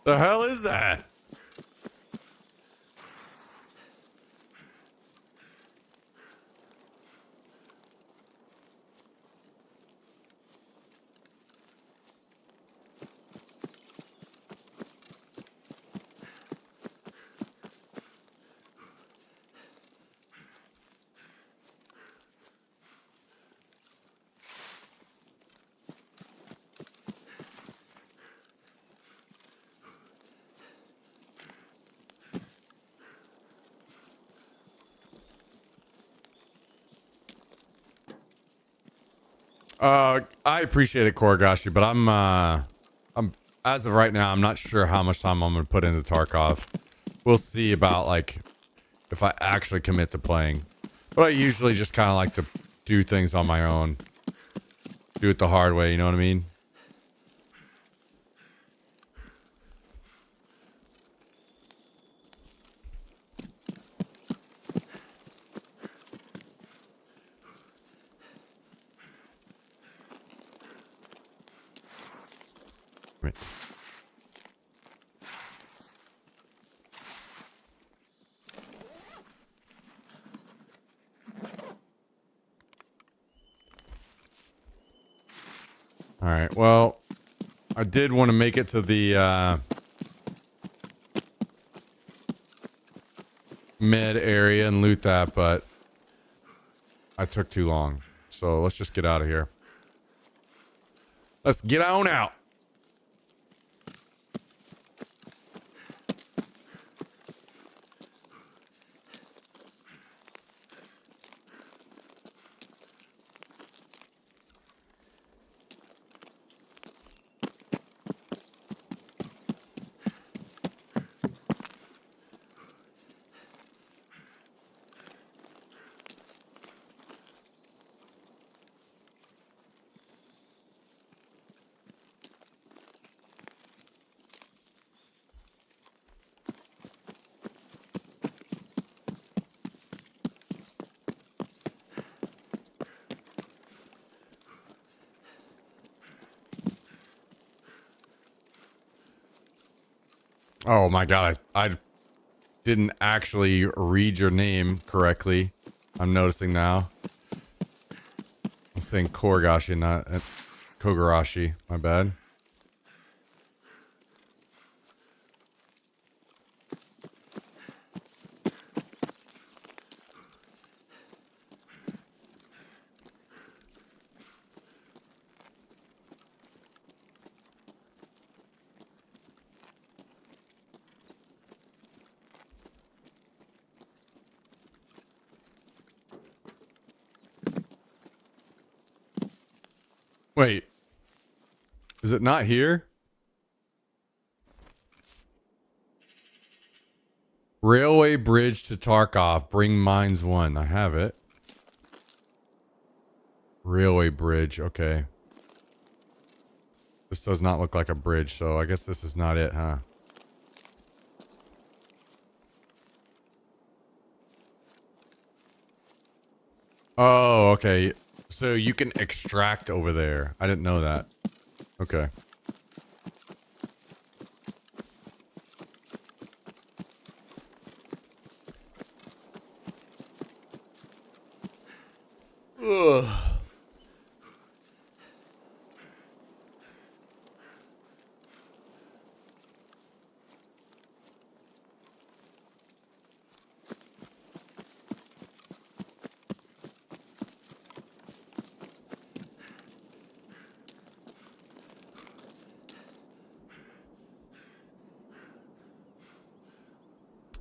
The hell is that? I appreciate it, Koragashi, but I'm as of right now, I'm not sure how much time I'm gonna put into Tarkov. We'll see about like if I actually commit to playing. But I usually just kind of like to do things on my own, do it the hard way. You know what I mean? Come here. All right. Well, I did want to make it to the med area and loot that, but I took too long. So let's just get out of here. Let's get on out. Oh my god, I didn't actually read your name correctly. I'm noticing now. I'm saying Korgashi, not Kogarashi. My bad. Wait. Is it not here? Railway bridge to Tarkov. Bring mines 1. I have it. Railway bridge. Okay. This does not look like a bridge, so I guess this is not it, huh? Oh, okay. So you can extract over there. I didn't know that. Okay. Ugh.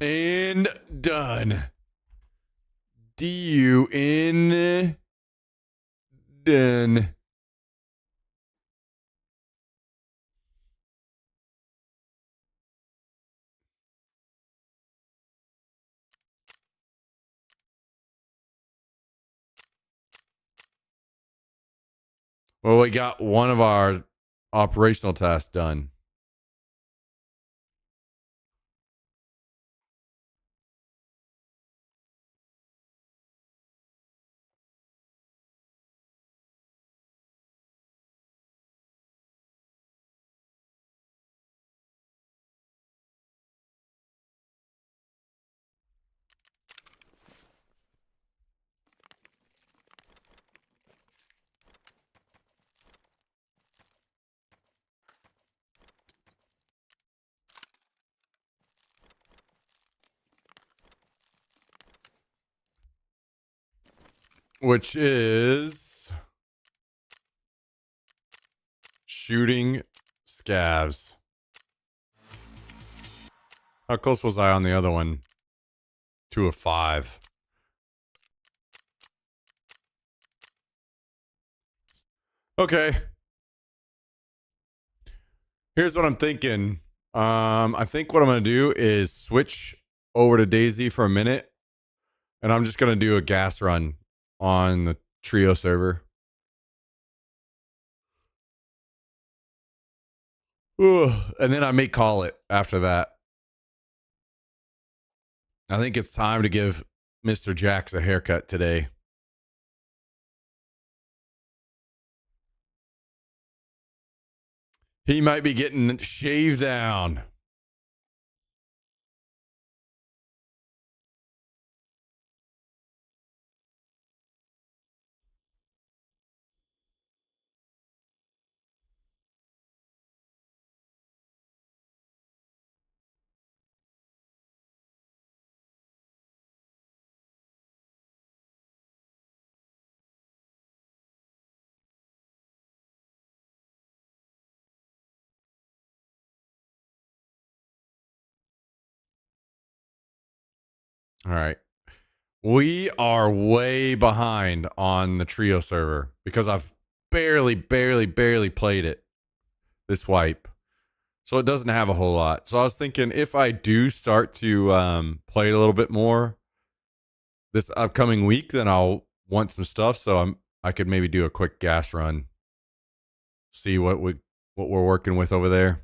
And done. D-U-N done. Well, we got one of our operational tasks done. Which is shooting scavs. How close was I on the other one? 2 of 5. Okay. Here's what I'm thinking. I think what I'm going to do is switch over to DayZ for a minute. And I'm just going to do a gas run on the trio server. And then I may call it after that. I think it's time to give Mr. Jax a haircut today. He might be getting shaved down. All right. We are way behind on the trio server because I've barely played it this wipe. So it doesn't have a whole lot. So I was thinking if I do start to play it a little bit more this upcoming week, then I'll want some stuff. So I could maybe do a quick gas run, see what we're working with over there.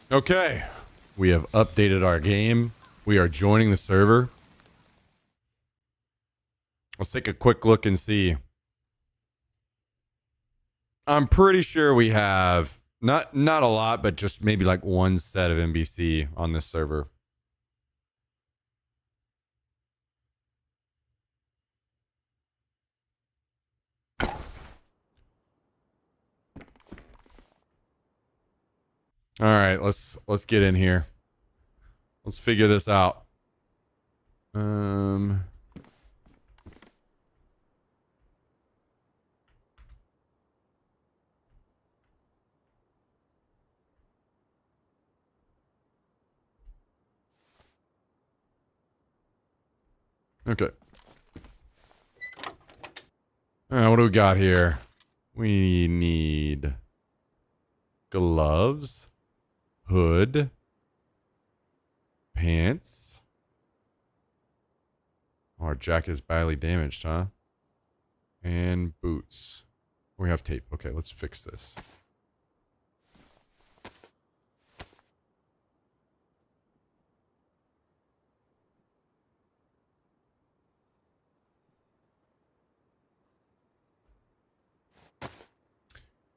Okay, we have updated our game. We are joining the server. Let's take a quick look and see. I'm pretty sure we have not a lot, but just maybe like one set of NBC on this server. All right, let's get in here. Let's figure this out. Okay. All right, what do we got here? We need gloves, hood, pants. Our jacket is badly damaged, huh? And boots. We have tape. Okay, let's fix this.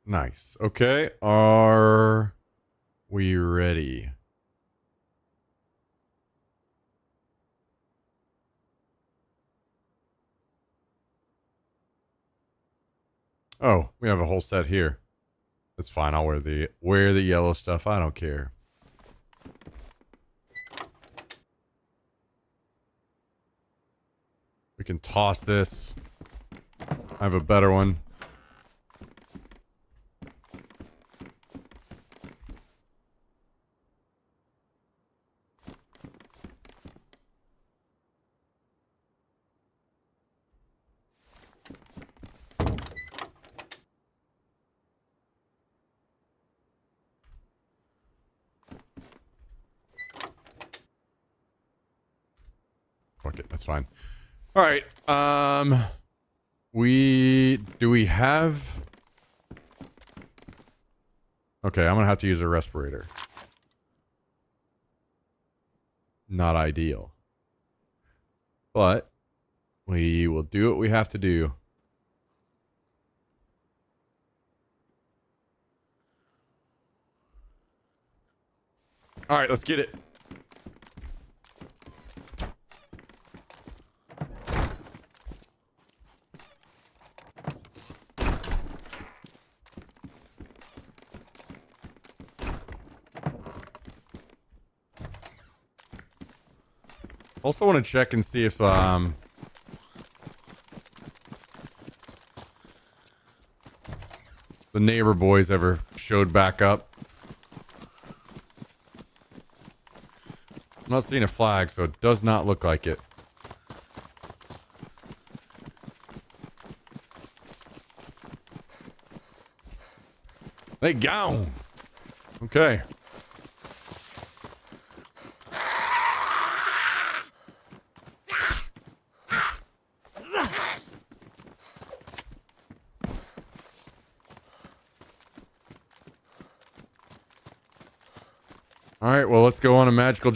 Nice. Okay, are we ready? Oh, we have a whole set here. That's fine. I'll wear the yellow stuff. I don't care. We can toss this. I have a better one. Fuck it, that's fine. All right. We have. Okay, I'm gonna have to use a respirator. Not ideal. But we will do what we have to do. All right, let's get it. Also want to check and see if the neighbor boys ever showed back up. I'm not seeing a flag, so it does not look like it. They gone. Okay. All right, well, let's go on a magical.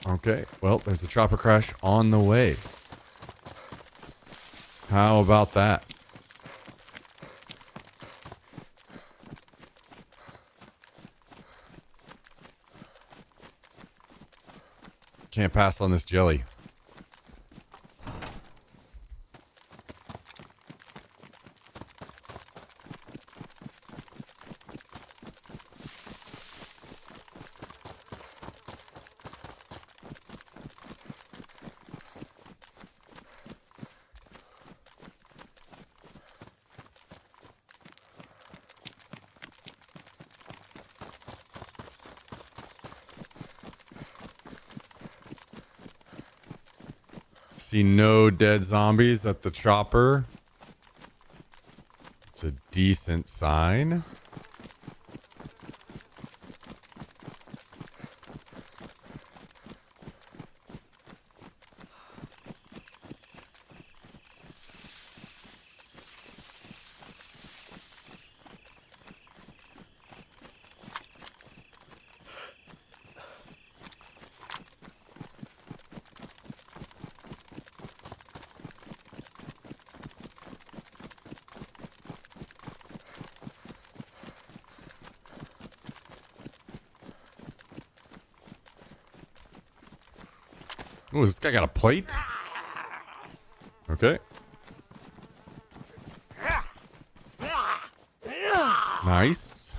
Okay, well, there's a chopper crash on the way. How about that? Can't pass on this jelly. See no dead zombies at the chopper. It's a decent sign. Oh, this guy got a plate? Okay. Nice.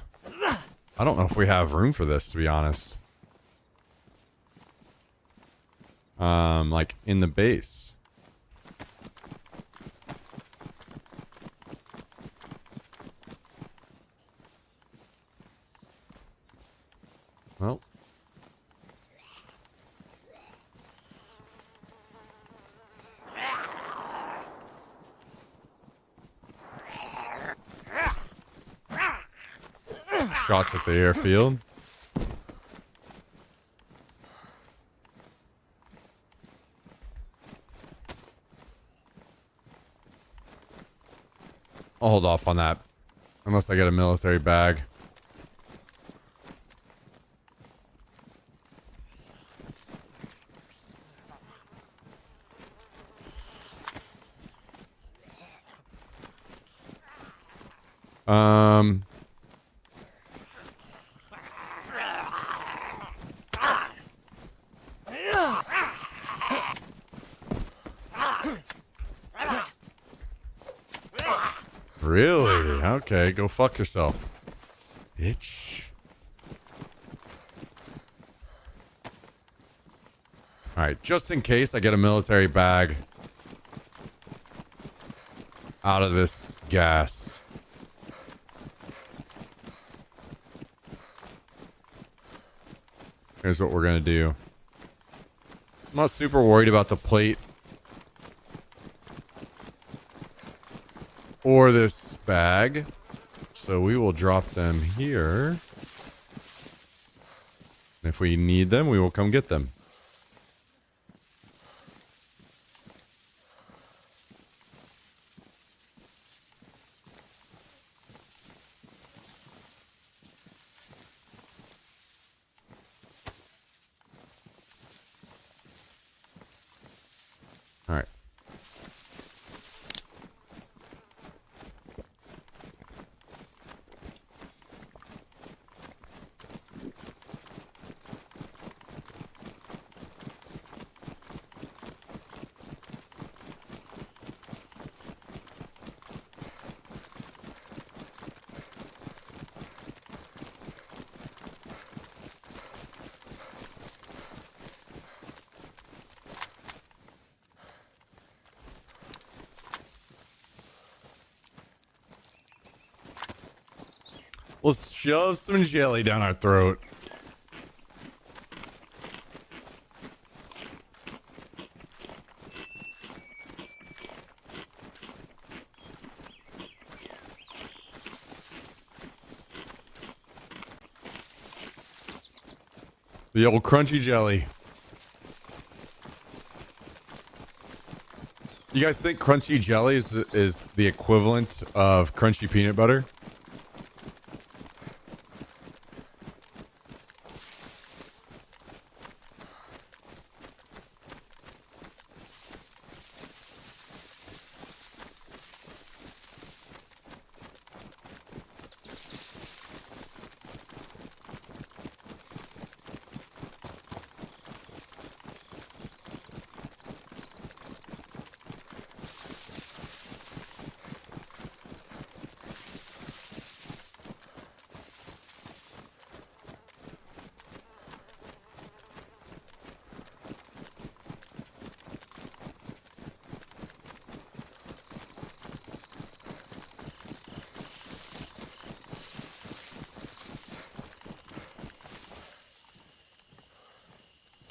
I don't know if we have room for this, to be honest. Like in the base. Well. Shots at the airfield. I'll hold off on that. Unless I get a military bag. Really? Okay, go fuck yourself. Bitch. Alright, just in case I get a military bag out of this gas. Here's what we're gonna do. I'm not super worried about the plate or this bag, so we will drop them here. If we need them, we will come get them. All right. Let's shove some jelly down our throat. The old crunchy jelly. You guys think crunchy jelly is the equivalent of crunchy peanut butter?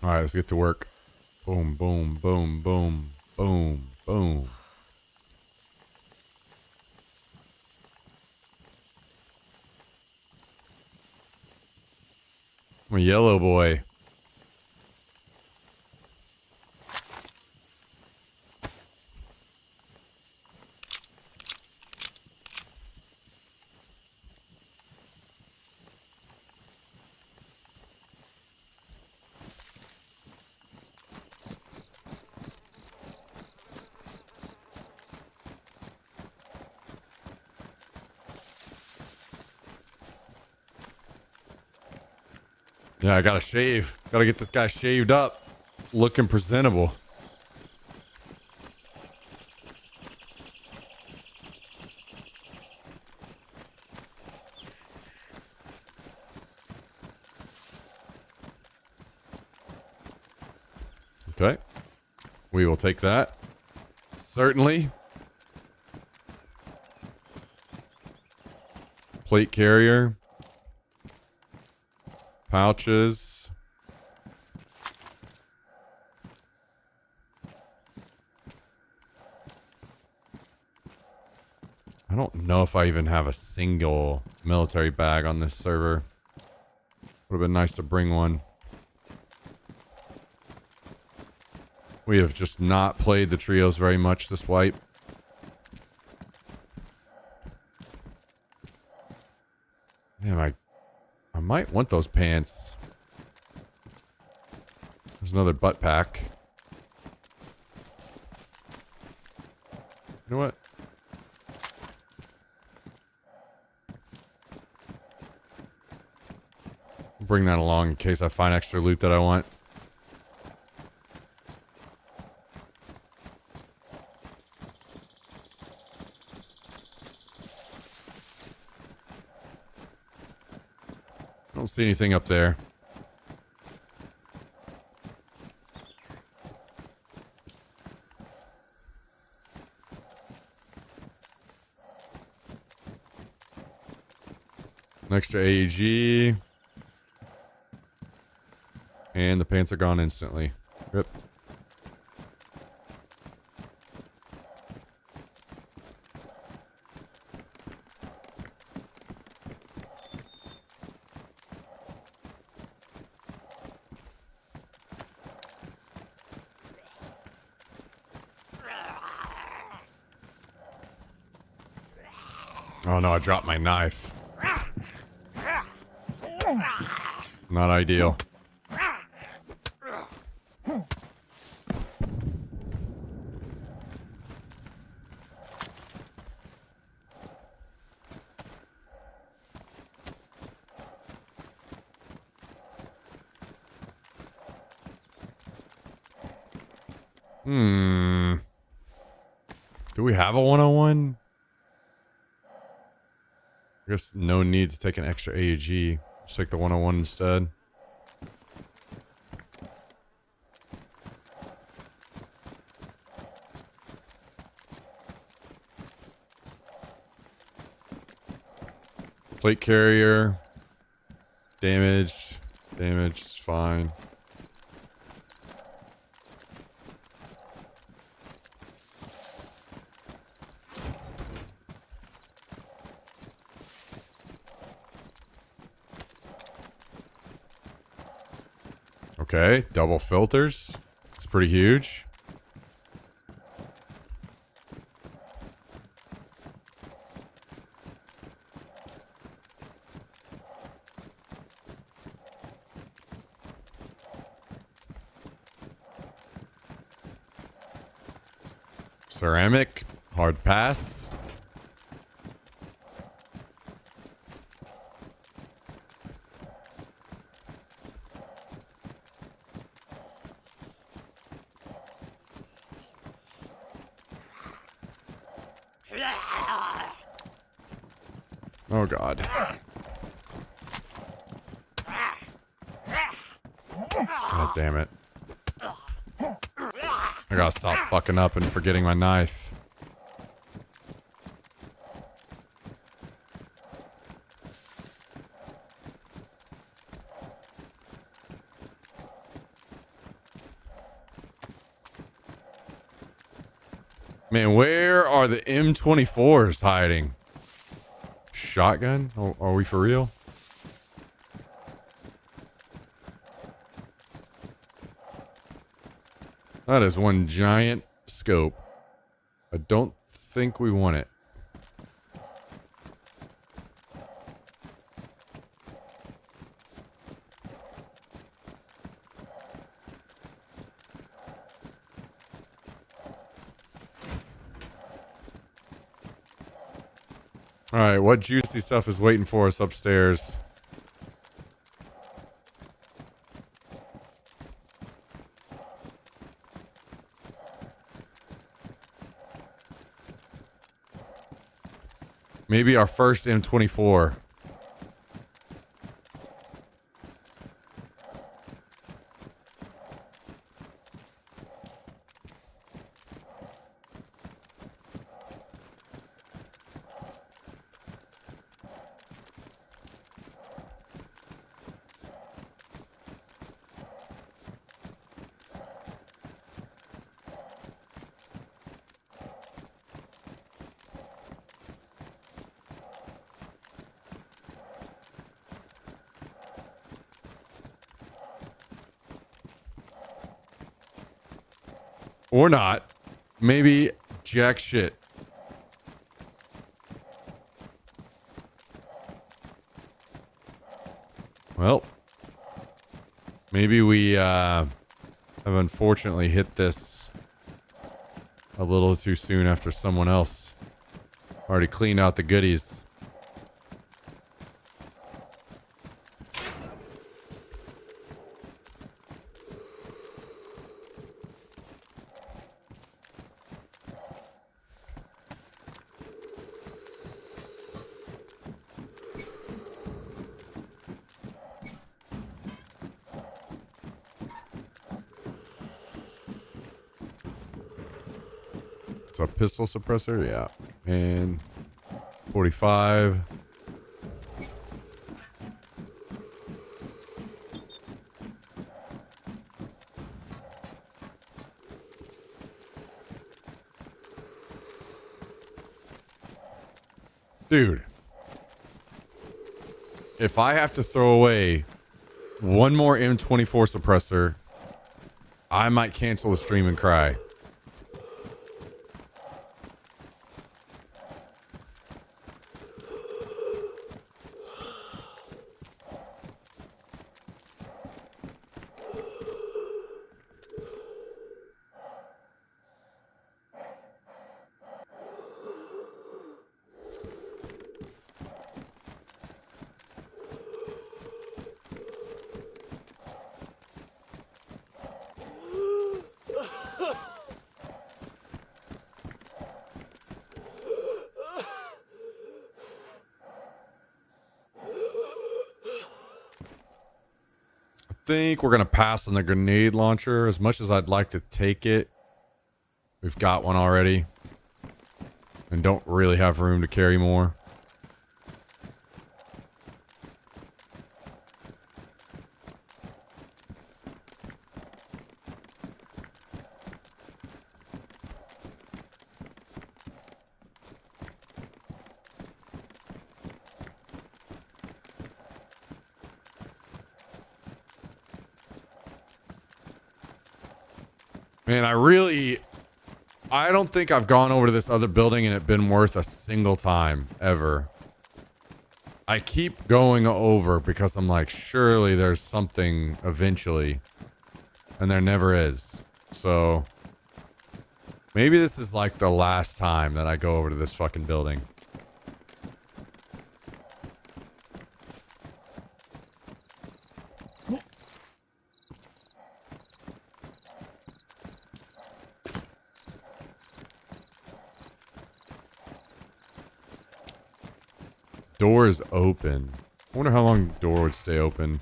All right, let's get to work. Boom, boom, boom, boom, boom, boom. I'm a yellow boy. Yeah, I gotta shave. Gotta get this guy shaved up. Looking presentable. Okay. We will take that. Certainly. Plate carrier. Pouches. I don't know if I even have a single military bag on this server. Would have been nice to bring one. We have just not played the trios very much this wipe. Man, I might want those pants. There's another butt pack. You know what? Bring that along in case I find extra loot that I want. I don't see anything up there. An extra AEG. And the pants are gone instantly. Rip. Oh no, I dropped my knife. Not ideal. Do we have a 101? I guess no need to take an extra AEG. Just take the 101 instead. Plate carrier. Damaged. Damaged is fine. Okay, double filters. It's pretty huge. Ceramic, hard pass. Oh God. God damn it. I gotta stop fucking up and forgetting my knife. Man, where are the M24s hiding? Shotgun? Are we for real? That is one giant scope. I don't think we want it. Alright, what juicy stuff is waiting for us upstairs? Maybe our first M24. Or not. Maybe jack shit. Well, maybe we have unfortunately hit this a little too soon after someone else already cleaned out the goodies. It's a pistol suppressor, yeah. And 45. Dude. If I have to throw away one more M24 suppressor, I might cancel the stream and cry. Think we're gonna pass on the grenade launcher. As much as I'd like to take it, we've got one already and don't really have room to carry more. Man, I don't think I've gone over to this other building and it been worth a single time ever. I keep going over because I'm like, surely there's something eventually. And there never is. So maybe this is like the last time that I go over to this fucking building. Door is open. I wonder how long the door would stay open.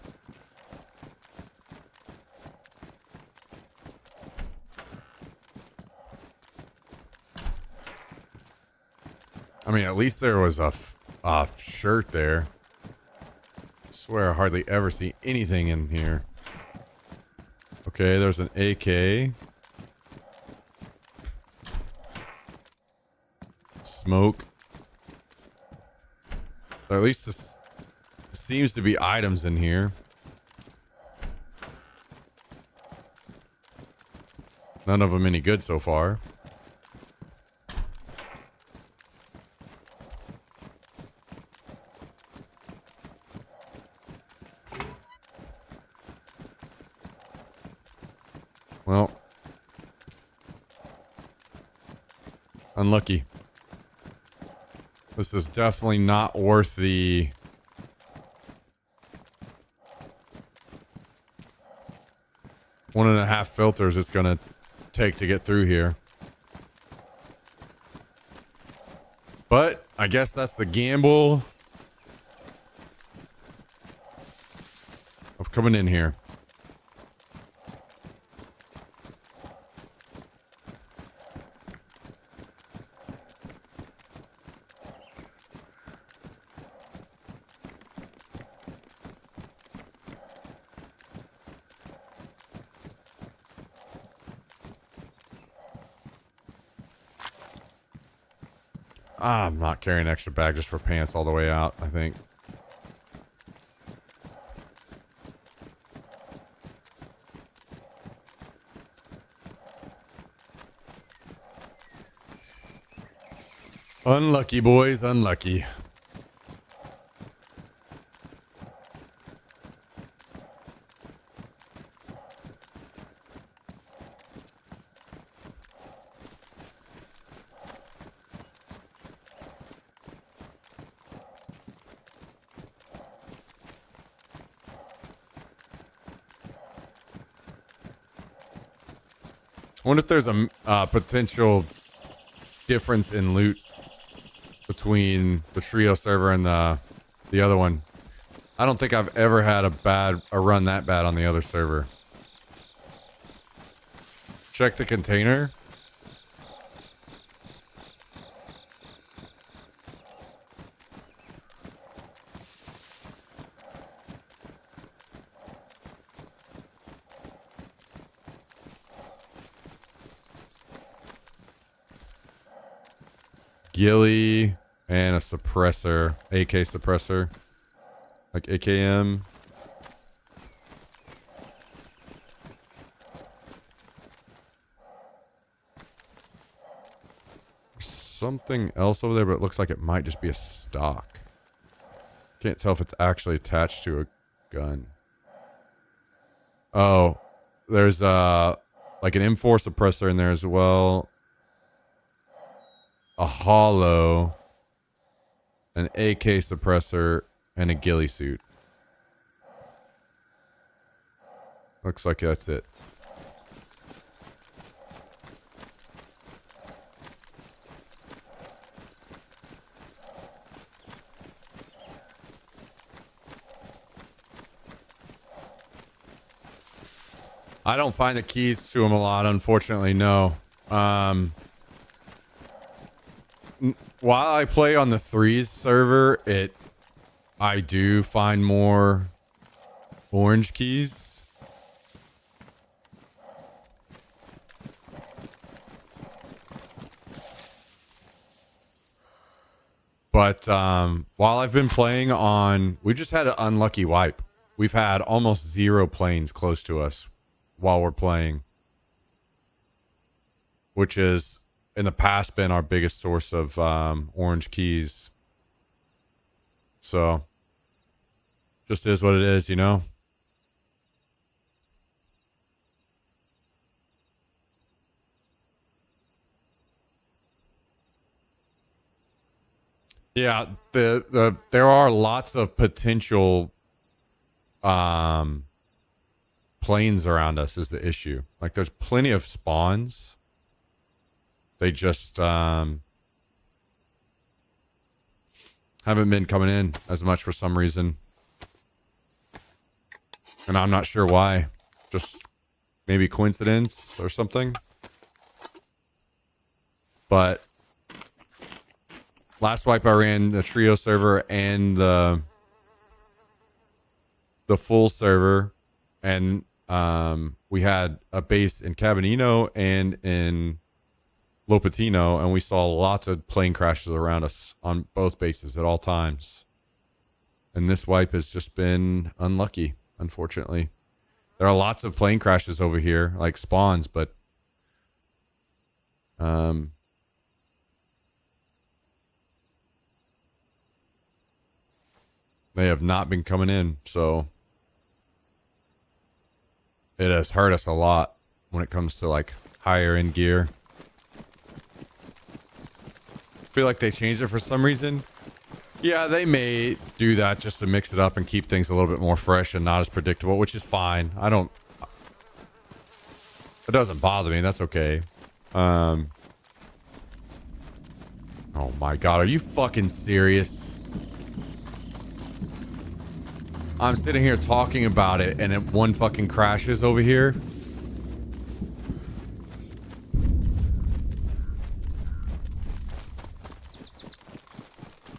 I mean, at least there was a shirt there. I swear I hardly ever see anything in here. Okay, there's an AK. Smoke. Or at least this seems to be items in here. None of them any good so far. Well, unlucky. This is definitely not worth the 1.5 filters it's gonna take to get through here. But I guess that's the gamble of coming in here. I'm not carrying an extra bag just for pants all the way out, I think. Unlucky, boys, unlucky. I wonder if there's a potential difference in loot between the trio server and the other one. I don't think I've ever had a run that bad on the other server. Check the container. Ghillie and a suppressor, AK suppressor, like AKM. Something else over there, but it looks like it might just be a stock. Can't tell if it's actually attached to a gun. Oh, there's like an M4 suppressor in there as well. A hollow, an AK suppressor, and a ghillie suit. Looks like that's it. I don't find the keys to them a lot, unfortunately, no. While I play on the 3s server, I do find more orange keys. But while I've been playing on, we just had an unlucky wipe. We've had almost 0 planes close to us while we're playing. which is in the past been our biggest source of orange keys. So, just is what it is, you know? Yeah, there are lots of potential planes around us is the issue. Like there's plenty of spawns. They just haven't been coming in as much for some reason. And I'm not sure why. Just maybe coincidence or something. But last wipe I ran the trio server and the full server, and we had a base in Cabanino and in Lopatino, and we saw lots of plane crashes around us on both bases at all times. And this wipe has just been unlucky, unfortunately. There are lots of plane crashes over here, like spawns, but they have not been coming in, so it has hurt us a lot when it comes to like higher end gear. I feel like they changed it for some reason. Yeah, they may do that just to mix it up and keep things a little bit more fresh and not as predictable, which is fine. It doesn't bother me. That's okay. Oh my God. Are you fucking serious? I'm sitting here talking about it and it one fucking crashes over here.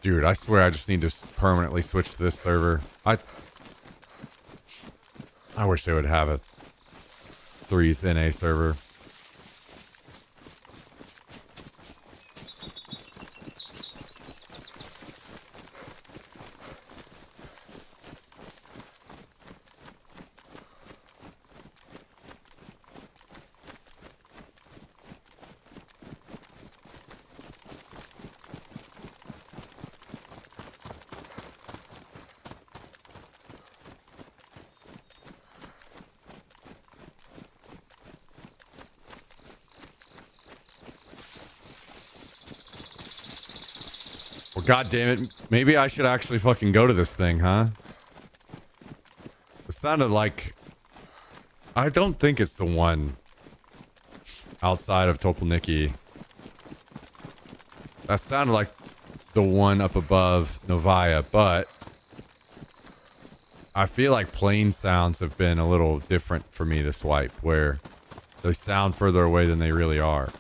Dude, I swear I just need to permanently switch to this server. I wish they would have a 3's NA server. Well, God damn it. Maybe I should actually fucking go to this thing, huh? It sounded like... I don't think it's the one outside of Topolniki. That sounded like the one up above Novaya, but I feel like plane sounds have been a little different for me this wipe, where they sound further away than they really are.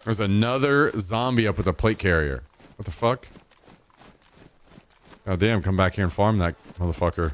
There's another zombie up with a plate carrier. What the fuck? God damn, come back here and farm that motherfucker.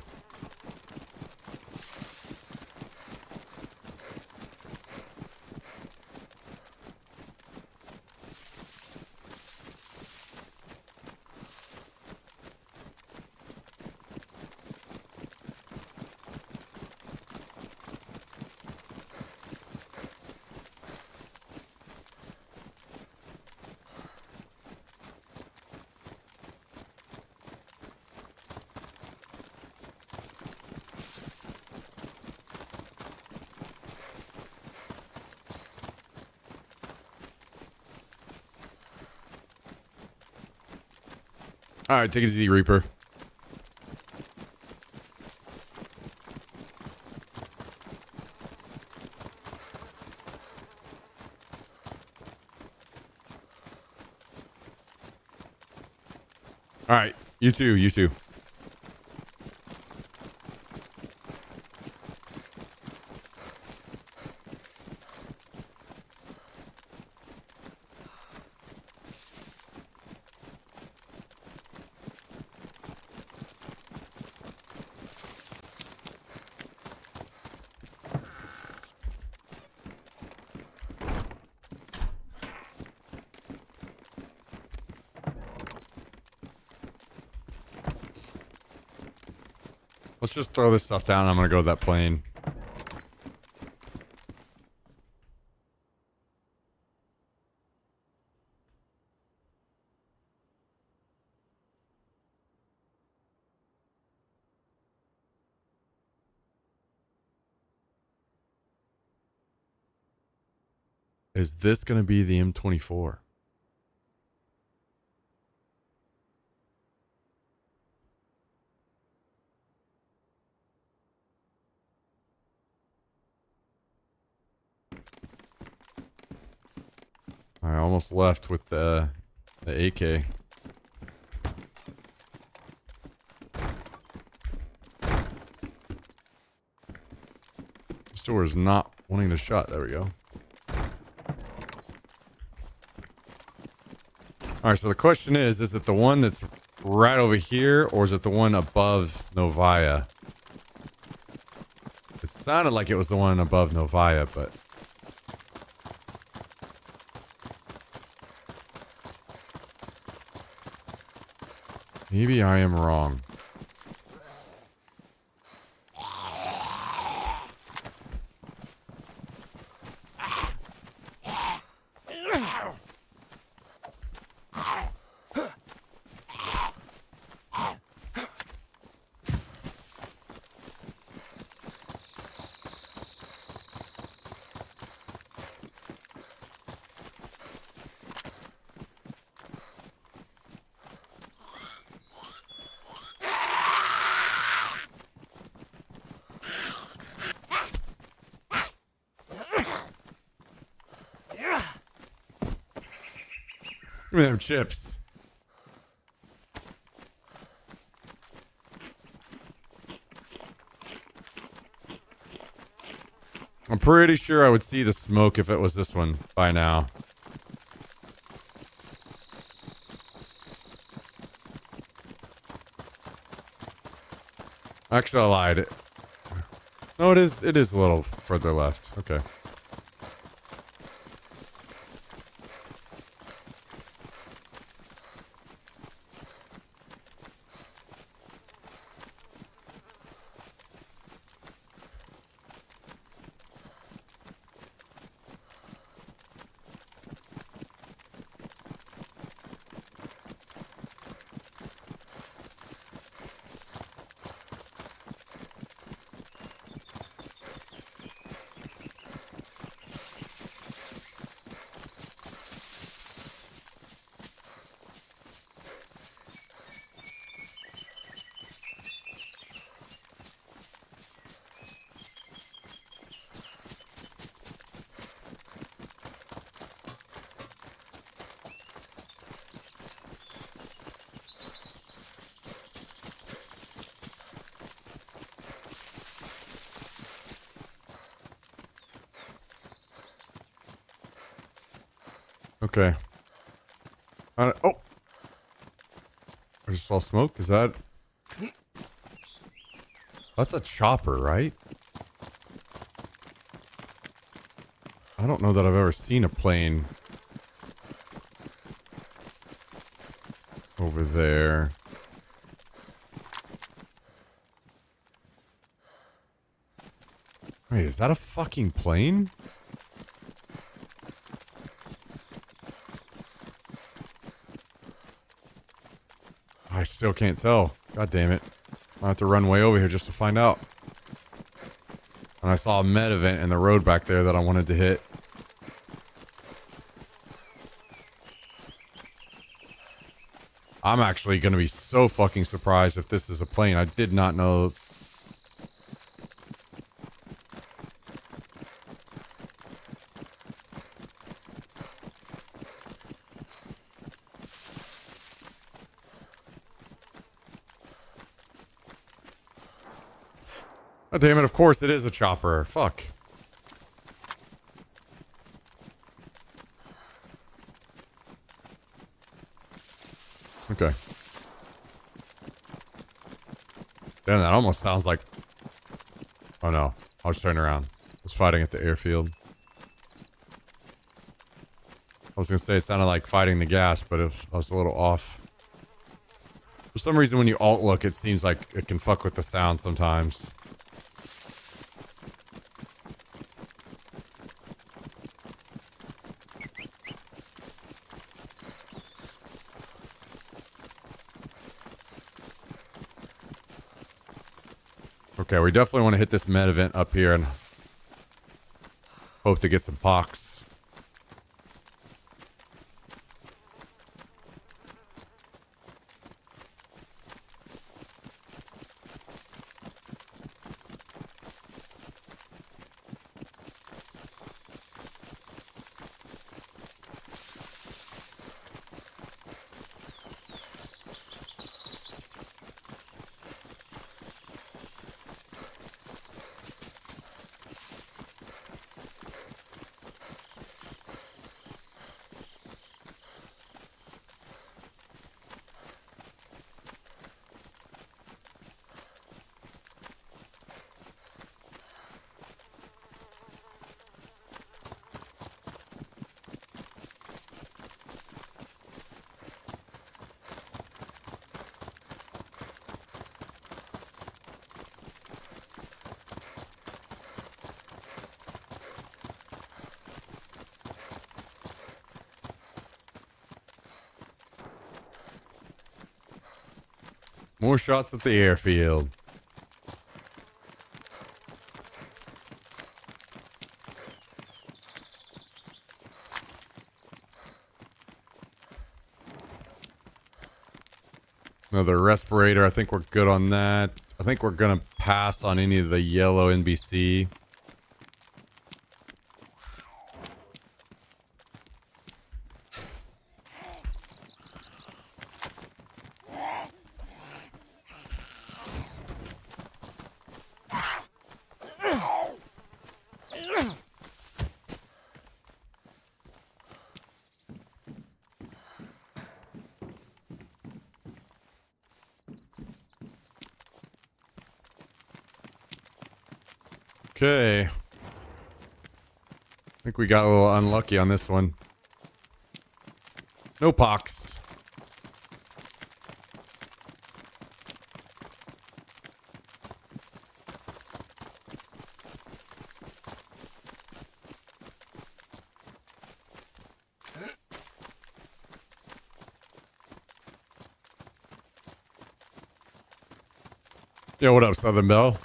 Alright, take it easy, Reaper. Alright, you too, you too. Let's just throw this stuff down. I'm gonna go to that plane. Is this gonna be the M24? I almost left with the AK. Store is not wanting the shot. There we go. Alright, so the question is it the one that's right over here, or is it the one above Novaya? It sounded like it was the one above Novaya, but... maybe I am wrong. Give me them chips. I'm pretty sure I would see the smoke if it was this one by now. Actually, I lied. No, it is a little further left. Okay. Okay. Oh! I just saw smoke. Is that... that's a chopper, right? I don't know that I've ever seen a plane over there. Wait, is that a fucking plane? I still can't tell. God damn it. I have to run way over here just to find out. And I saw a med event in the road back there that I wanted to hit. I'm actually going to be so fucking surprised if this is a plane. I did not know. Oh, damn it, of course it is a chopper. Fuck. Okay. Damn, that almost sounds like... oh no, I was turning around. I was fighting at the airfield. I was gonna say it sounded like fighting the gas, but I was a little off. For some reason, when you alt look, it seems like it can fuck with the sound sometimes. Okay, we definitely want to hit this med event up here and hope to get some pox. More shots at the airfield. Another respirator. I think we're good on that. I think we're going to pass on any of the yellow NBC. Okay. I think we got a little unlucky on this one. No pox. Yo, what up, Southern Belle?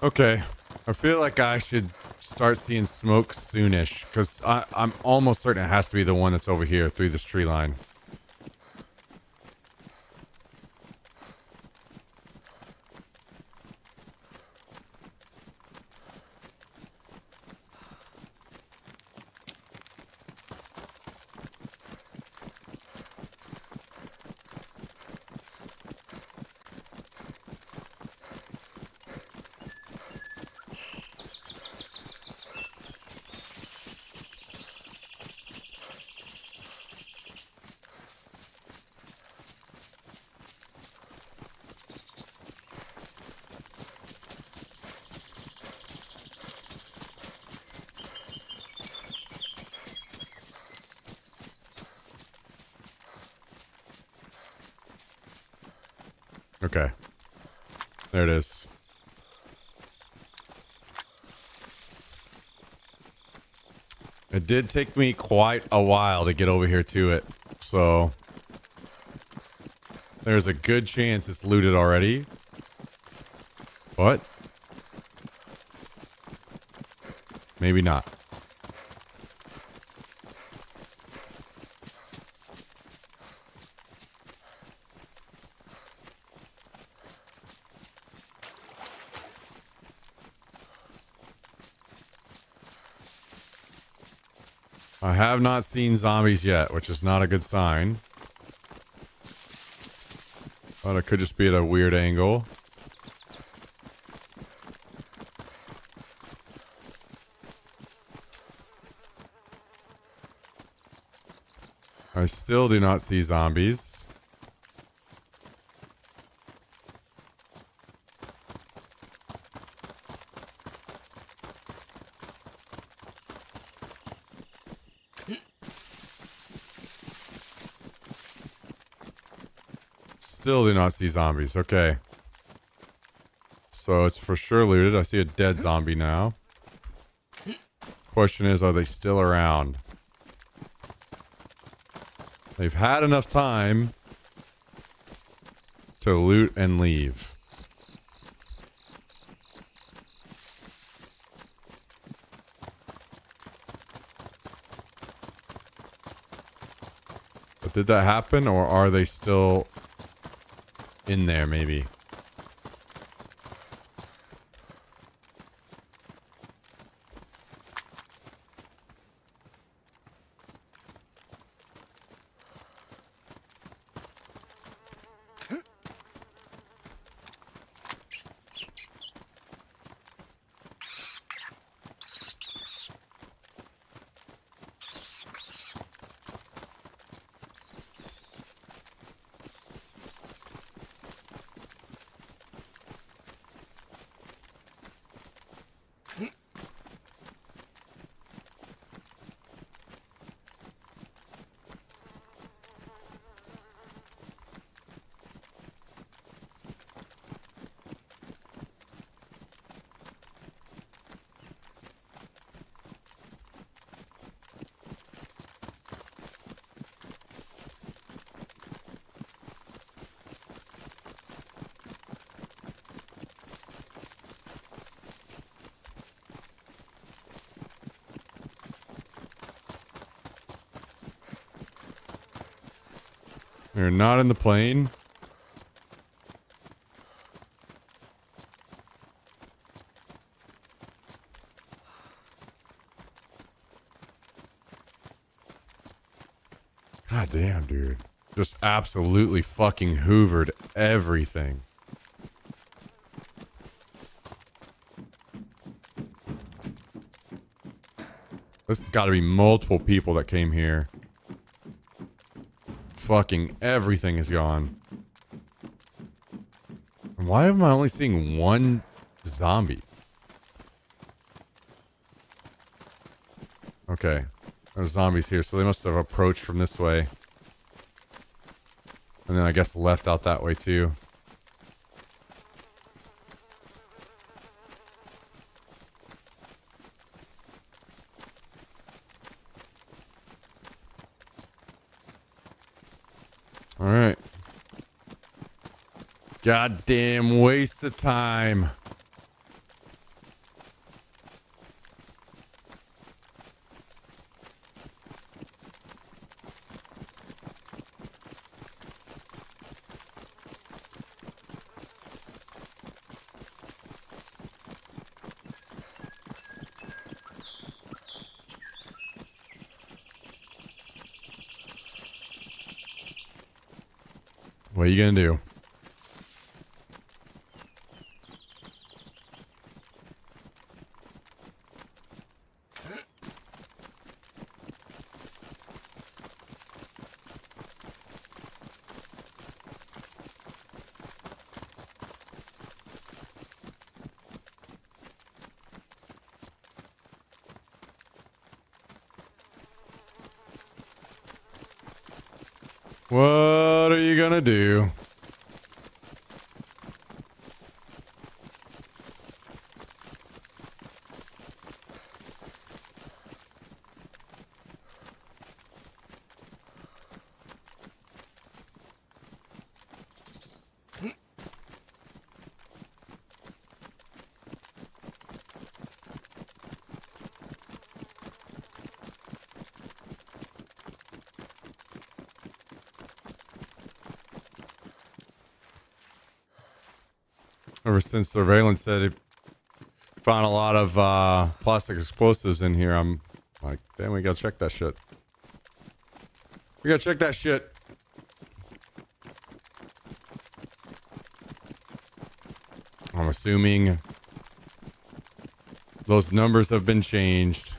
Okay, I feel like I should start seeing smoke soonish, because I'm almost certain it has to be the one that's over here through this tree line. Okay. There it is. It did take me quite a while to get over here to it, so there's a good chance it's looted already. But maybe not. I have not seen zombies yet, which is not a good sign. But it could just be at a weird angle. I still do not see zombies. Still do not see zombies. Okay. So it's for sure looted. I see a dead zombie now. Question is, are they still around? They've had enough time to loot and leave. But did that happen, or are they still in there, maybe? They're not in the plane. God damn, dude. Just absolutely fucking hoovered everything. This has got to be multiple people that came here. Fucking everything is gone. And why am I only seeing one zombie? Okay. There's zombies here, so they must have approached from this way. And then I guess left out that way too. Alright. Goddamn waste of time. What are you gonna do? What are you gonna do? Ever since surveillance said it found a lot of plastic explosives in here, I Like, damn, we gotta check that shit. We gotta check that shit. I'm assuming those numbers have been changed.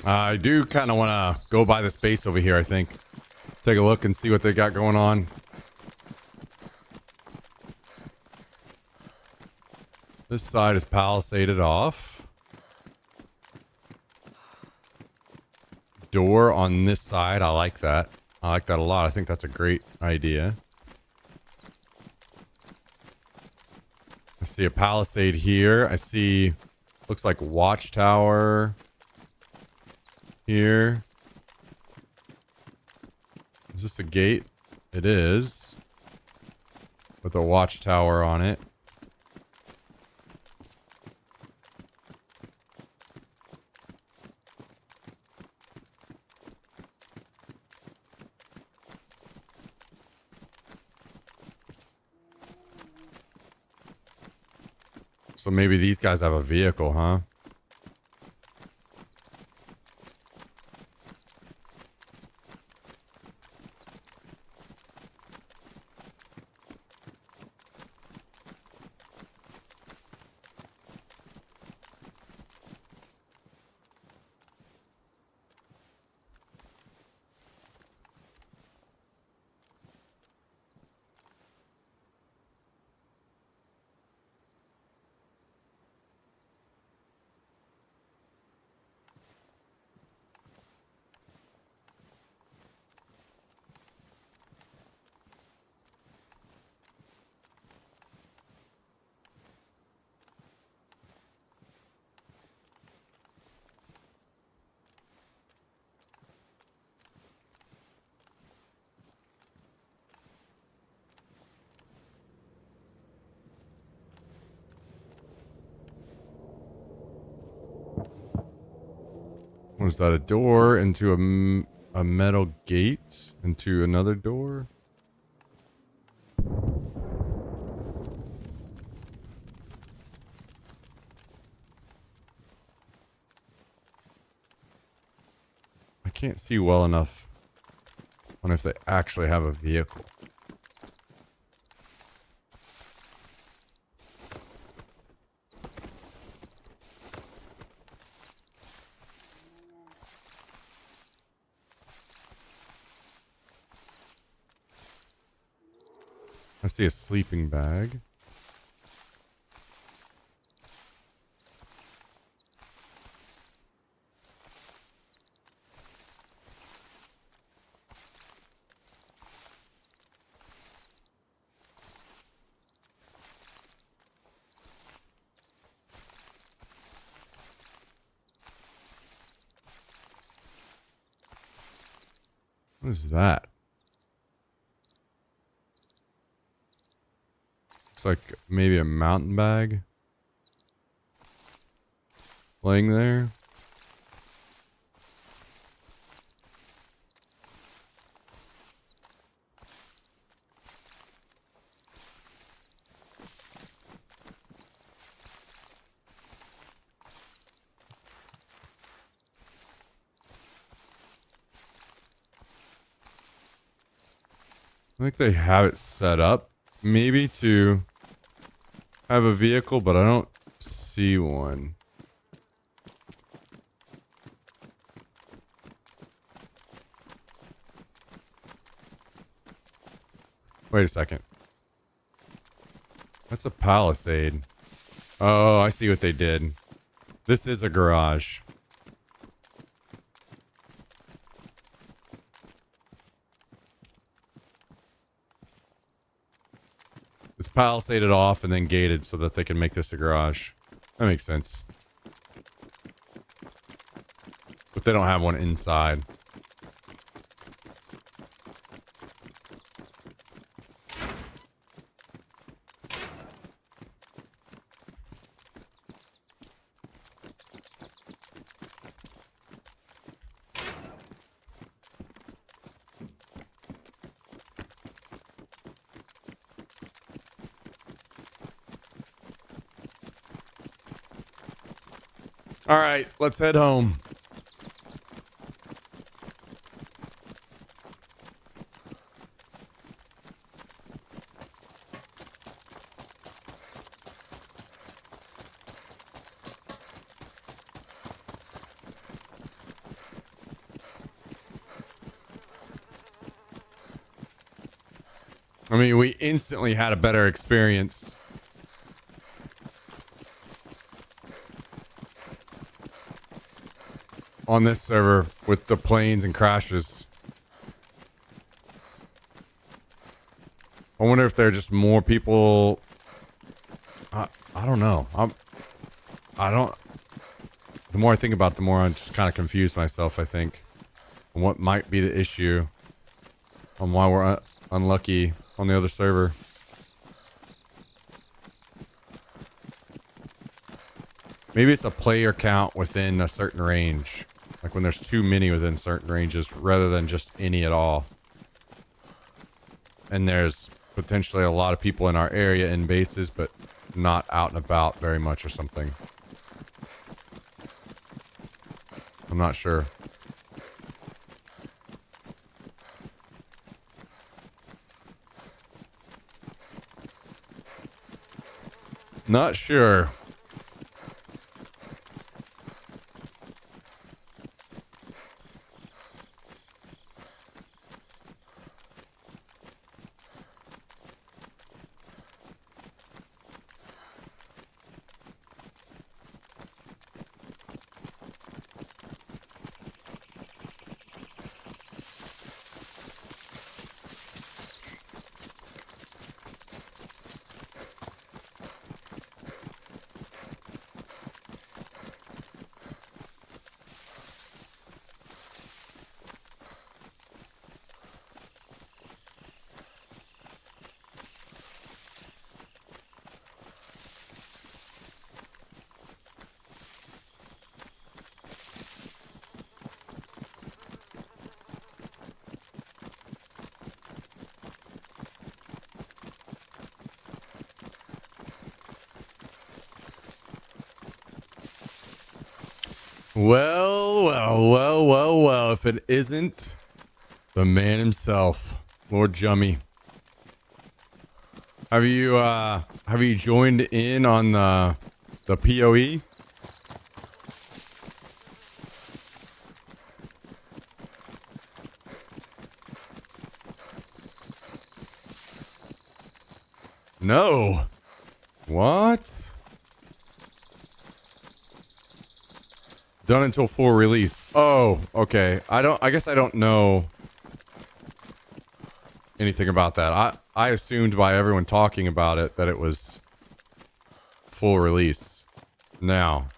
I do kind of want to go by this base over here, I think. Take a look and see what they got going on. This side is palisaded off. Door on this side, I like that. I like that a lot. I think that's a great idea. I see a palisade here. I see, looks like watchtower here. Is this a gate? It is. With a watchtower on it. So maybe these guys have a vehicle, huh? Was that a door into a metal gate into another door? I can't see well enough on if they actually have a vehicle. I see a sleeping bag. What is that? Looks like maybe a mountain bag laying there. I think they have it set up maybe to have a vehicle, but I don't see one. Wait a second. That's a palisade. Oh, I see what they did. This is a garage. It's palisaded off and then gated so that they can make this a garage. That makes sense. But they don't have one inside. All right, let's head home. I mean, we instantly had a better experience. On this server with the planes and crashes. I wonder if there are just more people. I don't know. I don't. The more I think about it, the more I'm just kind of confused myself, I think. On what might be the issue. On why we're unlucky on the other server. Maybe it's a player count within a certain range. Like when there's too many within certain ranges rather than just any at all. And there's potentially a lot of people in our area in bases, but not out and about very much or something. I'm not sure. Not sure. Well, if it isn't the man himself, Lord Jummy. Have you joined in on the PoE? No. What? Done until full release. Oh, okay. I guess I don't know anything about that. I assumed by everyone talking about it that it was full release. Now.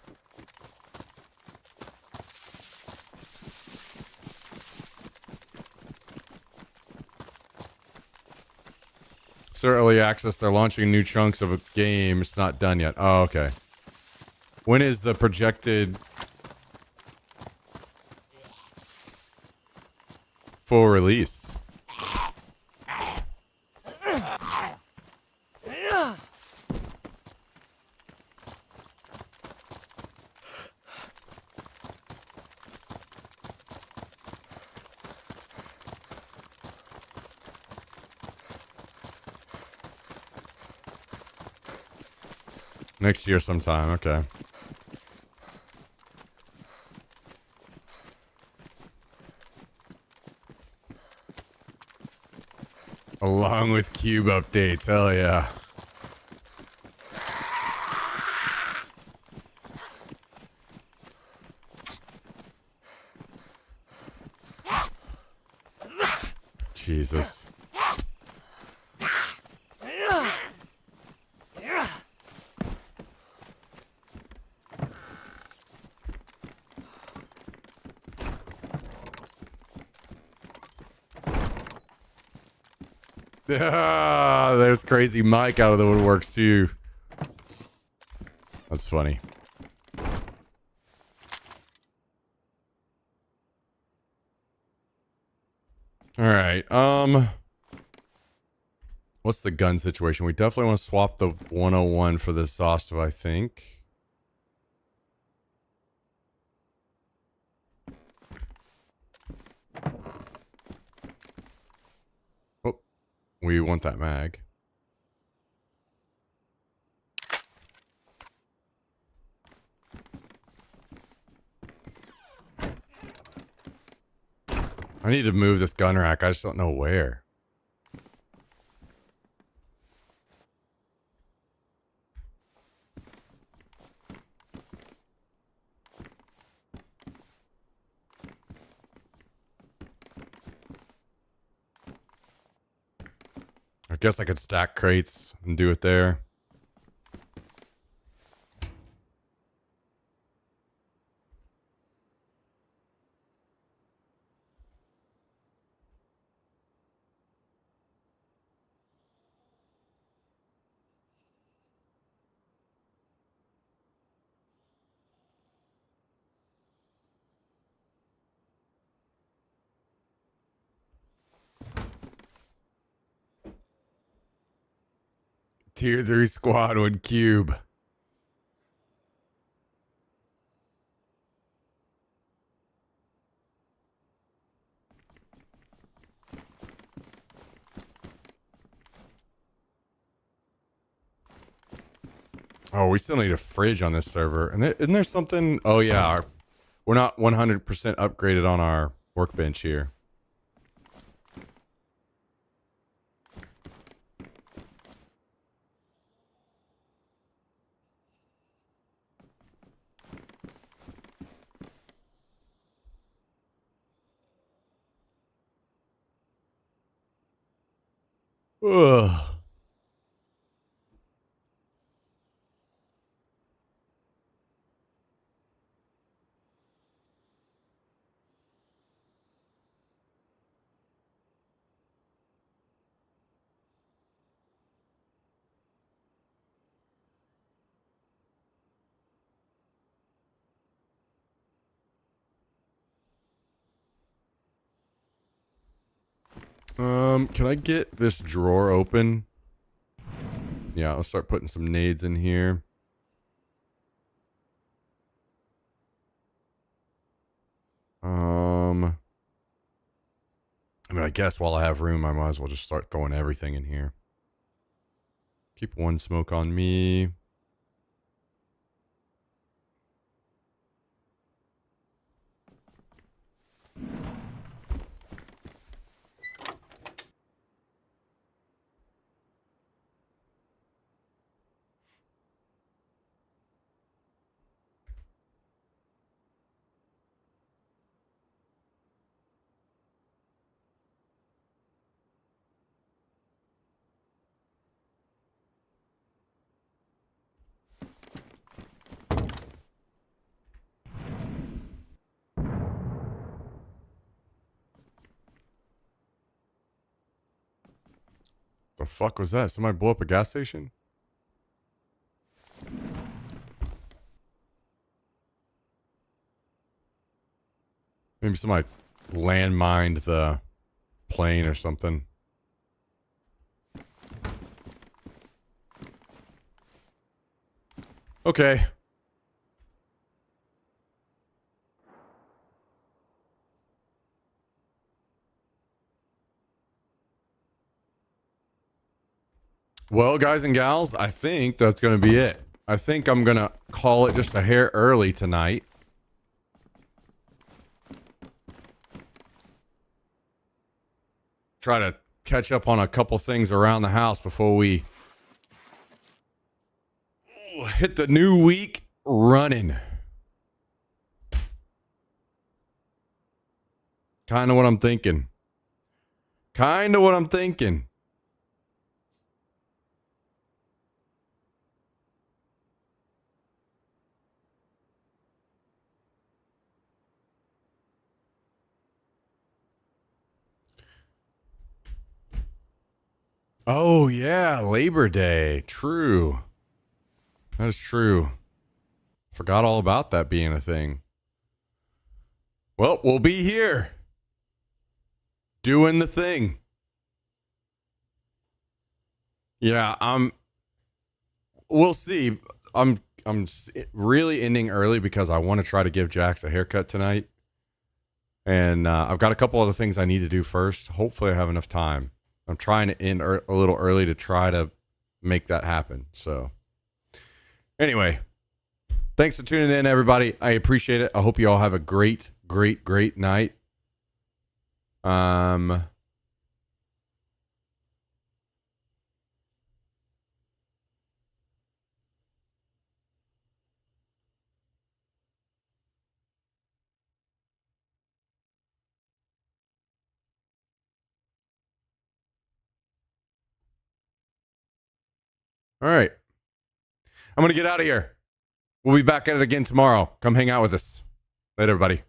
So early access, they're launching new chunks of a game. It's not done yet. Oh, okay. When is the projected full release? Next year sometime. Okay. Along with cube updates. Hell yeah. Jesus. Ah, there's crazy Mike out of the woodworks too. That's funny. All right. What's the gun situation? We definitely want to swap the 101 for the Zostav, I think. Oh, we want that mag. I need to move this gun rack. I just don't know where. I guess I could stack crates and do it there. Tier 3 squad with cube. Oh, we still need a fridge on this server. And isn't there something? Oh, yeah. We're not 100% upgraded on our workbench here. Ugh. Can I get this drawer open? Yeah, I'll start putting some nades in here. I mean, I guess while I have room, I might as well just start throwing everything in here. Keep one smoke on me. The fuck was that? Somebody blow up a gas station? Maybe somebody landmined the plane or something. Okay. Well, guys and gals, I think that's going to be it. I think I'm gonna call it just a hair early tonight. Try to catch up on a couple things around the house before we hit the new week running. Kind of what I'm thinking. Kind of what I'm thinking. Oh, yeah, Labor Day. True. That is true. Forgot all about that being a thing. Well, we'll be here. Doing the thing. Yeah, we'll see. I'm really ending early because I want to try to give Jax a haircut tonight. And I've got a couple other things I need to do first. Hopefully I have enough time. I'm trying to end a little early to try to make that happen. So anyway, thanks for tuning in, everybody. I appreciate it. I hope you all have a great, great, great night. All right. I'm going to get out of here. We'll be back at it again tomorrow. Come hang out with us. Later, everybody.